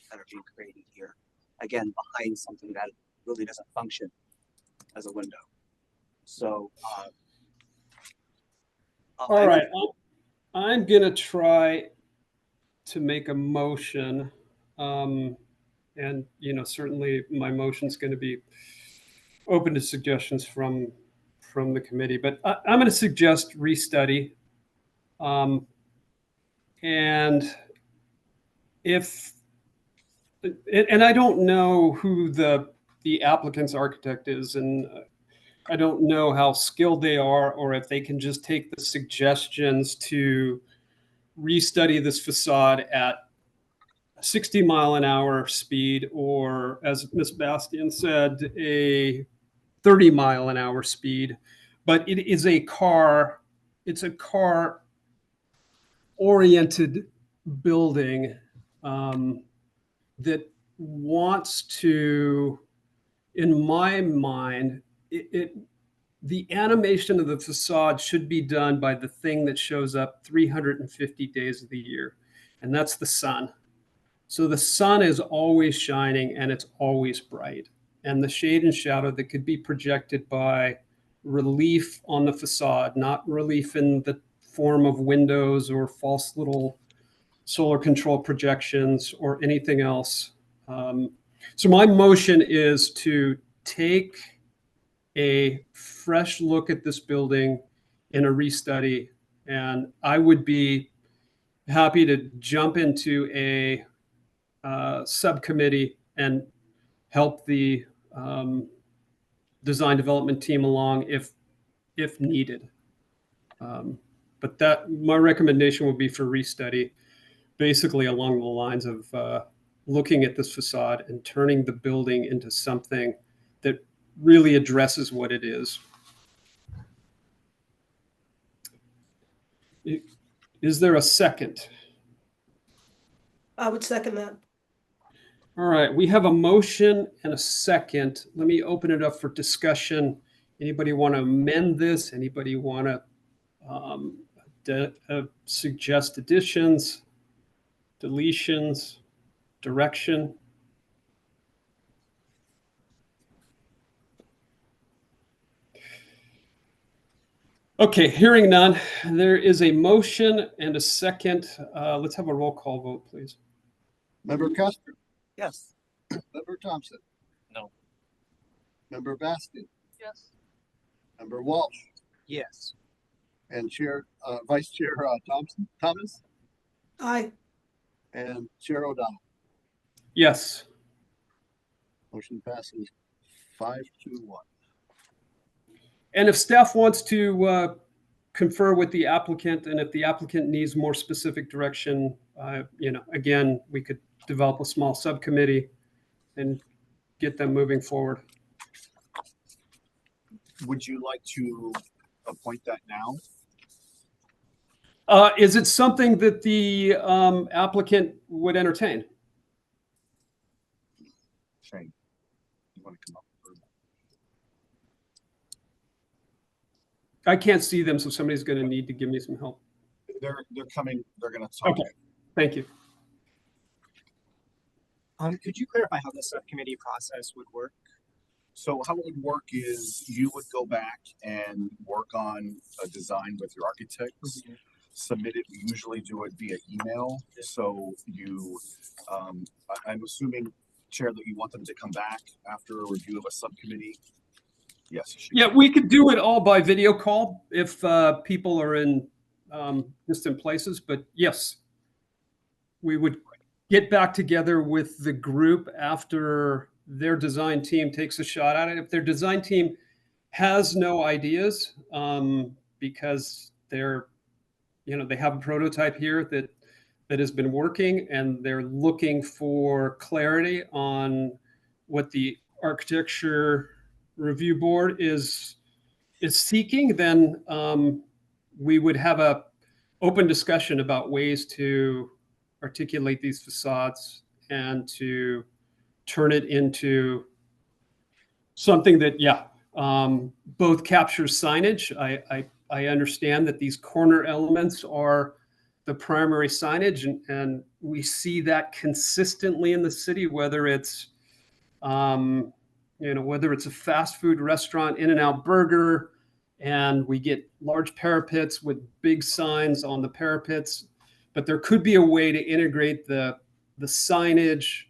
that are being created here. Again, behind something that really doesn't function as a window. So, all right, I'm gonna try to make a motion, and certainly my motion's going to be open to suggestions from the committee. But I'm going to suggest restudy, and I don't know who the applicant's architect is, and I don't know how skilled they are, or if they can just take the suggestions to restudy this facade at 60-mile-an-hour speed, or as Ms. Bastian said, a 30-mile-an-hour speed. But it's a car-oriented building that wants to, in my mind, the animation of the facade should be done by the thing that shows up 350 days of the year, and that's the sun. So the sun is always shining and it's always bright. And the shade and shadow that could be projected by relief on the facade, not relief in the form of windows or false little solar control projections or anything else. So my motion is to take a fresh look at this building in a restudy, and I would be happy to jump into a subcommittee and help the design development team along if needed. But my recommendation would be for restudy, basically along the lines of looking at this facade and turning the building into something that really addresses what it is. Is there a second? I would second that. All right, we have a motion and a second. Let me open it up for discussion. Anybody want to amend this? Anybody want to suggest additions, deletions, direction? Okay, hearing none, there is a motion and a second. Let's have a roll call vote, please. Member Custer? Yes. Member Thompson? No. Member Bastian? Yes. Member Walsh? Yes. And Vice Chair Thomas? Aye. And Chair O'Donnell? Yes. Motion passes 5-1. And if staff wants to confer with the applicant, and if the applicant needs more specific direction, again, we could develop a small subcommittee and get them moving forward. Would you like to appoint that now? Is it something that the applicant would entertain? Shane, you want to come up? I can't see them, so somebody's going to need to give me some help. They're coming. They're going to talk. Okay, thank you. Could you clarify how the subcommittee process would work? So how it would work is you would go back and work on a design with your architects, submit it. We usually do it via email. So you, I'm assuming Chair, that you want them to come back after a review of a subcommittee? Yes. Yeah, we could do it all by video call if people are in distant places. But yes, we would get back together with the group after their design team takes a shot at it. If their design team has no ideas, because they have a prototype here that has been working, and they're looking for clarity on what the architecture review board is seeking, then we would have a open discussion about ways to articulate these facades and to turn it into something that, both captures signage. I understand that these corner elements are the primary signage, and we see that consistently in the city, whether it's whether it's a fast food restaurant, In-N-Out Burger, and we get large parapets with big signs on the parapets. But there could be a way to integrate the signage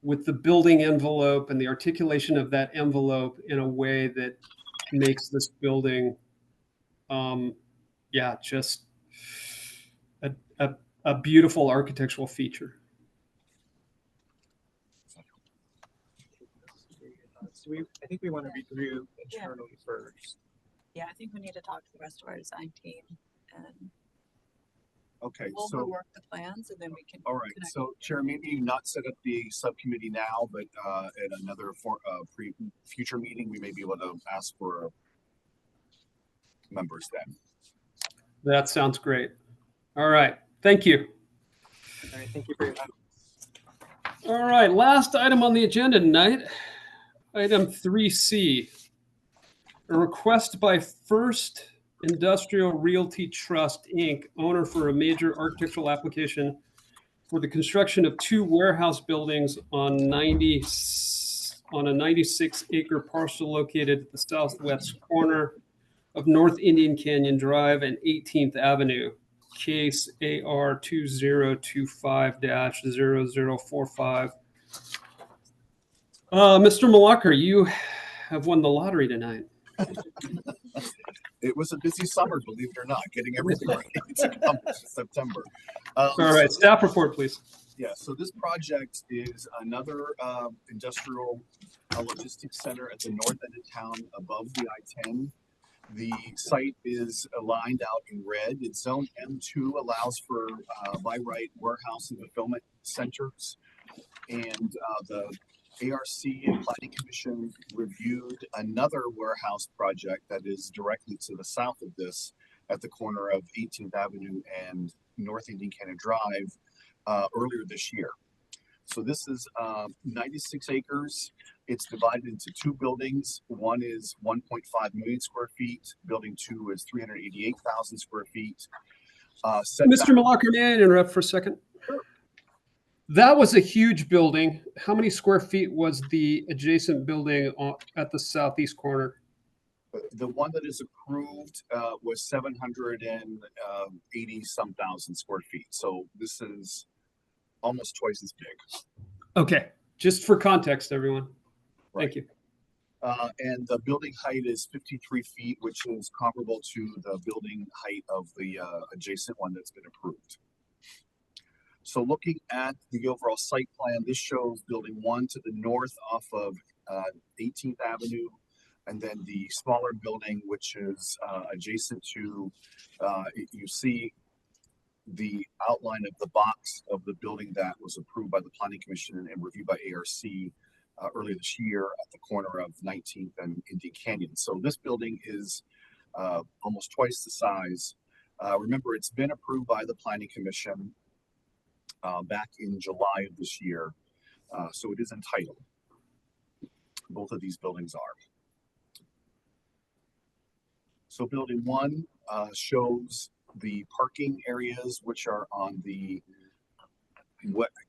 with the building envelope and the articulation of that envelope in a way that makes this building, just a beautiful architectural feature. So I think we want to review internally first. Yeah, I think we need to talk to the rest of our design team and Okay, we'll so work the plans and then we can. all right. connect. So Chair, maybe not set up the subcommittee now, but at another future meeting, we may be able to ask for members then. That sounds great. All right. Thank you. All right, thank you for your time. All right. Last item on the agenda tonight, item 3C, a request by First Industrial Realty Trust, Inc., owner for a major architectural application for the construction of 2 warehouse buildings on a 96-acre parcel located at the southwest corner of North Indian Canyon Drive and 18th Avenue, case AR 2025-0045. Mr. Malacca, you have won the lottery tonight. It was a busy summer, believe it or not, getting everything ready to come September. All right, staff report, please. Yeah, so this project is another industrial logistics center at the north end of town above the I-10. The site is aligned out in red. It's zone M2, allows for by right warehouse and fulfillment centers. And the ARC and Planning Commission reviewed another warehouse project that is directly to the south of this at the corner of 18th Avenue and North Indian Canyon Drive earlier this year. So this is 96 acres. It's divided into 2 buildings. One is 1.5 million square feet. Building 2 is 388,000 square feet. Mr. Malacca, may I interrupt for a second? Sure. That was a huge building. How many square feet was the adjacent building at the southeast corner? The one that is approved was 780-some thousand square feet. So this is almost twice as big. Okay, just for context, everyone. Right. Thank you. And the building height is 53 feet, which is comparable to the building height of the adjacent one that's been approved. So looking at the overall site plan, this shows building 1 to the north off of 18th Avenue, and then the smaller building, which is adjacent to, you see the outline of the box of the building that was approved by the Planning Commission and reviewed by ARC earlier this year at the corner of 19th and Indian Canyon. So this building is almost twice the size. Remember, it's been approved by the Planning Commission back in July of this year. So it is entitled. Both of these buildings are. So building 1 shows the parking areas, which are on the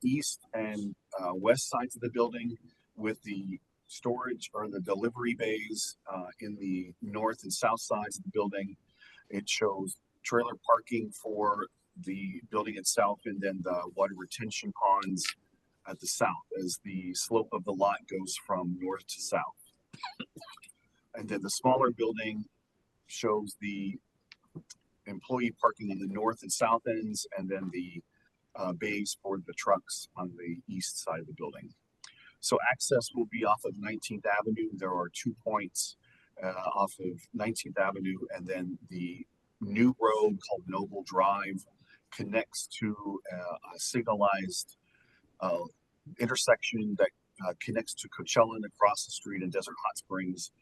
east and west sides of the building, with the storage or the delivery bays in the north and south sides of the building. It shows trailer parking for the building itself, and then the water retention ponds at the south as the slope of the lot goes from north to south. And then the smaller building shows the employee parking on the north and south ends, and then the bays for the trucks on the east side of the building. So access will be off of 19th Avenue. There are 2 points off of 19th Avenue, and then the new road called Noble Drive connects to a signalized intersection that connects to Coachella and across the street in Desert Hot Springs.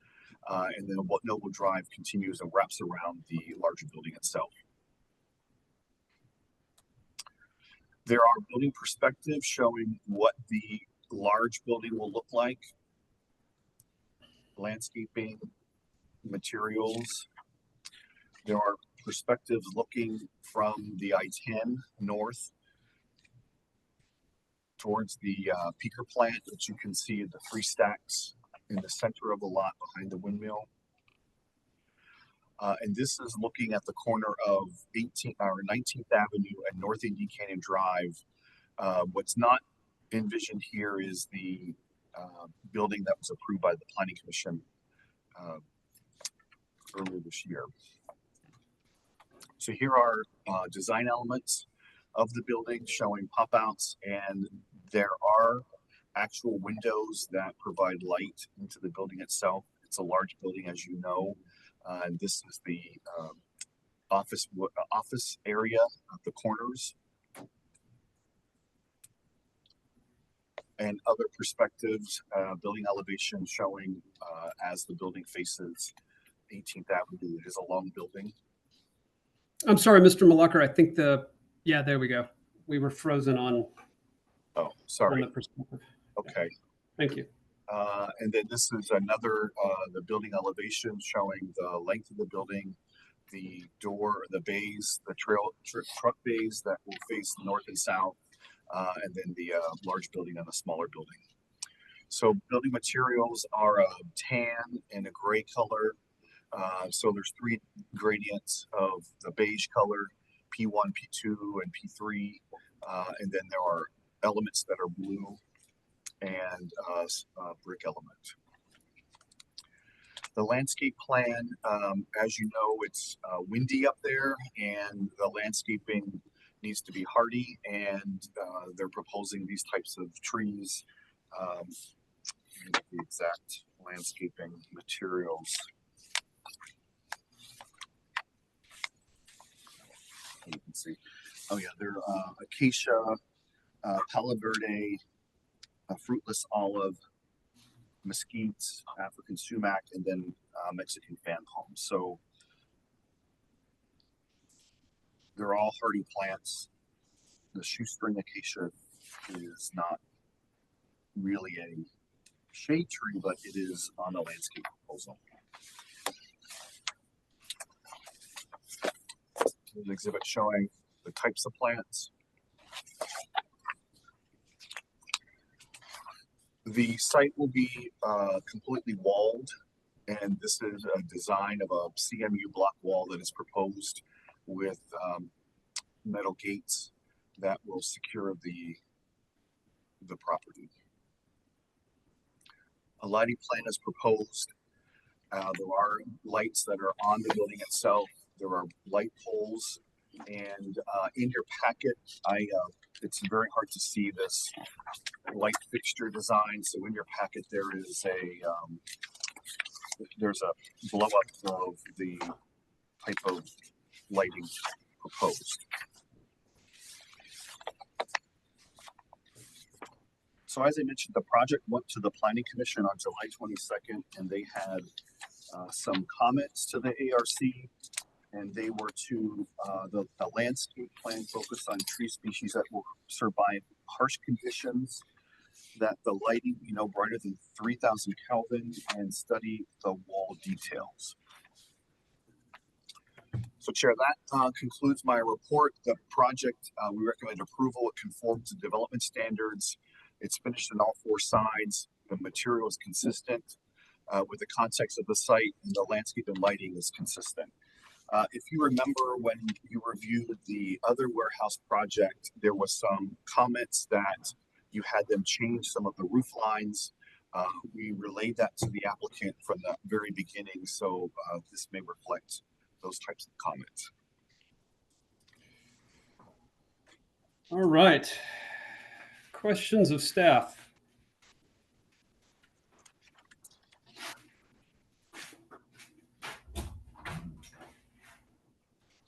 And then what Noble Drive continues and wraps around the larger building itself. There are building perspectives showing what the large building will look like, landscaping, materials. There are perspectives looking from the I-10 north towards the peaker plant, which you can see the 3 stacks in the center of the lot behind the windmill. And this is looking at the corner of 19th Avenue and North Indian Canyon Drive. What's not envisioned here is the building that was approved by the Planning Commission earlier this year. So here are design elements of the building showing pop-outs, and there are actual windows that provide light into the building itself. It's a large building, as you know, and this is the office area at the corners. And other perspectives, building elevation showing as the building faces 18th Avenue. It is a long building. I'm sorry, Mr. Malakar. I think yeah, there we go. We were frozen on. Oh, sorry. On the perspective. Okay. Thank you. And then this is another, the building elevation showing the length of the building, the door, the bays, the truck bays that will face north and south, and then the large building and the smaller building. So building materials are a tan and a gray color. So there's 3 gradients of the beige color, P1, P2, and P3. And then there are elements that are blue and brick element. The landscape plan, as you know, it's windy up there, and the landscaping needs to be hardy, and they're proposing these types of trees. The exact landscaping materials. You can see. Oh yeah, they're acacia, palo verde, fruitless olive, mesquite, African sumac, and then Mexican fan palm. So they're all hardy plants. The shoestring acacia is not really a shade tree, but it is on the landscape proposal. An exhibit showing the types of plants. The site will be completely walled, and this is a design of a CMU block wall that is proposed with metal gates that will secure the property. A lighting plan is proposed. There are lights that are on the building itself. There are light poles, and in your packet, it's very hard to see this light fixture design. So in your packet, there is there's a blow up of the type of lighting proposed. So as I mentioned, the project went to the Planning Commission on July 22nd, and they had some comments to the ARC. And they were to the landscape plan focused on tree species that will survive harsh conditions, that the lighting be no brighter than 3,000 Kelvin, and study the wall details. So Chair, that concludes my report. The project, we recommend approval. It conforms to development standards. It's finished on all 4 sides. The material is consistent with the context of the site, and the landscape and lighting is consistent. If you remember when you reviewed the other warehouse project, there was some comments that You had them change some of the roof lines. We relayed that to the applicant from the very beginning, so this may reflect those types of comments. All right. Questions of staff?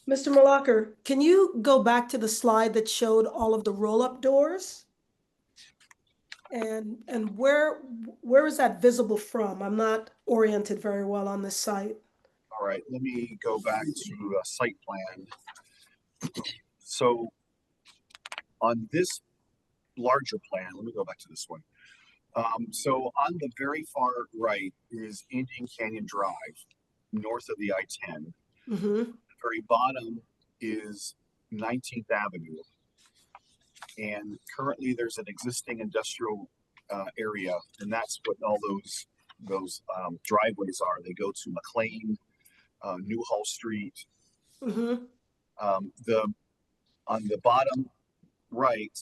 Mr. Merlocker, can you go back to the slide that showed all of the roll-up doors? And where is that visible from? I'm not oriented very well on this site. All right, let me go back to a site plan. So on this larger plan, let me go back to this one. So on the very far right is Indian Canyon Drive, north of the I-10. Mm-hmm. The very bottom is 19th Avenue. And currently there's an existing industrial area, and that's what all those driveways are. They go to McLean, Newhall Street. Mm-hmm. On the bottom right,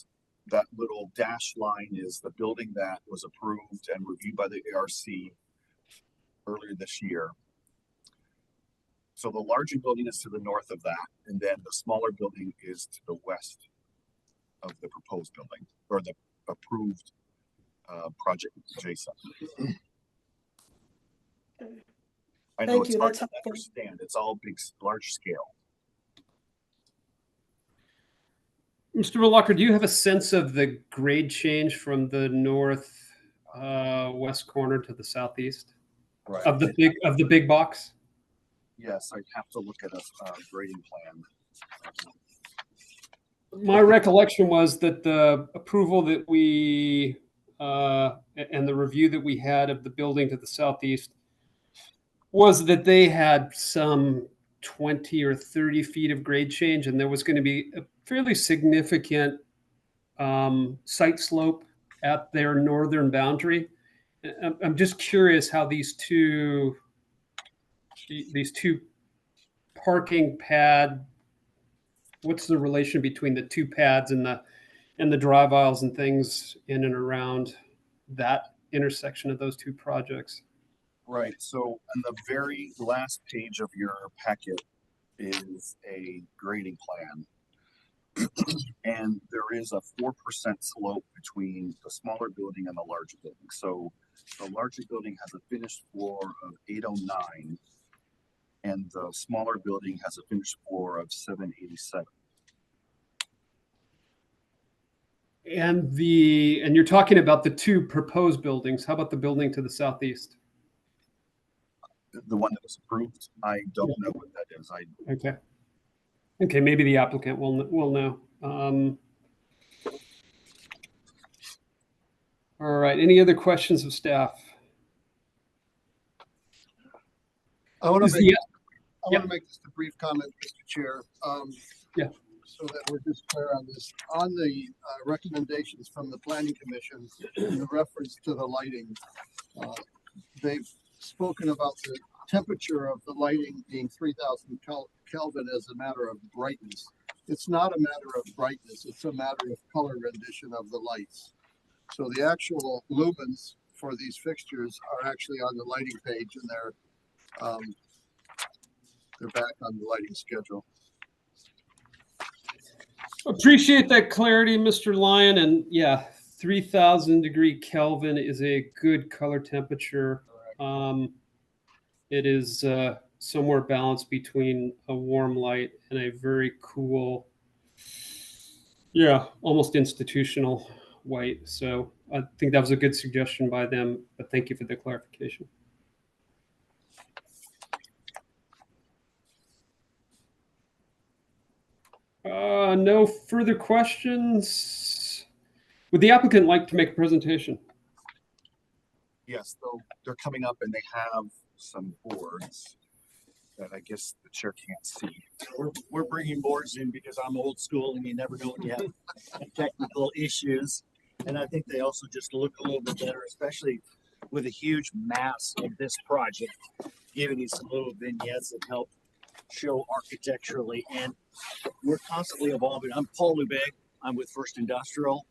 that little dash line is the building that was approved and reviewed by the ARC earlier this year. So the larger building is to the north of that, and then the smaller building is to the west of the proposed building, or the approved project adjacent. I know it's hard to understand. It's all big, large scale. Mr. Merlocker, do you have a sense of the grade change from the north west corner to the southeast Right. of the big box? Yes, I'd have to look at a grading plan. My recollection was that the approval that we and the review that we had of the building to the southeast was that they had some 20 or 30 feet of grade change, and there was going to be a fairly significant site slope at their northern boundary. I'm just curious how these two parking pad, what's the relation between the two pads and the drive aisles and things in and around that intersection of those two projects? Right. So on the very last page of your packet is a grading plan. And there is a 4% slope between the smaller building and the larger building. So the larger building has a finished floor of 809, and the smaller building has a finished floor of 787. And you're talking about the two proposed buildings. How about the building to the southeast? The one that was approved, I don't know what that is. Okay, maybe the applicant will know. All right, any other questions of staff? I want to make just a brief comment, Mr. Chair. So that we're just clear on this. On the recommendations from the Planning Commission, in reference to the lighting, they've spoken about the temperature of the lighting being 3,000 Kelvin as a matter of brightness. It's not a matter of brightness, it's a matter of color rendition of the lights. So the actual lumens for these fixtures are actually on the lighting page, and they're back on the lighting schedule. Appreciate that clarity, Mr. Lyon. And yeah, 3,000 degree Kelvin is a good color temperature. It is somewhere balanced between a warm light and a very cool, almost institutional white. So I think that was a good suggestion by them, but thank you for the clarification. No further questions. Would the applicant like to make a presentation? Yes, they're coming up and they have some boards that I guess the chair can't see. We're bringing boards in because I'm old school and you never know when you have technical issues. And I think they also just look a little bit better, especially with a huge mass of this project, giving you some little vignettes that help show architecturally. And we're constantly evolving. I'm Paul Lubeck. I'm with First Industrial.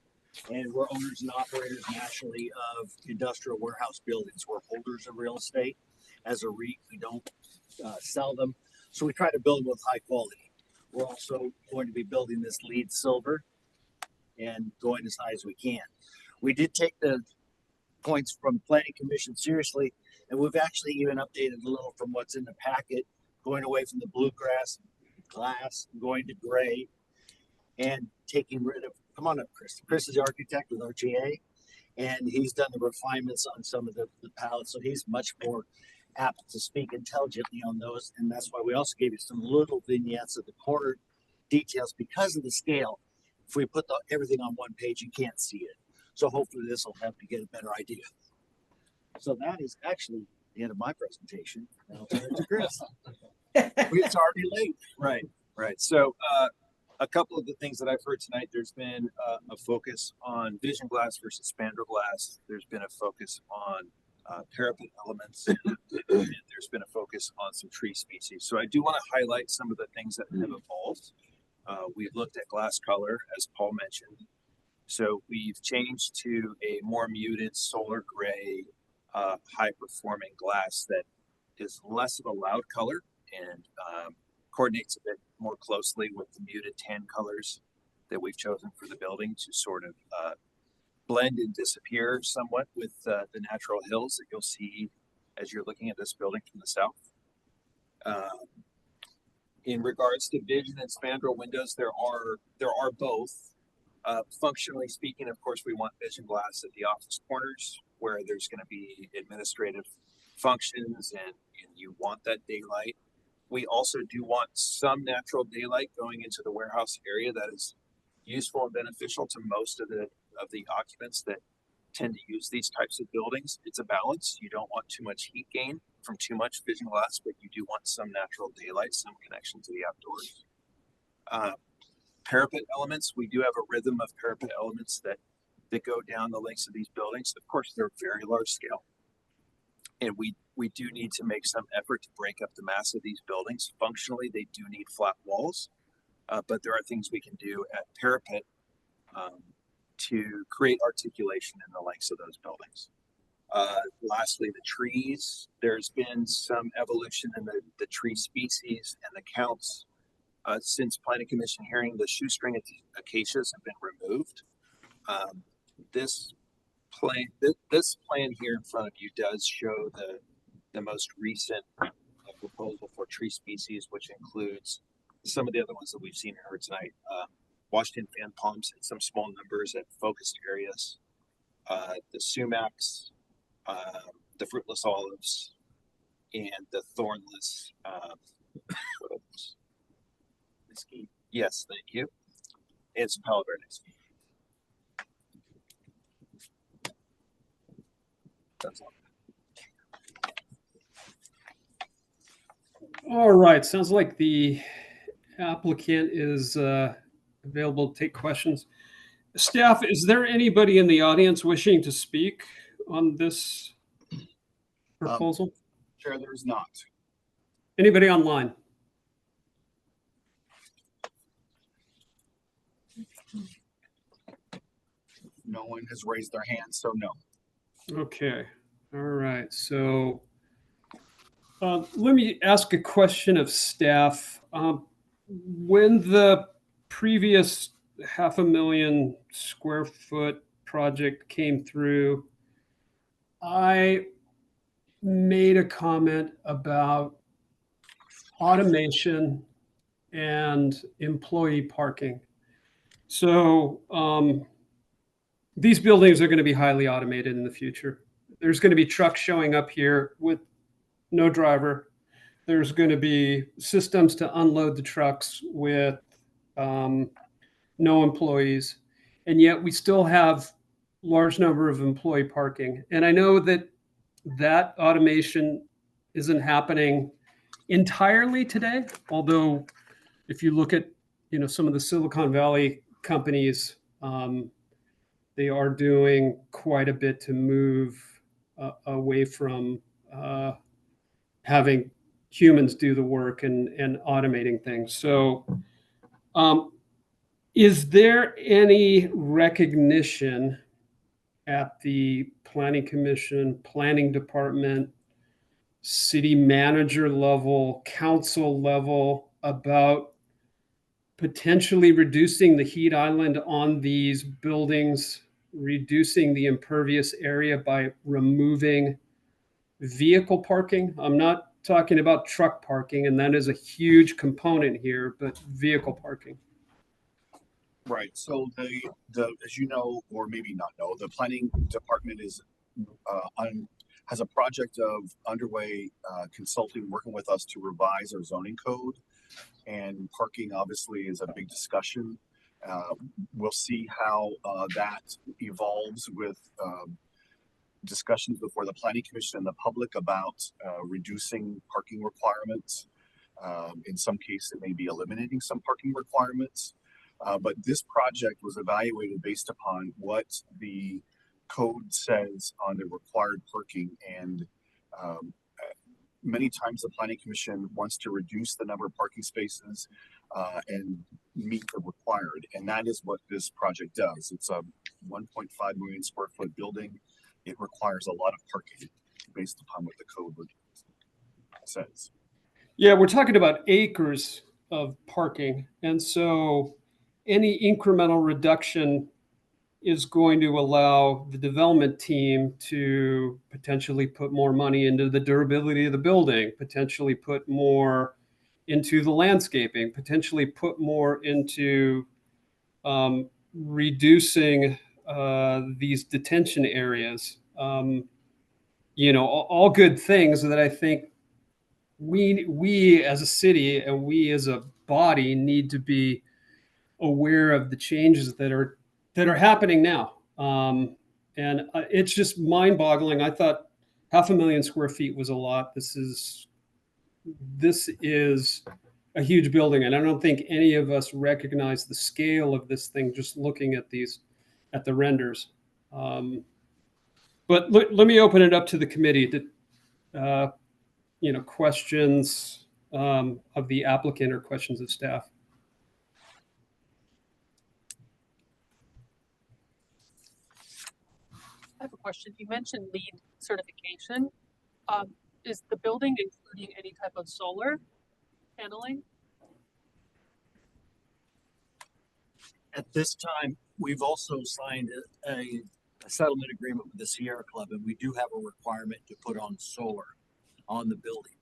And we're owners and operators nationally of industrial warehouse buildings. We're holders of real estate. As a REIT, we don't sell them. So we try to build them with high quality. We're also going to be building this LEED silver and going as high as we can. We did take the points from the Planning Commission seriously, and we've actually even updated a little from what's in the packet, going away from the bluegrass glass, going to gray, and taking rid of, come on up, Chris. Chris is the architect with RGA, and he's done the refinements on some of the palettes, so he's much more apt to speak intelligently on those. And that's why we also gave you some little vignettes of the corner details because of the scale. If we put everything on one page, you can't see it. So hopefully this will help you get a better idea. So that is actually the end of my presentation. I'll turn it to Chris. It's already late. Right. So a couple of the things that I've heard tonight, there's been a focus on vision glass versus spandrel glass. There's been a focus on parapet elements. And there's been a focus on some tree species. So I do want to highlight some of the things that have evolved. We've looked at glass color, as Paul mentioned. So we've changed to a more muted solar gray, high-performing glass that is less of a loud color and coordinates a bit more closely with the muted tan colors that we've chosen for the building to sort of blend and disappear somewhat with the natural hills that you'll see as you're looking at this building from the south. In regards to vision and spandrel windows, there are both. Functionally speaking, of course, we want vision glass at the office corners where there's going to be administrative functions and you want that daylight. We also do want some natural daylight going into the warehouse area that is useful and beneficial to most of the occupants that tend to use these types of buildings. It's a balance. You don't want too much heat gain from too much vision glass, but you do want some natural daylight, some connection to the outdoors. Parapet elements, we do have a rhythm of parapet elements that go down the lengths of these buildings. Of course, they're very large scale. And we do need to make some effort to break up the mass of these buildings. Functionally, they do need flat walls, but there are things we can do at parapet to create articulation in the lengths of those buildings. Lastly, the trees. There's been some evolution in the tree species and the counts. Since Planning Commission hearing, the shoestring acacias have been removed. This plan here in front of you does show the most recent proposal for tree species, which includes some of the other ones that we've seen and heard tonight. Washington fan palms in some small numbers at focused areas, the sumacs, the fruitless olives, and the thornless mesquite. Yes, thank you. And some Palo Verdes. That's all. All right, sounds like the applicant is available to take questions. Staff, is there anybody in the audience wishing to speak on this proposal? Chair, there is not. Anybody online? No one has raised their hand, so no. Okay, all right, so let me ask a question of staff. When the previous 500,000 square foot project came through, I made a comment about automation and employee parking. So these buildings are going to be highly automated in the future. There's going to be trucks showing up here with no driver. There's going to be systems to unload the trucks with no employees. And yet we still have large number of employee parking. And I know that that automation isn't happening entirely today, although if you look at some of the Silicon Valley companies, they are doing quite a bit to move away from having humans do the work and automating things. So Is there any recognition at the planning commission, planning department, city manager level, council level about potentially reducing the heat island on these buildings, reducing the impervious area by removing vehicle parking? I'm not talking about truck parking, and that is a huge component here, but vehicle parking. Right. So as you know, or maybe not know, the planning department is has a project of underway consulting, working with us to revise our zoning code, and parking obviously is a big discussion. We'll see how that evolves with discussions before the planning commission and the public about reducing parking requirements. In some cases, it may be eliminating some parking requirements. But this project was evaluated based upon what the code says on the required parking, and many times the planning commission wants to reduce the number of parking spaces and meet the required, and that is what this project does. It's a 1.5 million square foot building. It requires a lot of parking based upon what the code says. Yeah, we're talking about acres of parking, and so any incremental reduction is going to allow the development team to potentially put more money into the durability of the building, potentially put more into the landscaping, potentially put more into reducing these detention areas. You know, all good things that I think we as a city and we as a body need to be aware of the changes that are happening now. And it's just mind-boggling. I thought 500,000 square feet was a lot. This is a huge building, and I don't think any of us recognize the scale of this thing just looking at the renders. But let me open it up to the committee to questions of the applicant or questions of staff. I have a question. You mentioned LEED certification. Is the building including any type of solar paneling? At this time, we've also signed a settlement agreement with the Sierra Club, and we do have a requirement to put on solar on the building.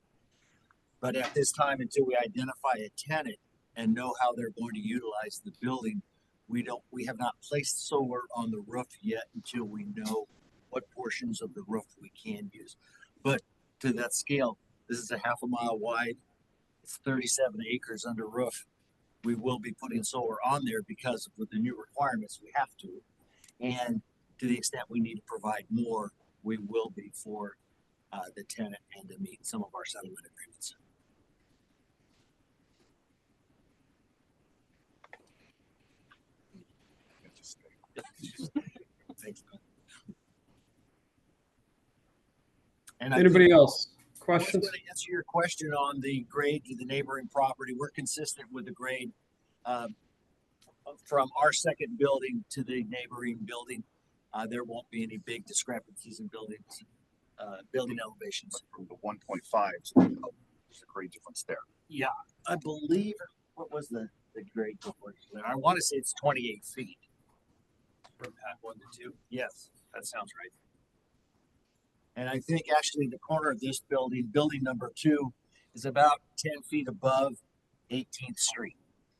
But at this time, until we identify a tenant and know how they're going to utilize the building, we have not placed solar on the roof yet until we know what portions of the roof we can use. But to that scale, this is a 1/2 mile wide. It's 37 acres under roof. We will be putting solar on there because with the new requirements, we have to. And to the extent we need to provide more, we will be for the tenant and to meet some of our settlement agreements. And anybody else? Questions? I was going to answer your question on the grade to the neighboring property. We're consistent with the grade from our second building to the neighboring building. There won't be any big discrepancies in building elevations. From the 1.5 to there's a great difference there. Yeah, I believe, what was the grade difference there? I want to say it's 28 feet. From pad 1 to 2? Yes. That sounds right. And I think actually the corner of this building, building number 2, is about 10 feet above 18th Street.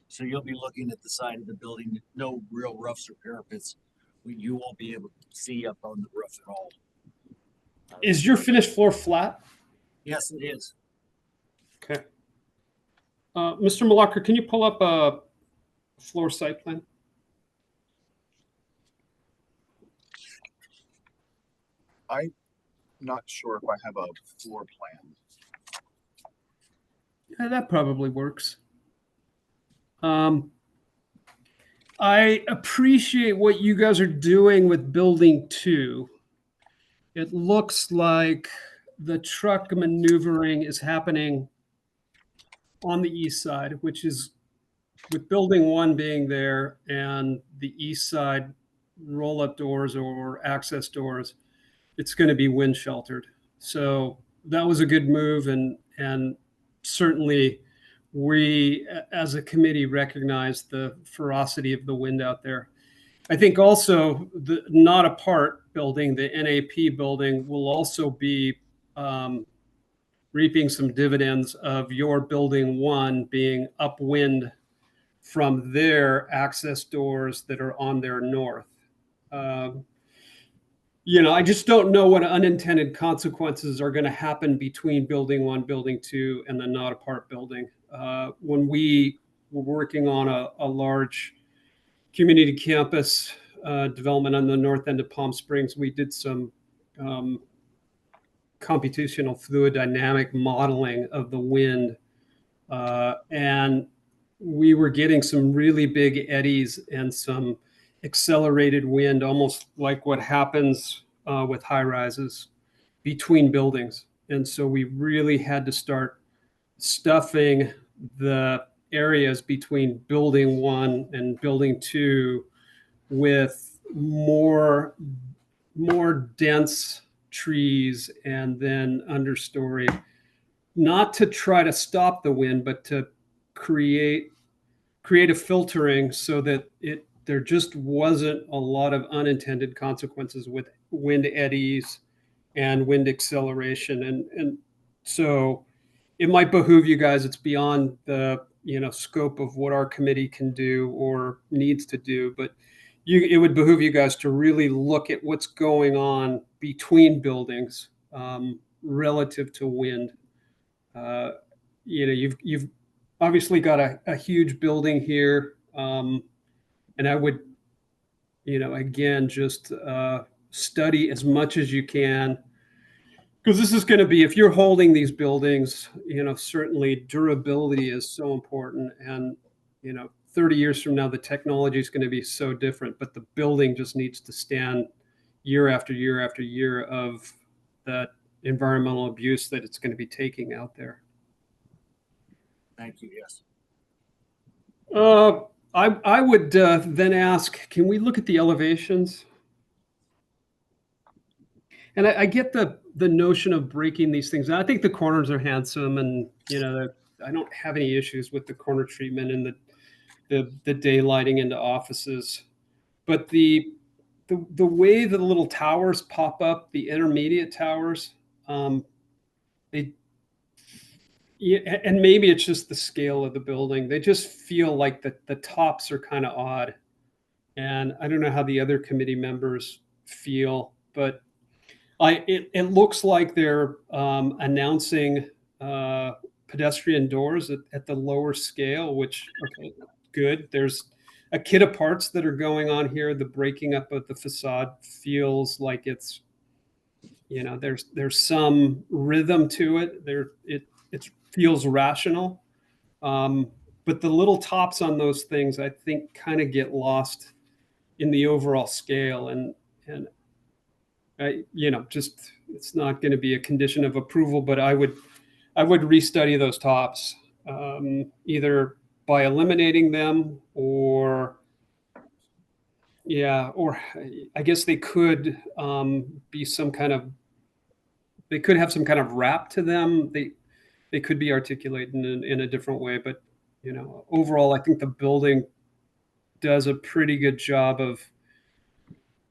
So you'll be looking at the side of the building, no real roofs or parapets. You won't be able to see up on the roof at all. Is your finished floor flat? Yes, it is. Okay. Mr. Malacca, can you pull up a floor site plan? I'm not sure if I have a floor plan. Yeah, that probably works. I appreciate what you guys are doing with building 2. It looks like the truck maneuvering is happening on the east side, which is with building one being there and the east side roll-up doors or access doors, it's going to be wind sheltered. So that was a good move, and certainly we as a committee recognize the ferocity of the wind out there. I think also the Not Apart building, the NAP building, will also be reaping some dividends of your building one being upwind from their access doors that are on their north. I just don't know what unintended consequences are going to happen between building one, building two, and the Not Apart building. When we were working on a large community campus development on the north end of Palm Springs, we did some computational fluid dynamic modeling of the wind. And we were getting some really big eddies and some accelerated wind, almost like what happens with high rises between buildings. And so we really had to start stuffing the areas between building one and building two with more dense trees and then understory, not to try to stop the wind, but to create a filtering so that there just wasn't a lot of unintended consequences with wind eddies and wind acceleration. And so it might behoove you guys, it's beyond the scope of what our committee can do or needs to do, but it would behoove you guys to really look at what's going on between buildings relative to wind. You've obviously got a huge building here, and I would, again, just study as much as you can, because this is going to be, if you're holding these buildings, certainly durability is so important, and 30 years from now, the technology is going to be so different, but the building just needs to stand year after year after year of that environmental abuse that it's going to be taking out there. Thank you. Yes. I would then ask, can we look at the elevations? And I get the notion of breaking these things. I think the corners are handsome, and I don't have any issues with the corner treatment and the daylighting into offices, but the way the little towers pop up, the intermediate towers, and maybe it's just the scale of the building. They just feel like the tops are kind of odd, and I don't know how the other committee members feel, but it looks like they're announcing pedestrian doors at the lower scale, which okay. Good. There's a kit of parts that are going on here. The breaking up of the facade feels like it's, there's some rhythm to it. It feels rational. But the little tops on those things, I think, kind of get lost in the overall scale. And just it's not going to be a condition of approval, but I would restudy those tops, either by eliminating them or I guess they could be they could have some kind of wrap to them. They could be articulated in a different way, but overall, I think the building does a pretty good job of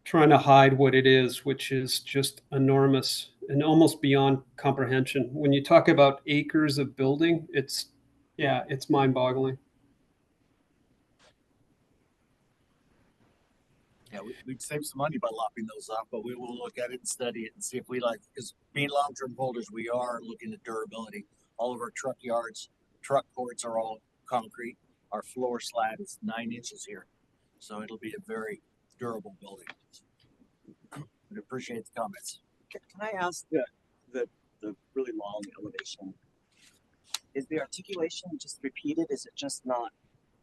trying to hide what it is, which is just enormous and almost beyond comprehension. When you talk about acres of building, it's mind-boggling. Yeah, we'd save some money by lopping those off, but we will look at it and study it and see if we like, because being long-term holders, we are looking at durability. All of our truck yards, truck courts are all concrete. Our floor slab is 9 inches here. So it'll be a very durable building. We appreciate the comments. Can I ask the really long elevation? Is the articulation just repeated? Is it just not?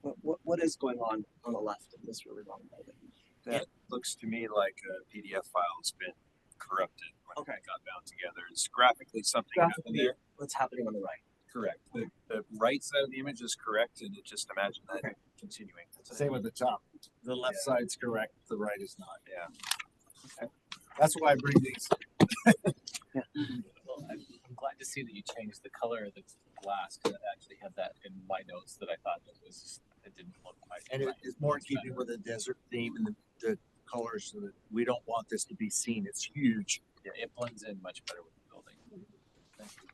What is going on the left of this really long building? That looks to me like a PDF file has been corrupted when it got bound together. It's graphically something happened there. What's happening on the right? Correct. The right side of the image is correct, and just imagine that continuing. Same with the top. The left Yeah. side's correct, the right is not. Yeah. That's why I bring these. Well, I'm glad to see that you changed the color of the glass, because I actually had that in my notes that I thought it didn't look quite And right. it's more in keeping with the desert theme and the colors, so that we don't want this to be seen. It's huge. Yeah, it blends in much better with the building. Thank you.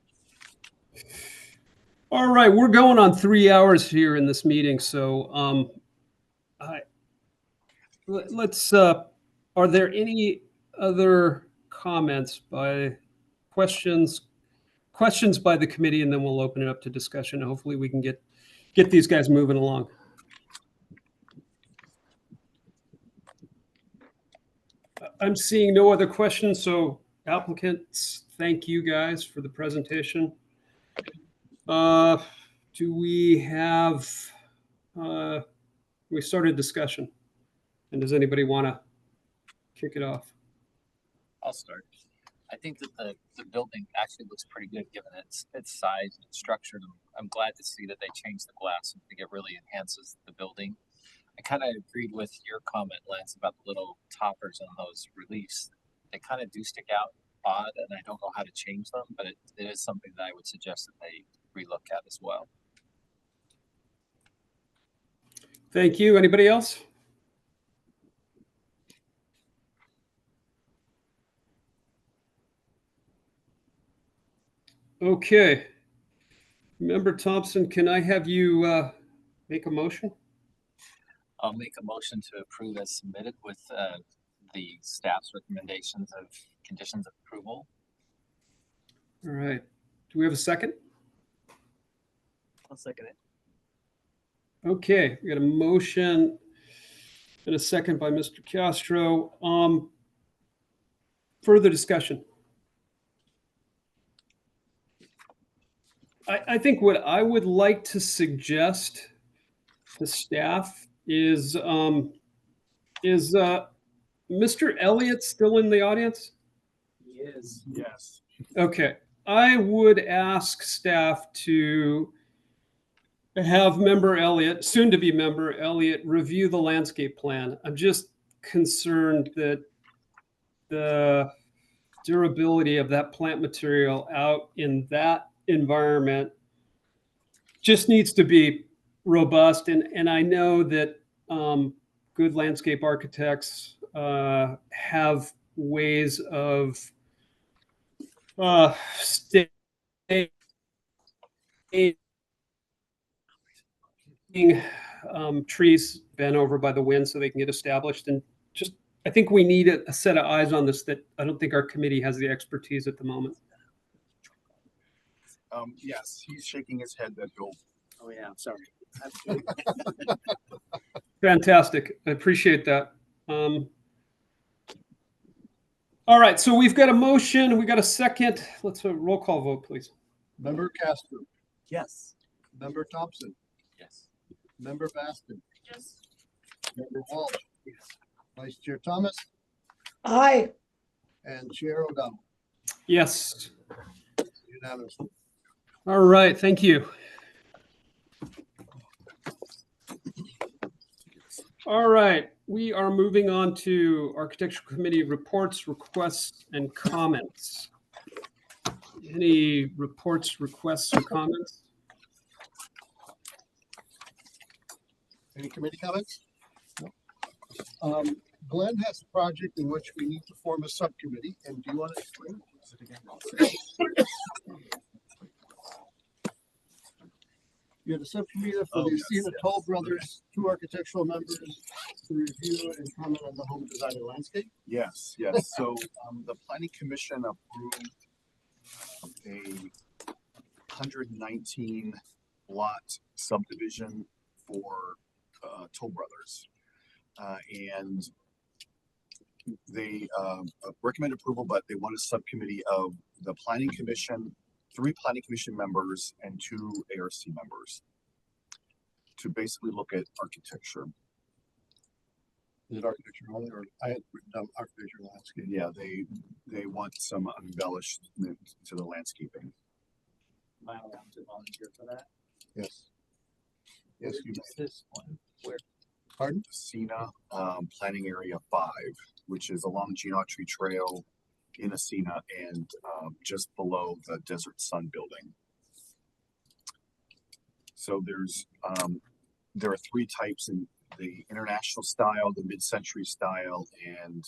All right, we're going on 3 hours here in this meeting, so let's. Are there any other comments questions by the committee, and then we'll open it up to discussion. Hopefully, we can get these guys moving along. I'm seeing no other questions, so applicants, thank you guys for the presentation. Do we have, we started discussion, and does anybody want to kick it off? I'll start. I think that the building actually looks pretty good given its size and its structure. I'm glad to see that they changed the glass. I think it really enhances the building. I kind of agreed with your comment, Lance, about the little toppers on those reliefs. They kind of do stick out odd, and I don't know how to change them, but it is something that I would suggest that they relook at as well. Thank you. Anybody else? Okay. Member Thompson, can I have you make a motion? I'll make a motion to approve as submitted with the staff's recommendations of conditions of approval. All right. Do we have a second? I'll second it. Okay, we got a motion and a second by Mr. Castro. Further discussion. I think what I would like to suggest to staff is Mr. Elliott still in the audience? He is. Yes. Okay, I would ask staff to have member Elliott, soon to be member Elliott, review the landscape plan. I'm just concerned that the durability of that plant material out in that environment just needs to be robust. And I know that good landscape architects have ways of staying trees bent over by the wind so they can get established. And just, I think we need a set of eyes on this that I don't think our committee has the expertise at the moment. Yes, he's shaking his head that go. Oh yeah, sorry. Fantastic. I appreciate that. All right, so we've got a motion, we got a second. Let's a roll call vote, please. Member Castro, Yes. Member Thompson, Yes. Member Baskin, Yes. Member Walsh, Vice Chair Thomas, Aye. and Chair O'Donnell. Yes. Unanimous. All right, thank you. All right, we are moving on to Architectural Committee reports, requests, and comments. Any reports, requests, or comments? Any committee comments? No. Glenn has a project in which we need to form a subcommittee, and do you want to explain it again? You had a subcommittee for the Cena Toll Brothers, 2 architectural members to review and comment on the home design and landscape. Yes, yes. So the planning commission approved a 119 lot subdivision for Toll Brothers, and they recommend approval, but they want a subcommittee of the planning commission, 3 planning commission members, and 2 ARC members to basically look at architecture. Is it architecture only, or I had written down architecture and landscape? Yeah, they want some embellishment to the landscaping. Am I allowed to volunteer for that? Yes. Yes, you may. This one. Pardon? Asina, Planning Area 5, which is along Geometry Trail in Asina and just below the Desert Sun building. So there are 3 types in the international style, the mid-century style, and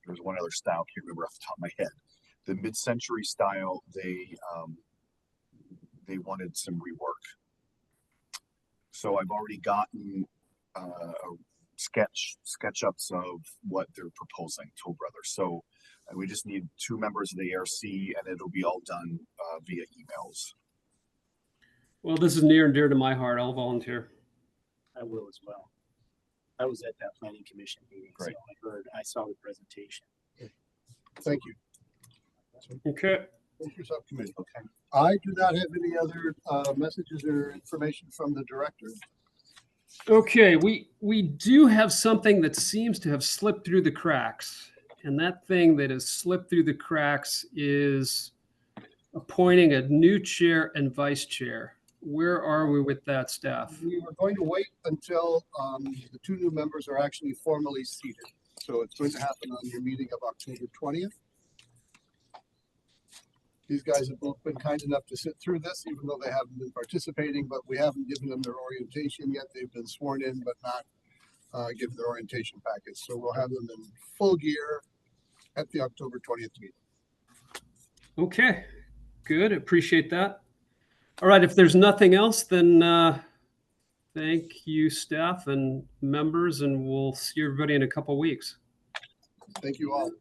there's one other style, can't remember off the top of my head. The mid-century style, they wanted some rework. So I've already gotten sketch-ups of what they're proposing, Toll Brothers. So we just need 2 members of the ARC, and it'll be all done via emails. Well, this is near and dear to my heart. I'll volunteer. I will as well. I was at that planning commission meeting, so I saw the presentation. Thank you. Okay. Thank you, subcommittee. Okay. I do not have any other messages or information from the director. Okay, we do have something that seems to have slipped through the cracks. And that thing that has slipped through the cracks is appointing a new chair and vice chair. Where are we with that, staff? We were going to wait until the 2 new members are actually formally seated. So it's going to happen on your meeting of October 20th. These guys have both been kind enough to sit through this, even though they haven't been participating, but we haven't given them their orientation yet. They've been sworn in, but not given their orientation package. So we'll have them in full gear at the October 20th meeting. Okay, good. Appreciate that. All right, if there's nothing else, then thank you, staff and members, and we'll see everybody in a couple weeks. Thank you all.